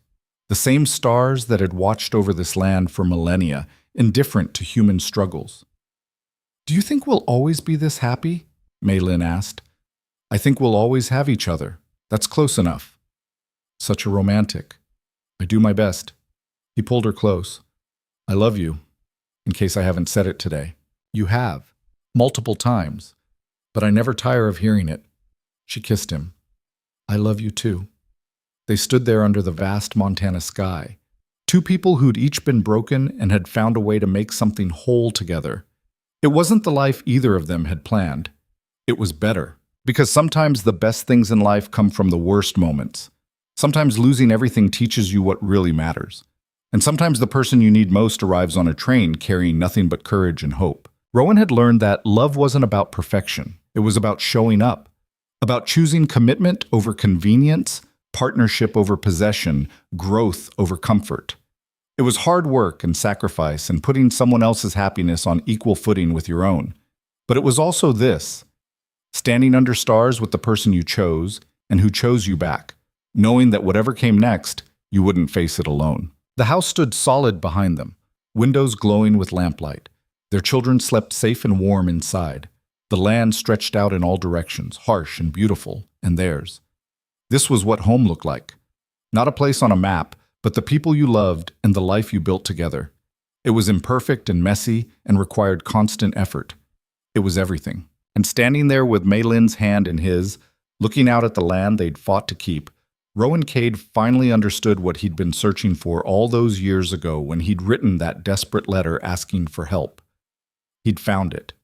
The same stars that had watched over this land for millennia, indifferent to human struggles. "Do you think we'll always be this happy?" Maylin asked. "I think we'll always have each other. That's close enough." "Such a romantic." "I do my best." He pulled her close. "I love you, in case I haven't said it today." "You have, multiple times, but I never tire of hearing it." She kissed him. "I love you too." They stood there under the vast Montana sky, 2 people who'd each been broken and had found a way to make something whole together. It wasn't the life either of them had planned. It was better, because sometimes the best things in life come from the worst moments. Sometimes losing everything teaches you what really matters. And sometimes the person you need most arrives on a train carrying nothing but courage and hope. Rowan had learned that love wasn't about perfection. It was about showing up, about choosing commitment over convenience, partnership over possession, growth over comfort. It was hard work and sacrifice and putting someone else's happiness on equal footing with your own. But it was also this: standing under stars with the person you chose and who chose you back, knowing that whatever came next, you wouldn't face it alone. The house stood solid behind them, windows glowing with lamplight. Their children slept safe and warm inside. The land stretched out in all directions, harsh and beautiful, and theirs. This was what home looked like. Not a place on a map, but the people you loved and the life you built together. It was imperfect and messy and required constant effort. It was everything. And standing there with Mei Lin's hand in his, looking out at the land they'd fought to keep, Rowan Cade finally understood what he'd been searching for all those years ago when he'd written that desperate letter asking for help. He'd found it.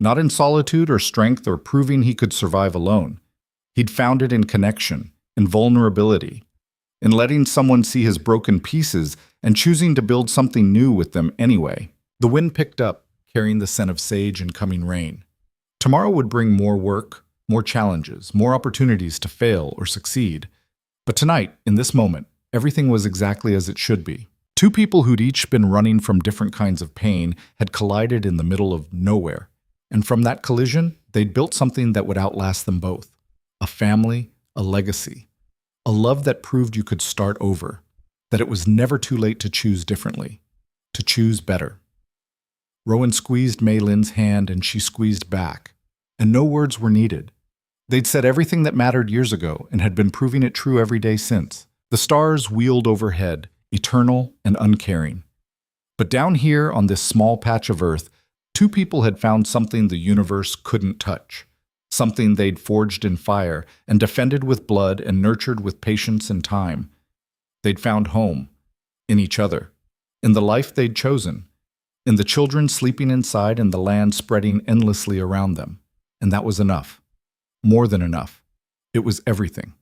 Not in solitude or strength or proving he could survive alone. He'd found it in connection, in vulnerability, in letting someone see his broken pieces and choosing to build something new with them anyway. The wind picked up, carrying the scent of sage and coming rain. Tomorrow would bring more work, more challenges, more opportunities to fail or succeed. But tonight, in this moment, everything was exactly as it should be. Two people who'd each been running from different kinds of pain had collided in the middle of nowhere. And from that collision, they'd built something that would outlast them both. A family, a legacy, a love that proved you could start over, that it was never too late to choose differently, to choose better. Rowan squeezed Mei Lin's hand and she squeezed back, and no words were needed. They'd said everything that mattered years ago and had been proving it true every day since. The stars wheeled overhead, eternal and uncaring. But down here on this small patch of earth, two people had found something the universe couldn't touch, something they'd forged in fire and defended with blood and nurtured with patience and time. They'd found home, in each other, in the life they'd chosen, in the children sleeping inside and the land spreading endlessly around them. And that was enough. More than enough. It was everything.